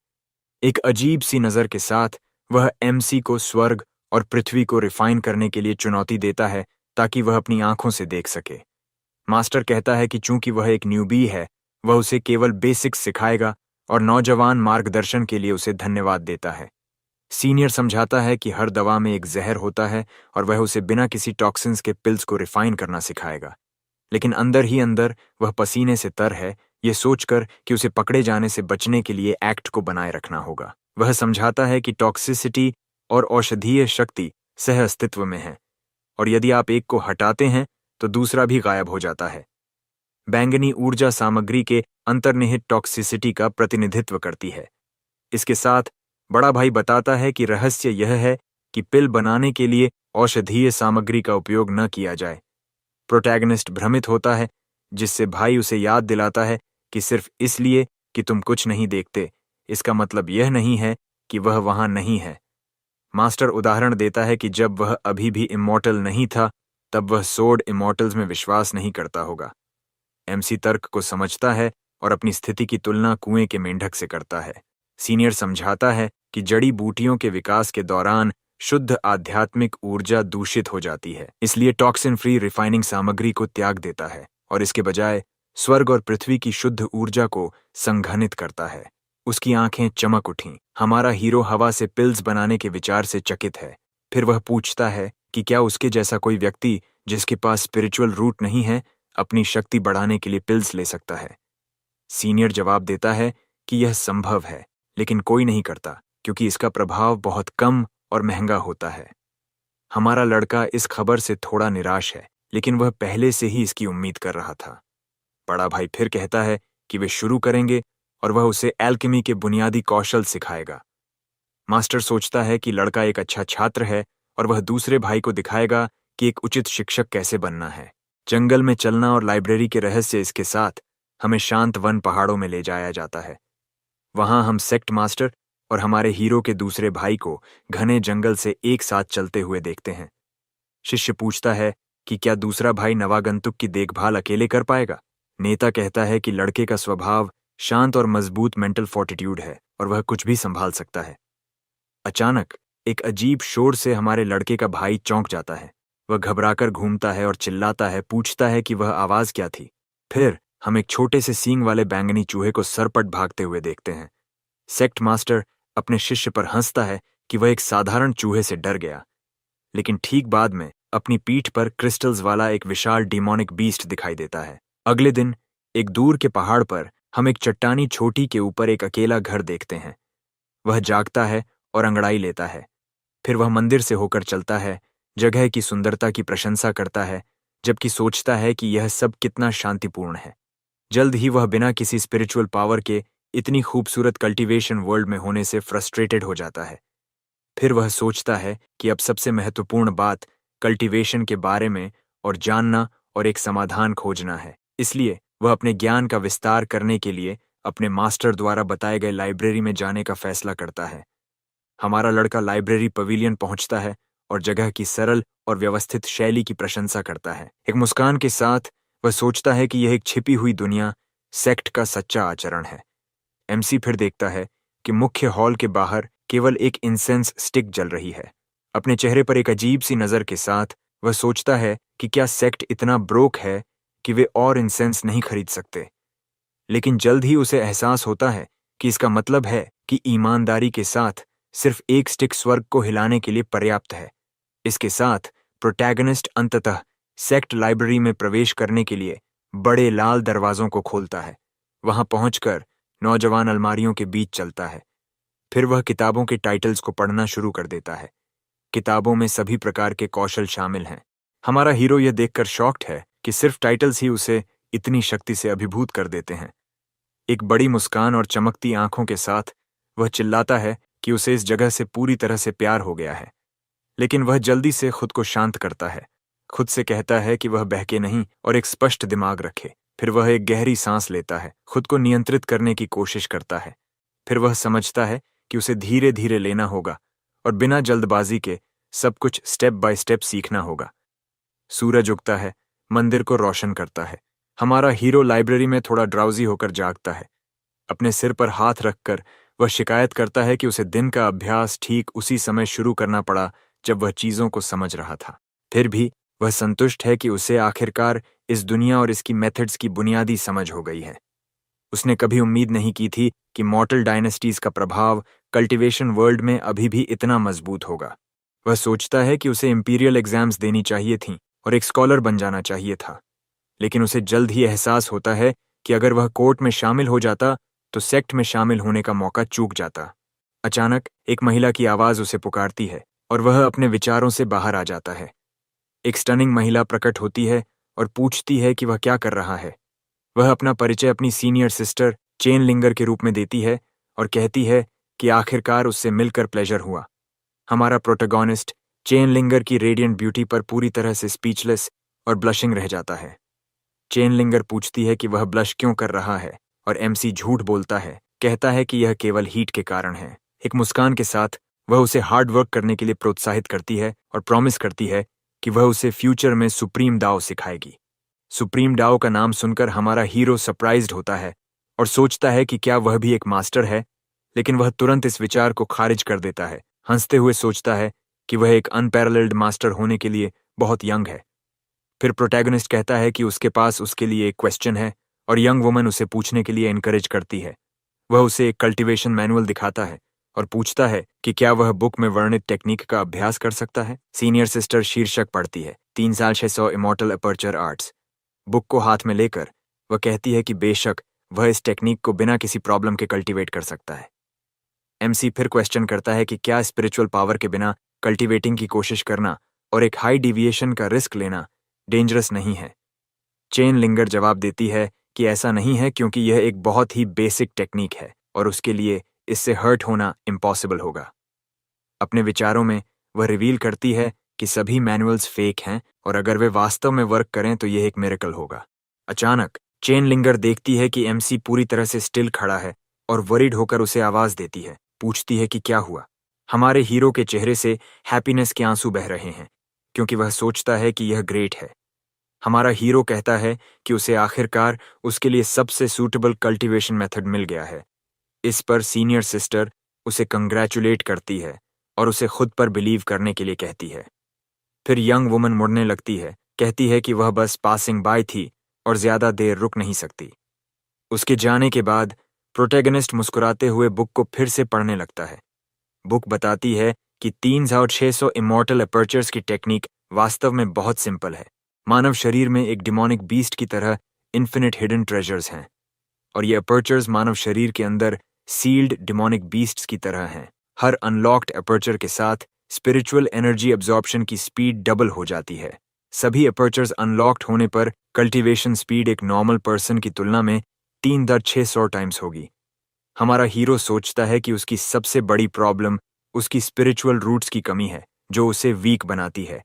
एक अजीब सी नज़र के साथ वह एमसी को स्वर्ग और पृथ्वी को रिफाइन करने के लिए चुनौती देता है ताकि वह अपनी आंखों से देख सके। मास्टर कहता है कि चूंकि वह एक न्यूबी है, वह उसे केवल बेसिक्स सिखाएगा और नौजवान मार्गदर्शन के लिए उसे धन्यवाद देता है। सीनियर समझाता है कि हर दवा में एक जहर होता है और वह उसे बिना किसी टॉक्सिन्स के पिल्स को रिफाइन करना सिखाएगा। लेकिन अंदर ही अंदर वह पसीने से तर है, यह सोचकर कि उसे पकड़े जाने से बचने के लिए एक्ट को बनाए रखना होगा। वह समझाता है कि टॉक्सिसिटी और औषधीय शक्ति सह अस्तित्व में है और यदि आप एक को हटाते हैं तो दूसरा भी गायब हो जाता है। बैंगनी ऊर्जा सामग्री के अंतर्निहित टॉक्सिसिटी का प्रतिनिधित्व करती है। इसके साथ बड़ा भाई बताता है कि रहस्य यह है कि पिल बनाने के लिए औषधीय सामग्री का उपयोग न किया जाए। प्रोटैगनिस्ट भ्रमित होता है, जिससे भाई उसे याद दिलाता है कि सिर्फ इसलिए कि तुम कुछ नहीं देखते, इसका मतलब यह नहीं है कि वह वहां नहीं है। मास्टर उदाहरण देता है कि जब वह अभी भी इमॉर्टल नहीं था, तब वह सोड इमॉर्टल्स में विश्वास नहीं करता होगा। एमसी तर्क को समझता है और अपनी स्थिति की तुलना कुएं के मेंढक से करता है। सीनियर समझाता है कि जड़ी बूटियों के विकास के दौरान शुद्ध आध्यात्मिक ऊर्जा दूषित हो जाती है, इसलिए टॉक्सिन फ्री रिफाइनिंग सामग्री को त्याग देता है और इसके बजाय स्वर्ग और पृथ्वी की शुद्ध ऊर्जा को संघनित करता है। उसकी आंखें चमक उठीं। हमारा हीरो हवा से पिल्स बनाने के विचार से चकित है। फिर वह पूछता है कि क्या उसके जैसा कोई व्यक्ति जिसके पास स्पिरिचुअल रूट नहीं है अपनी शक्ति बढ़ाने के लिए पिल्स ले सकता है। सीनियर जवाब देता है कि यह संभव है, लेकिन कोई नहीं करता क्योंकि इसका प्रभाव बहुत कम और महंगा होता है। हमारा लड़का इस खबर से थोड़ा निराश है, लेकिन वह पहले से ही इसकी उम्मीद कर रहा था। बड़ा भाई फिर कहता है कि वे शुरू करेंगे और वह उसे एल्केमी के बुनियादी कौशल सिखाएगा। मास्टर सोचता है कि लड़का एक अच्छा छात्र है और वह दूसरे भाई को दिखाएगा कि एक उचित शिक्षक कैसे बनना है। जंगल में चलना और लाइब्रेरी के रहस्य इसके साथ हमें शांत वन पहाड़ों में ले जाया जाता है। वहां हम सेक्ट मास्टर और हमारे हीरो के दूसरे भाई को घने जंगल से एक साथ चलते हुए देखते हैं। शिष्य पूछता है कि क्या दूसरा भाई नवागंतुक की देखभाल अकेले कर पाएगा। नेता कहता है कि लड़के का स्वभाव शांत और मजबूत मेंटल फोर्टिट्यूड है और वह कुछ भी संभाल सकता है। अचानक एक अजीब शोर से हमारे लड़के का भाई चौंक जाता है। वह घबराकर घूमता है और चिल्लाता है, पूछता है कि वह आवाज क्या थी। फिर हम एक छोटे से सींग वाले बैंगनी चूहे को सरपट भागते हुए देखते हैं। सेक्ट मास्टर अपने शिष्य पर हंसता है कि वह एक साधारण चूहे से डर गया, लेकिन ठीक बाद में अपनी पीठ पर क्रिस्टल्स वाला एक विशाल डिमोनिक बीस्ट दिखाई देता है। अगले दिन एक दूर के पहाड़ पर हम एक चट्टानी छोटी के ऊपर एक अकेला घर देखते हैं। वह जागता है और अंगड़ाई लेता है। फिर वह मंदिर से होकर चलता है, जगह की सुंदरता की प्रशंसा करता है, जबकि सोचता है कि यह सब कितना शांतिपूर्ण है। जल्द ही वह बिना किसी स्पिरिचुअल पावर के इतनी खूबसूरत कल्टीवेशन वर्ल्ड में होने से फ्रस्ट्रेटेड हो जाता है। फिर वह सोचता है कि अब सबसे महत्वपूर्ण बात कल्टीवेशन के बारे में और जानना और एक समाधान खोजना है। इसलिए वह अपने ज्ञान का विस्तार करने के लिए अपने मास्टर द्वारा बताए गए लाइब्रेरी में जाने का फैसला करता है। हमारा लड़का लाइब्रेरी पवेलियन पहुंचता है और जगह की सरल और व्यवस्थित शैली की प्रशंसा करता है। एक मुस्कान के साथ वह सोचता है कि यह एक छिपी हुई दुनिया सेक्ट का सच्चा आचरण है। एमसी फिर देखता है कि मुख्य हॉल के बाहर केवल एक इंसेंस स्टिक जल रही है। अपने चेहरे पर एक अजीब सी नजर के साथ वह सोचता है कि क्या सेक्ट इतना ब्रोक है कि वे और इंसेंस नहीं खरीद सकते। लेकिन जल्द ही उसे एहसास होता है कि इसका मतलब है कि ईमानदारी के साथ सिर्फ एक स्टिक स्वर्ग को हिलाने के लिए पर्याप्त है। इसके साथ प्रोटैगनिस्ट अंततः सेक्ट लाइब्रेरी में प्रवेश करने के लिए बड़े लाल दरवाजों को खोलता है। वहां पहुंचकर नौजवान अलमारियों के बीच चलता है। फिर वह किताबों के टाइटल्स को पढ़ना शुरू कर देता है। किताबों में सभी प्रकार के कौशल शामिल हैं। हमारा हीरो यह देखकर शॉक्ड है कि सिर्फ टाइटल्स ही उसे इतनी शक्ति से अभिभूत कर देते हैं। एक बड़ी मुस्कान और चमकती आंखों के साथ वह चिल्लाता है कि उसे इस जगह से पूरी तरह से प्यार हो गया है। लेकिन वह जल्दी से खुद को शांत करता है, खुद से कहता है कि वह बहके नहीं और एक स्पष्ट दिमाग रखे। फिर वह एक गहरी सांस लेता है, खुद को नियंत्रित करने की कोशिश करता है। फिर वह समझता है कि उसे धीरे धीरे लेना होगा और बिना जल्दबाजी के सब कुछ स्टेप बाय स्टेप सीखना होगा। सूरज उगता है, मंदिर को रोशन करता है। हमारा हीरो लाइब्रेरी में थोड़ा ड्राउजी होकर जागता है। अपने सिर पर हाथ रखकर वह शिकायत करता है कि उसे दिन का अभ्यास ठीक उसी समय शुरू करना पड़ा जब वह चीजों को समझ रहा था। फिर भी वह संतुष्ट है कि उसे आखिरकार इस दुनिया और इसकी मेथड्स की बुनियादी समझ हो गई है। उसने कभी उम्मीद नहीं की थी कि मॉर्टल डायनेस्टीज का प्रभाव कल्टीवेशन वर्ल्ड में अभी भी इतना मजबूत होगा। वह सोचता है कि उसे इंपीरियल एग्जाम्स देनी चाहिए थीं और एक स्कॉलर बन जाना चाहिए था। लेकिन उसे जल्द ही एहसास होता है कि अगर वह कोर्ट में शामिल हो जाता तो सेक्ट में शामिल होने का मौका चूक जाता। अचानक एक महिला की आवाज उसे पुकारती है और वह अपने विचारों से बाहर आ जाता है। एक स्टनिंग महिला प्रकट होती है और पूछती है कि वह क्या कर रहा है। वह अपना परिचय अपनी सीनियर सिस्टर चेन लिंगर के रूप में देती है और कहती है कि आखिरकार उससे मिलकर प्लेजर हुआ। हमारा प्रोटैगनिस्ट चेन लिंगर की रेडिएंट ब्यूटी पर पूरी तरह से स्पीचलेस और ब्लशिंग रह जाता है। चेन लिंगर पूछती है कि वह ब्लश क्यों कर रहा है और एमसी झूठ बोलता है, कहता है कि यह केवल हीट के कारण है। एक मुस्कान के साथ वह उसे हार्ड वर्क करने के लिए प्रोत्साहित करती है और प्रॉमिस करती है कि वह उसे फ्यूचर में सुप्रीम दाव सिखाएगी। सुप्रीम डाओ का नाम सुनकर हमारा हीरो सरप्राइज्ड होता है और सोचता है कि क्या वह भी एक मास्टर है, लेकिन वह तुरंत इस विचार को खारिज कर देता है, हंसते हुए सोचता है कि वह एक अनपैरेलल्ड मास्टर होने के लिए बहुत यंग है। फिर प्रोटैगनिस्ट कहता है कि उसके पास उसके लिए एक क्वेश्चन है और यंग वुमन उसे पूछने के लिए इनकरेज करती है। वह उसे एक कल्टीवेशन मैनुअल दिखाता है और पूछता है कि क्या वह बुक में वर्णित टेक्निक का अभ्यास कर सकता है। सीनियर सिस्टर शीर्षक पढ़ती है, 3 साल 600 इमॉर्टल अपर्चर आर्ट्स। बुक को हाथ में लेकर वह कहती है कि बेशक वह इस टेक्निक को बिना किसी प्रॉब्लम के कल्टीवेट कर सकता है। एमसी फिर क्वेश्चन करता है कि क्या स्पिरिचुअल पावर के बिना कल्टीवेटिंग की कोशिश करना और एक हाई डिविएशन का रिस्क लेना डेंजरस नहीं है। चेन लिंगर जवाब देती है कि ऐसा नहीं है, क्योंकि यह एक बहुत ही बेसिक टेक्निक है और उसके लिए इससे हर्ट होना इम्पॉसिबल होगा। अपने विचारों में वह रिवील करती है कि सभी मैनुअल्स फेक हैं और अगर वे वास्तव में वर्क करें तो यह एक मिरेकल होगा। अचानक चेन लिंगर देखती है कि एमसी पूरी तरह से स्टिल खड़ा है और वरीड होकर उसे आवाज देती है, पूछती है कि क्या हुआ। हमारे हीरो के चेहरे से हैप्पीनेस के आंसू बह रहे हैं, क्योंकि वह सोचता है कि यह ग्रेट है। हमारा हीरो कहता है कि उसे आखिरकार उसके लिए सबसे सूटेबल कल्टीवेशन मेथड मिल गया है। इस पर सीनियर सिस्टर उसे कंग्रेचुलेट करती है और उसे खुद पर बिलीव करने के लिए कहती है। फिर यंग वुमन मुड़ने लगती है, कहती है कि वह बस पासिंग बाय थी और ज्यादा देर रुक नहीं सकती। उसके जाने के बाद प्रोटैगनिस्ट मुस्कुराते हुए बुक को फिर से पढ़ने लगता है। बुक बताती है कि 3600 इमॉर्टल अपर्चर्स की टेक्निक वास्तव में बहुत सिंपल है। मानव शरीर में एक डिमोनिक बीस्ट की तरह इन्फिनिट हिडन ट्रेजर्स हैं और ये अपर्चर्स मानव शरीर के अंदर सील्ड डिमोनिक बीस्ट्स की तरह हैं। हर अनलॉक्ड अपर्चर के साथ स्पिरिचुअल एनर्जी एब्जॉर्प्शन की स्पीड डबल हो जाती है। सभी अपर्चर्स अनलॉक्ड होने पर कल्टीवेशन स्पीड एक नॉर्मल पर्सन की तुलना में 3,600 टाइम्स होगी। हमारा हीरो सोचता है कि उसकी सबसे बड़ी प्रॉब्लम उसकी स्पिरिचुअल रूट्स की कमी है, जो उसे वीक बनाती है।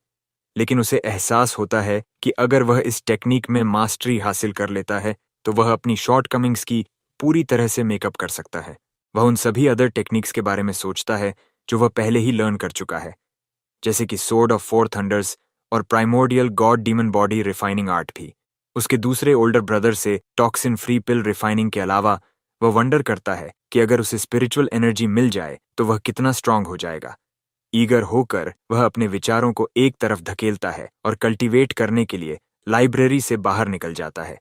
लेकिन उसे एहसास होता है कि अगर वह इस टेक्निक में मास्टरी हासिल कर लेता है तो वह अपनी शॉर्टकमिंग्स की पूरी तरह से मेकअप कर सकता है। वह उन सभी अदर टेक्निक्स के बारे में सोचता है जो वह पहले ही लर्न कर चुका है, जैसे कि सोर्ड ऑफ 4 थंडर्स और primordial God demon body refining art भी। उसके दूसरे ओल्डर ब्रदर से टॉक्सिन फ्री पिल रिफाइनिंग के अलावा वह वंडर करता है कि अगर उसे स्पिरिचुअल एनर्जी मिल जाए तो वह कितना स्ट्रांग हो जाएगा। ईगर होकर वह अपने विचारों को एक तरफ धकेलता है और कल्टीवेट करने के लिए लाइब्रेरी से बाहर निकल जाता है।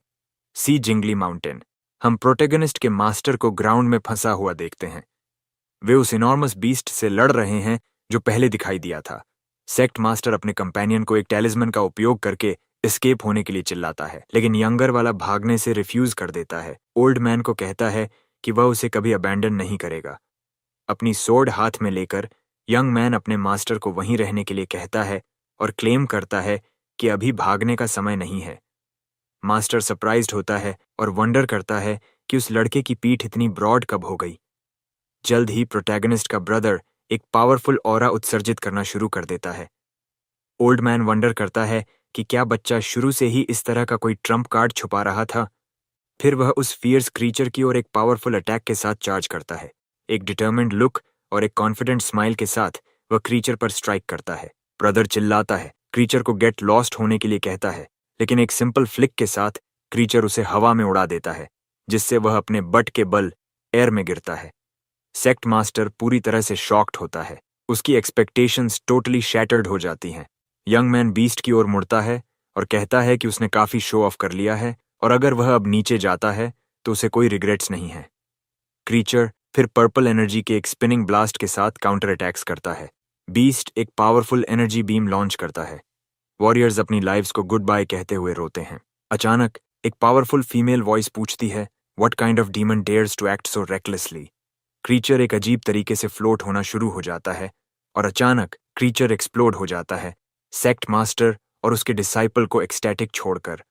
सी जिंगली माउंटेन। हम प्रोटैगनिस्ट के मास्टर को ग्राउंड में फंसा हुआ देखते हैं। वे उस इनॉर्मस बीस्ट से लड़ रहे हैं जो पहले दिखाई दिया था। सेक्ट मास्टर अपने कंपेनियन को एक टैलिस्मन का उपयोग करके एस्केप होने के लिए चिल्लाता है, लेकिन यंगर वाला भागने से रिफ्यूज कर देता है। ओल्ड मैन को कहता है कि वह उसे कभी अबैंडन नहीं करेगा। अपनी सोर्ड हाथ में लेकर यंग मैन अपने मास्टर को वहीं रहने के लिए कहता है और क्लेम करता है कि अभी भागने का समय नहीं है। मास्टर सरप्राइज्ड होता है और वंडर करता है कि उस लड़के की पीठ इतनी ब्रॉड कब हो गई। जल्द ही प्रोटैगनिस्ट का ब्रदर एक पावरफुल ऑरा उत्सर्जित करना शुरू कर देता है। ओल्ड मैन वंडर करता है कि क्या बच्चा शुरू से ही इस तरह का कोई ट्रम्प कार्ड छुपा रहा था। फिर वह उस फियर्स क्रीचर की ओर एक पावरफुल अटैक के साथ चार्ज करता है। एक डिटर्मिन्ड लुक और एक कॉन्फिडेंट स्माइल के साथ वह क्रीचर पर स्ट्राइक करता है। ब्रदर चिल्लाता है, क्रीचर को गेट लॉस्ट होने के लिए कहता है, लेकिन एक सिंपल फ्लिक के साथ क्रीचर उसे हवा में उड़ा देता है, जिससे वह अपने बट के बल एयर में गिरता है। सेक्ट मास्टर पूरी तरह से शॉक्ड होता है। उसकी एक्सपेक्टेशंस टोटली शैटर्ड हो जाती हैं। यंग मैन बीस्ट की ओर मुड़ता है और कहता है कि उसने काफी शो ऑफ कर लिया है और अगर वह अब नीचे जाता है तो उसे कोई रिग्रेट्स नहीं है। क्रीचर फिर पर्पल एनर्जी के एक स्पिनिंग ब्लास्ट के साथ काउंटर अटैक्स करता है। बीस्ट एक पावरफुल एनर्जी बीम लॉन्च करता है। वॉरियर्स अपनी लाइव्स को गुड बाय कहते हुए रोते हैं। अचानक एक पावरफुल फीमेल वॉइस पूछती है, what kind of demon dares to act so recklessly. Creature एक अजीब तरीके से फ्लोट होना शुरू हो जाता है और अचानक क्रीचर एक्सप्लोड हो जाता है, सेक्ट मास्टर और उसके डिसाइपल को एक्सटैटिक छोड़कर।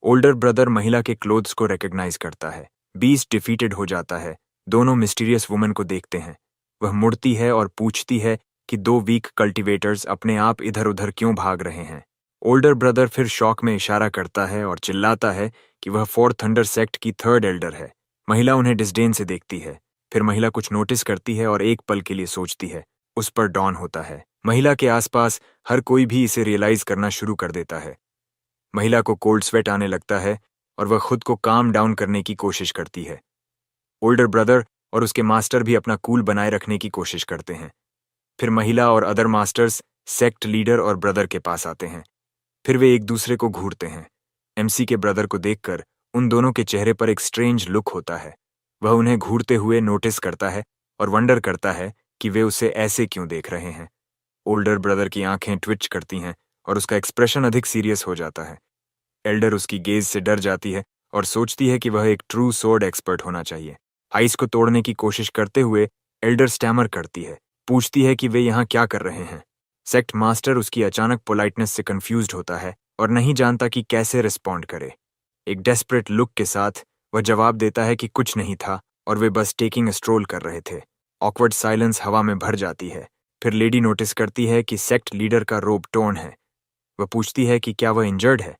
ओल्डर ब्रदर महिला के क्लोथ्स को रिकॉग्नाइज करता है। बीस्ट डिफीटेड हो जाता है। दोनों मिस्टीरियस वुमन को देखते हैं। वह मुड़ती है और पूछती है कि 2 वीक कल्टीवेटर्स अपने आप इधर उधर क्यों भाग रहे हैं। ओल्डर ब्रदर फिर शॉक में इशारा करता है और चिल्लाता है कि वह 4 थंडर सेक्ट की 3rd एल्डर है। महिला उन्हें डिस्डेन से देखती है। फिर महिला कुछ नोटिस करती है और एक पल के लिए सोचती है। उस पर डॉन होता है। महिला के आसपास हर कोई भी इसे रियलाइज करना शुरू कर देता है। महिला को कोल्ड स्वेट आने लगता है और वह खुद को काम डाउन करने की कोशिश करती है। ओल्डर ब्रदर और उसके मास्टर भी अपना कूल बनाए रखने की कोशिश करते हैं। फिर महिला और अदर मास्टर्स सेक्ट लीडर और ब्रदर के पास आते हैं। फिर वे एक दूसरे को घूरते हैं। एमसी के ब्रदर को देखकर उन दोनों के चेहरे पर एक स्ट्रेंज लुक होता है। वह उन्हें घूरते हुए नोटिस करता है और वंडर करता है कि वे उसे ऐसे क्यों देख रहे हैं। ओल्डर ब्रदर की आंखें ट्विच करती हैं और उसका एक्सप्रेशन अधिक सीरियस हो जाता है। एल्डर उसकी गेज से डर जाती है और सोचती है कि वह एक ट्रू सोर्ड एक्सपर्ट होना चाहिए। आइस को तोड़ने की कोशिश करते हुए एल्डर स्टैमर करती है, पूछती है कि वे यहाँ क्या कर रहे हैं। सेक्ट मास्टर उसकी अचानक पोलाइटनेस से कंफ्यूज्ड होता है और नहीं जानता कि कैसे रिस्पॉन्ड करे। एक डेस्परेट लुक के साथ वह जवाब देता है कि कुछ नहीं था और वे बस टेकिंग अ स्ट्रोल कर रहे थे। ऑकवर्ड साइलेंस हवा में भर जाती है। फिर लेडी नोटिस करती है कि सेक्ट लीडर का रोब टोन है। वह पूछती है कि क्या वह इंजर्ड है।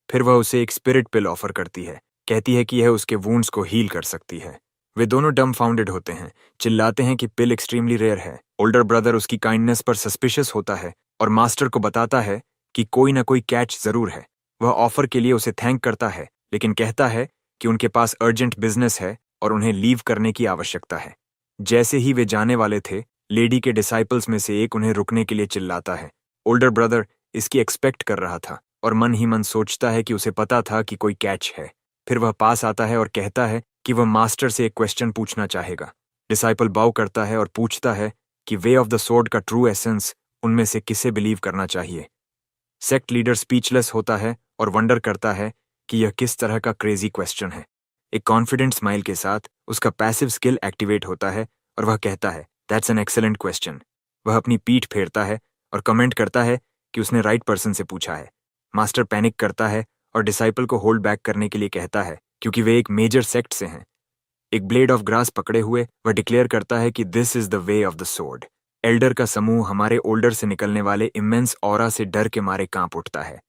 फिर वह उसे एक स्पिरिट पिल ऑफर करती है, कहती है कि यह उसके वुंड्स को हील कर सकती है। वे दोनों डम फाउंडेड होते हैं, चिल्लाते हैं कि पिल एक्सट्रीमली रेयर है। ओल्डर ब्रदर उसकी काइंडनेस पर सस्पिशियस होता है और मास्टर को बताता है कि कोई ना कोई कैच जरूर है। वह ऑफर के लिए उसे थैंक करता है, लेकिन कहता है कि उनके पास अर्जेंट बिजनेस है और उन्हें लीव करने की आवश्यकता है। जैसे ही वे जाने वाले थे, लेडी के डिसाइपल्स में से एक उन्हें रुकने के लिए चिल्लाता है। ओल्डर ब्रदर इसकी एक्सपेक्ट कर रहा था और मन ही मन सोचता है कि उसे पता था कि कोई कैच है। फिर वह पास आता है और कहता है कि वह मास्टर से एक क्वेश्चन पूछना चाहेगा। डिसाइपल बाउ करता है और पूछता है कि वे ऑफ द सोर्ड का ट्रू एसेंस उनमें से किसे बिलीव करना चाहिए। सेक्ट लीडर स्पीचलेस होता है और वंडर करता है कि यह किस तरह का क्रेजी क्वेश्चन है। एक कॉन्फिडेंट स्माइल के साथ उसका पैसिव स्किल एक्टिवेट होता है और वह कहता है, दैट्स एन एक्सेलेंट क्वेश्चन। वह अपनी पीठ फेरता है और कमेंट करता है कि उसने राइट पर्सन से पूछा है। मास्टर पैनिक करता है और डिसाइपल को होल्ड बैक करने के लिए कहता है, क्योंकि वे एक मेजर सेक्ट से हैं। एक ब्लेड ऑफ ग्रास पकड़े हुए वह डिक्लेयर करता है कि this is the way of the sword. Elder का समूह हमारे ओल्डर से निकलने वाले इमेंस ऑरा से डर के मारे कांप उठता है।